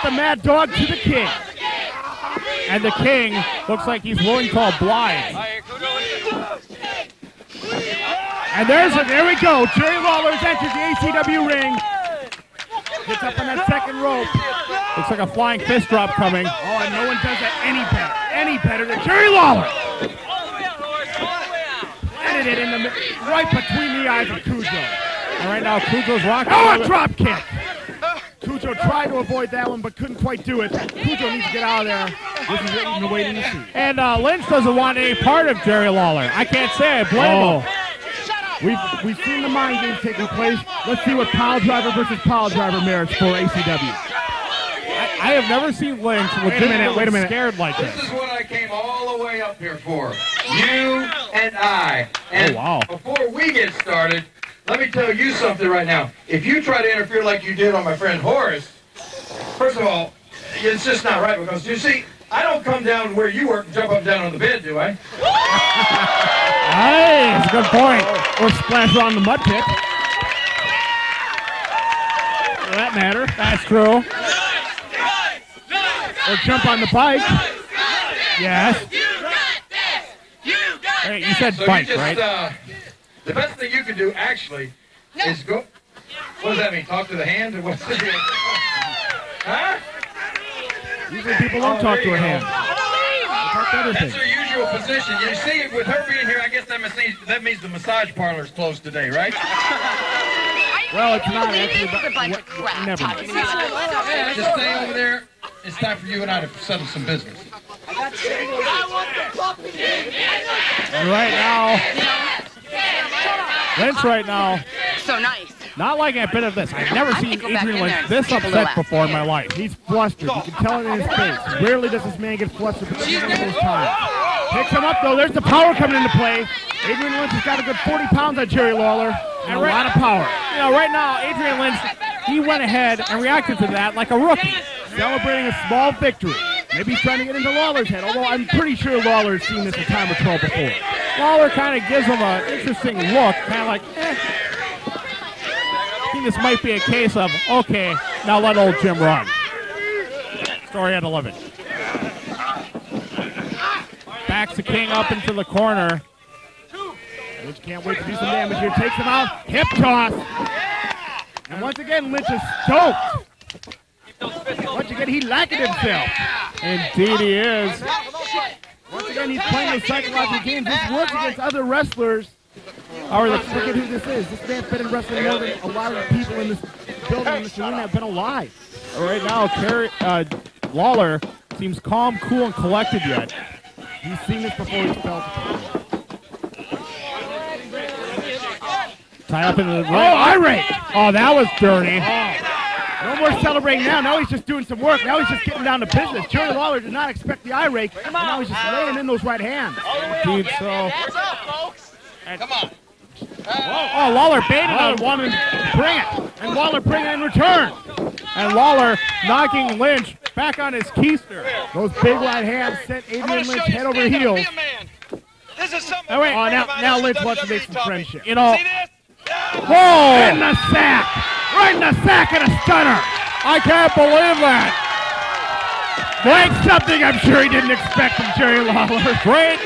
D: the Mad Dog to the King. And the King looks like he's willing to oblige. And there we go. Jerry Lawler's entered the ACW ring. Gets up on that second rope. Looks like a flying fist drop coming. Oh, and no one does that any better than Jerry Lawler. Planted it right between the eyes of Cujo. And right now, Cujo's rocking. Oh, a drop kick! Cujo tried to avoid that one, but couldn't quite do it. Cujo needs to get out of there. This is what he's been waiting to see. And Lynch doesn't want any part of Jerry Lawler. I can't say I blame him. We've seen the mind games taking place. Let's see what Pile Driver versus Pile Driver merits for ACW. I have never seen Lynch legitimately scared like this.
T: This is what I came all the way up here for. You and I. And before we get started, let me tell you something right now. If you try to interfere like you did on my friend Horace, first of all, it's just not right because, you see, I don't come down where you work and jump up and down on the bed, do I?
D: Hey, that's a good point. Or splash around the mud pit. For that matter. That's true. Or jump on the bike. Yes. Hey, you said bike, right?
T: The best thing you can do, actually, is go... What does that mean? Talk to the hand? Or what's the deal? Huh?
D: Usually people don't talk to a hand.
T: That's her usual position. You see, with her being here, I guess that means the massage parlor's closed today, right?
D: Well, it's not actually, but never mind.
T: Just stay over there. It's time for you and I to settle some business.
D: Right now, Lynch right now.
S: So nice.
D: Not like a bit of this. I've never seen
S: go back
D: Adrian
S: in there
D: Lynch
S: and
D: this
S: take a little
D: upset
S: ass.
D: before in my life.
E: He's flustered. You can tell it in his face. Rarely does this man get flustered, but this is one of those times. Picks him up, though. There's the power coming into play. Adrian Lynch has got a good 40 pounds on Jerry Lawler and a lot of power.
D: You know, right now, Adrian Lynch, he went ahead and reacted to that like a rookie.
E: Celebrating a small victory. Maybe he's trying to get into Lawler's head, although I'm pretty sure Lawler's seen this a time or 12 before.
D: Lawler kind of gives him an interesting look, kind of like, I think this might be a case of, okay, now let old Jim run. Story at 11. Backs the King up into the corner.
E: Lynch can't wait to do some damage here. Takes him out. Hip toss. And once again, Lynch is stoked. Once again, he lacking himself.
D: Indeed he is.
E: Once again, he's playing those psychological games. This works against other wrestlers. Let's forget who this is. This man's been in wrestling more than a lot of the people in this building, in this arena, have been alive.
D: Right now, Lawler seems calm, cool, and collected yet.
E: He's seen this before. He's felt it before.
D: Tie up in the ring.
E: Oh, irate!
D: Oh, that was dirty.
E: No more celebrating now. Now he's just doing some work. Now he's just getting down to business. Jerry Lawler did not expect the eye rake, and now he's just laying in those right hands.
D: Indeed so.
H: What's up, folks? Come on.
D: Oh, Lawler baited him.
E: Wanted to bring it, and Lawler bring it in return.
D: And Lawler knocking Lynch back on his keister.
E: Those big right hands sent Adrian Lynch head over heels.
H: This is something.
D: Oh, wait.
E: Now Lynch wants to make some friendship.
D: You know.
H: See this?
D: Whoa!
E: In the sack! Right in the sack and a stunner!
D: I can't believe that!
E: Great something I'm sure he didn't expect from Jerry Lawler.
D: Great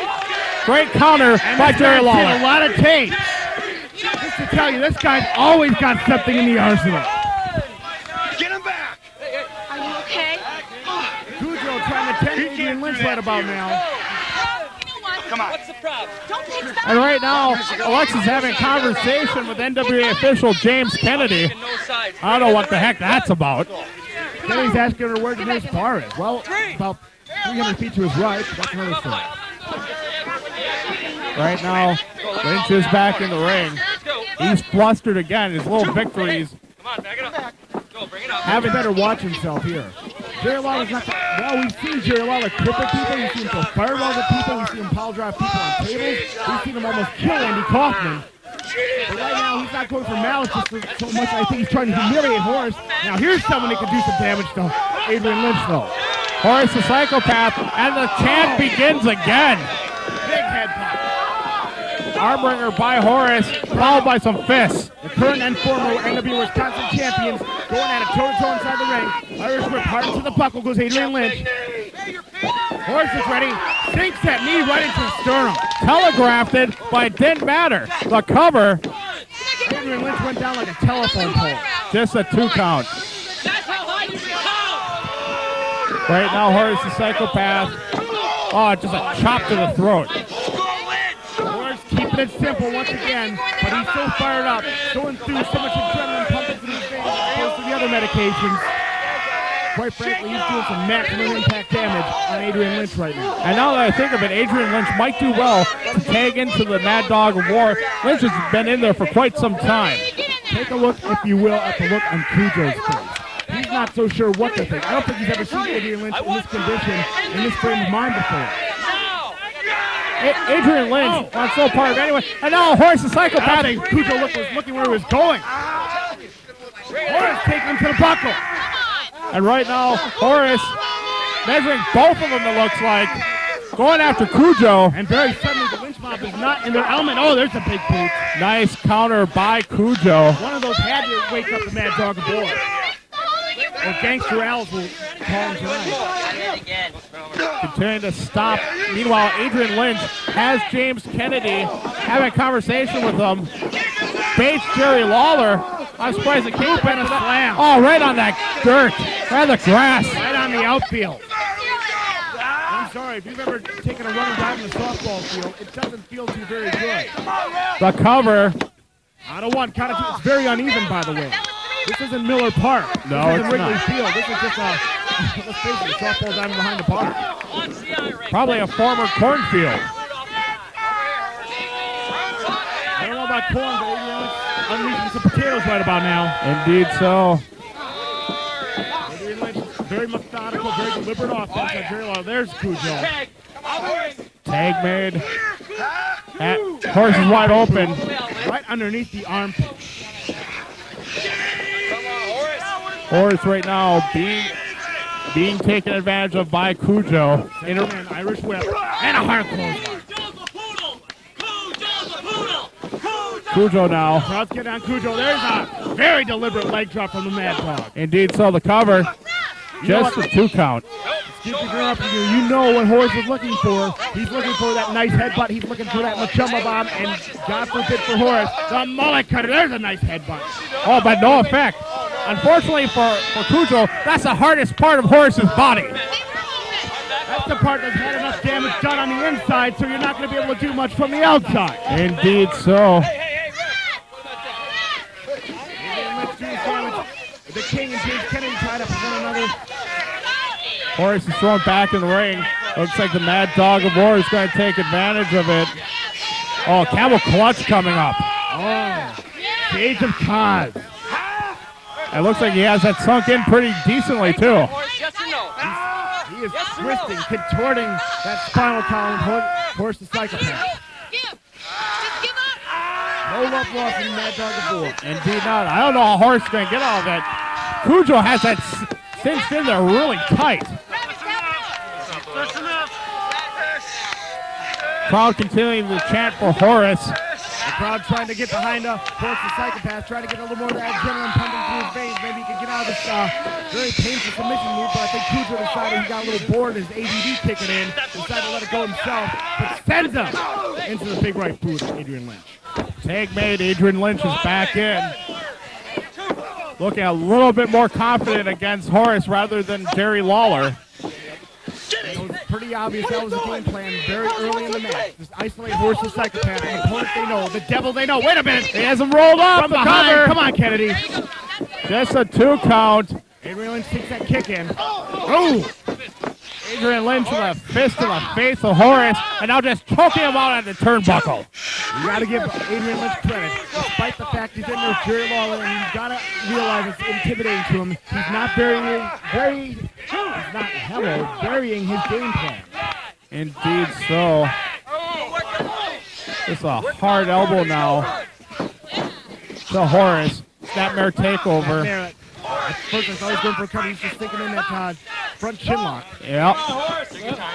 D: counter by Jerry Lawler.
E: A lot of tape. Just to tell you, this guy's always got something in the arsenal.
H: Get him back!
S: Are you okay?
E: Cujo trying to tend Adrian Lynch right about now.
H: Come on.
K: What's the problem?
S: Don't take stuff.
D: And right now, Alexa's having a conversation with NWA official James Kennedy. I don't know what the heck that's about.
E: Kennedy's asking her where the nearest bar is. Well, about 300 feet to his right. That's another story.
D: Right now, Lynch is back in the ring. He's flustered again. His little victories.
K: Come on, back it up. Go, bring it up.
E: Having better watch himself here. Jerry Lawler's not. Well, we've seen Jerry Lawler cripple people. We've seen him throw fireballs at people. We've seen him pile drive people on tables. We've seen him almost kill Andy Kaufman. But right now, he's not going for malice just so much. I think he's trying to humiliate Horace. Now, here's someone that can do some damage to Adrian Lynch, though.
D: Horace the Psychopath, and the chant begins again.
E: Big head pop.
D: Armbringer by Horace, followed by some fists.
E: The current and former NWA Wisconsin champions going at it toe-to-toe inside the ring. Irish whip hard into the buckle goes Adrian Lynch. Horace is ready. Sinks that knee right into the sternum.
D: Telegraphed it, but it didn't matter. The cover.
E: Adrian Lynch went down like a telephone pole.
D: Just a 2 count. Right now, Horace the Psychopath. Oh, just a chop to the throat.
E: Horace keeping it simple once again, but he's so fired up, so enthused, so much adrenaline pumping through his veins as opposed to the other medications. Quite frankly, he's doing some maximum impact damage on Adrian Lynch right now.
D: And now that I think of it, Adrian Lynch might do well to tag into the Mad Dog of War. Lynch has been in there for quite some time.
E: Take a look, if you will, at the look on Cujo's face. He's not so sure what to think. I don't think he's ever seen Adrian Lynch in this condition, in this frame of mind before.
D: Adrian Lynch wants no part of it anyway. And now Horace the Psychopath.
E: I think Cujo was looking where he was going. Horace taking him to the buckle.
D: And right now, Horace measuring both of them, it looks like. Going after Cujo.
E: And very suddenly, the Lynch mob is not in their element. Oh, there's a big boot.
D: Nice counter by Cujo.
E: One of those had to wake up the Mad Dog of War. Or Gangster Al's will call him tonight.
D: Continuing to stop. Meanwhile, Adrian Lynch has James Kennedy having a conversation with him. Bates Jerry Lawler. I'm surprised it came back to that.
E: Slam.
D: Oh, right on that dirt. Right on the grass.
E: Right on the outfield. I'm sorry, if you've ever taken a running dive in the softball field, it doesn't feel too very good.
D: The cover.
E: Out of one, count of two. It's very uneven, by the way. This isn't Miller Park.
D: No,
E: this
D: it's
E: isn't Wrigley
D: not.
E: Field. This is just a, let's face it, a softball dive behind the park.
D: Probably a former cornfield.
E: I don't know about corn, but Adrian Lynch
D: unleashing some potatoes right about now.
R: Indeed so.
D: Adrian Lynch, very methodical, very deliberate offense on Jerry Lawler. There's Cujo.
R: Tag made. Horse is wide open.
D: Right underneath the armpit.
R: Horse right now being taken advantage of by Cujo.
D: An Irish whip and a hard close.
R: Cujo now.
D: Crowd's getting on Cujo. There's a very deliberate leg drop from the Mad Dog.
R: Indeed so, the cover. Just a 2 count.
D: You know what Horace is looking for. He's looking for that nice headbutt. He's looking for that Machumba bomb. And God forbid for Horace, the mullet cutter. There's a nice headbutt.
R: Oh, but no effect. Unfortunately for Cujo, that's the hardest part of Horace's body.
D: That's the part that's had enough damage done on the inside, so you're not going to be able to do much from the outside.
R: Indeed so.
D: The King and James Kennedy tied up with one another.
R: Horace is thrown back in the ring. Looks like the Mad Dog of War is going to take advantage of it. Oh, camel clutch coming up.
D: Oh, Shades of Kaz.
R: It looks like he has that sunk in pretty decently, too.
D: He is twisting, contorting that spinal column. Horse the psychopath. No love lost in the Mad Dog of War.
R: Indeed not. I don't know how Horace is going to get all of that. Cujo has that cinched in there really tight. Crowd continuing to chant for Horace.
D: The crowd trying to get behind Horse the psychopath, trying to get a little more of that adrenaline pumping through his veins. Maybe he can get out of this very painful submission move, but I think Cujo decided he got a little bored, his ADD kicking in, decided to let it go himself, but sends him into the big right boot of Adrian Lynch.
R: Tag made, Adrian Lynch is back in. Looking a little bit more confident against Horace rather than Jerry Lawler.
D: It was pretty obvious that was the game plan very early in the match. Just isolate Horse the psychopath, the opponent they know, the devil they know. Wait a minute!
R: He has him rolled up
D: from
R: the
D: behind.
R: cover.
D: Come on, Kennedy.
R: Just a 2 count.
D: Adrian Lynch takes that kick in. Oh!
R: Adrian Lynch with a fist in the face of Horace, and now just choking him out at the turnbuckle.
D: You got to give Adrian Lynch credit. Despite the fact he's in there with Jerry Lawler, and you've got to realize it's intimidating to him. He's not varying his game plan.
R: Indeed so. It's a hard elbow now to Horace. Snapmare takeover.
D: At first I thought he was going for a cover. He's just thinking in that front chin lock.
R: Yeah.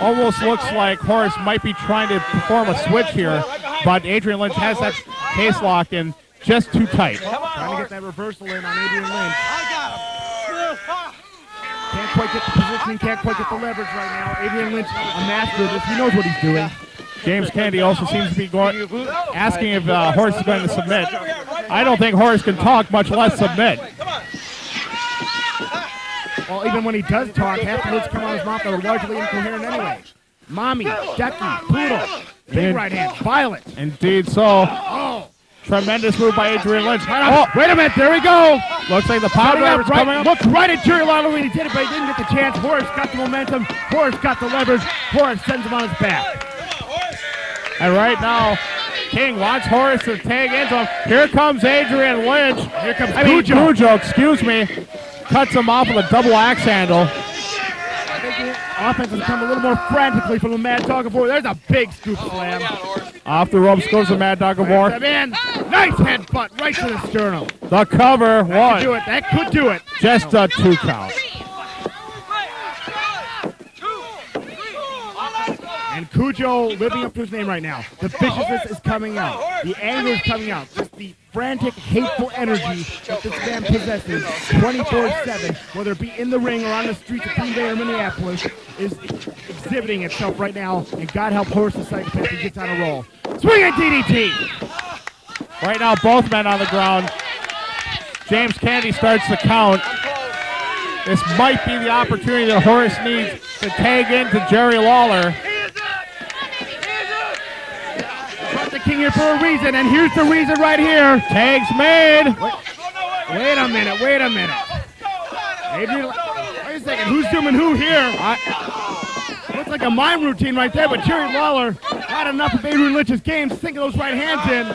R: Almost looks like Horace might be trying to perform a switch here, but Adrian Lynch has that case lock in just too tight.
D: Trying to get that reversal in on Adrian Lynch. Can't quite get the positioning, can't quite get the leverage right now. Adrian Lynch, a master of this. He knows what he's doing.
R: James Kennedy also seems to be asking if Horace is going to submit. I don't think Horace can talk, much less submit.
D: Well, even when he does talk, half the words come out of his mouth that are largely incoherent anyway. Mommy, Ducky, Poodle, big right hand, Violet.
R: Indeed so.
D: Oh.
R: Tremendous move by Adrian Lynch.
D: Oh, wait a minute, there we go.
R: Looks like the power driver's coming up.
D: Looked right at Jerry Lawler when he did it, but he didn't get the chance. Horace got the momentum. Horace got the leverage. Horace sends him on his back.
R: And right now, King wants Horace to tag into him. Here comes Adrian Lynch.
D: Here comes
R: Cujo, excuse me. Cuts him off with a double axe handle.
D: I think the offense has come a little more frantically from the Mad Dog of War. There's a big scoop slam.
R: Off the ropes goes the Mad Dog of War.
D: Nice headbutt right to the sternum.
R: The cover, one.
D: That could do it.
R: Just a 2 count.
D: And Cujo living up to his name right now. The viciousness is coming out. The anger is coming out. Just the frantic, hateful energy that this man possesses 24/7, whether it be in the ring or on the streets of Green Bay or Minneapolis, is exhibiting itself right now. And God help Horace the Psychopath, he gets on a roll. Swing at DDT!
R: Right now, both men on the ground. James Kennedy starts the count. This might be the opportunity that Horace needs to tag into Jerry Lawler.
D: The King here for a reason, and here's the reason right here.
R: Tags made.
D: Wait a minute. Adrian, wait a second. Who's doing who here? Looks like a mime routine right there, but Jerry Lawler had enough of Adrian Lynch's game to sink those right hands in.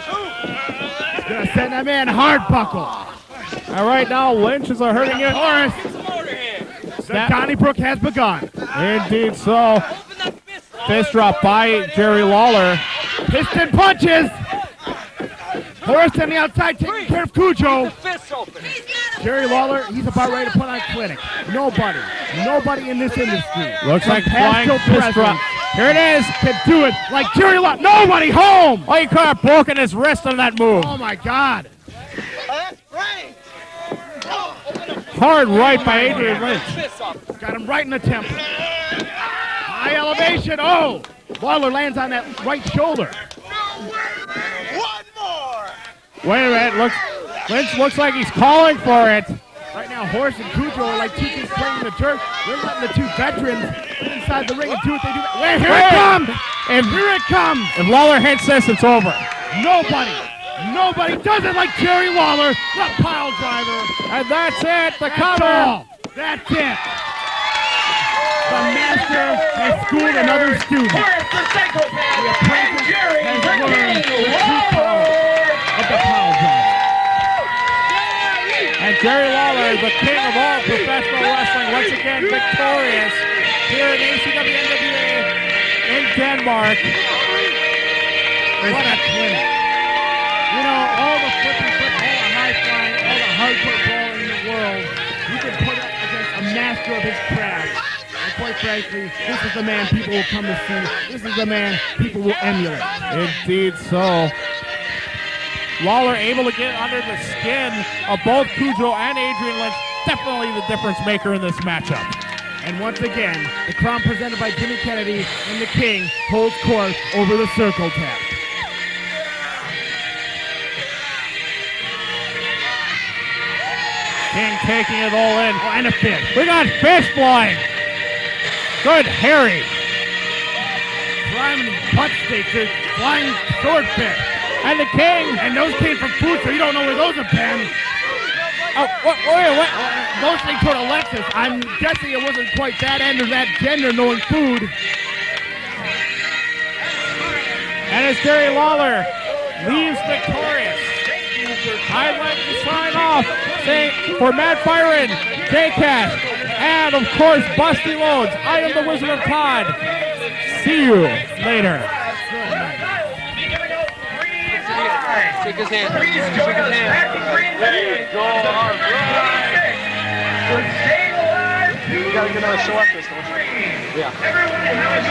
E: Gonna send that man hard buckle.
D: All right, now Lynch is hurting it.
E: Horace. Donnybrook has begun.
D: Indeed so. Fist drop by Jerry Lawler.
E: Piston punches. Horace on the outside taking care of Cujo. Jerry Lawler, he's about ready to put on a clinic. Nobody in this industry.
D: Looks like flying fist drop. Here it is.
E: Can do it like Jerry Lawler. Nobody home.
D: Oh, he could have broken his wrist on that move.
E: Oh my God.
D: Hard right by Adrian Lynch.
E: Got him right in the temple. High elevation. Oh, Lawler lands on that right shoulder.
D: Wait a minute. Lynch looks like he's calling for it.
E: Right now, Horace and Cujo are like two kids playing in the dirt. They're letting the two veterans get inside the ring and do what they do. Wait, here it comes! Here it comes!
D: If Lawler hits this, it's over.
E: Nobody does it like Jerry Lawler, the pile driver.
D: And that's it, the cover.
E: That's it. The master has schooled another student.
P: The apprentice
E: has learned the true power of the pile driver.
D: And Jerry Lawler, the king of all professional wrestling, once again victorious here in ACW NWA in Denmark.
E: What a clinic. You know, all the flipping flip, all the high flying, all the hardcore brawling in the world, you can put up against a master of his craft. And quite frankly, this is the man people will come to see. This is the man people will emulate.
D: Indeed so. Lawler able to get under the skin of both Cujo and Adrian Lynch. Definitely the difference maker in this matchup.
E: And once again, the crown presented by Jimmy Kennedy and the King holds court over the circle tap.
D: King taking it all in.
E: Oh, and a fist.
D: We got fist flying. Good Harry.
E: Climbing punch stakes, flying sword fist.
D: And the King.
E: And those came from food, so you don't know where those have been.
D: Oh, what?
E: Mostly toward Alexis. I'm guessing it wasn't quite that end or that gender knowing food.
D: And as Jerry Lawler leaves victorious, I'd like to sign off for Matt Byron, J-Cash, and of course Busty Loads. I am the Wizard of Todd. See you later.
K: Shake his hand.
P: Please join us back in Green Bay.
K: You gotta get another show after this, don't you? Yeah.
P: Everyone have a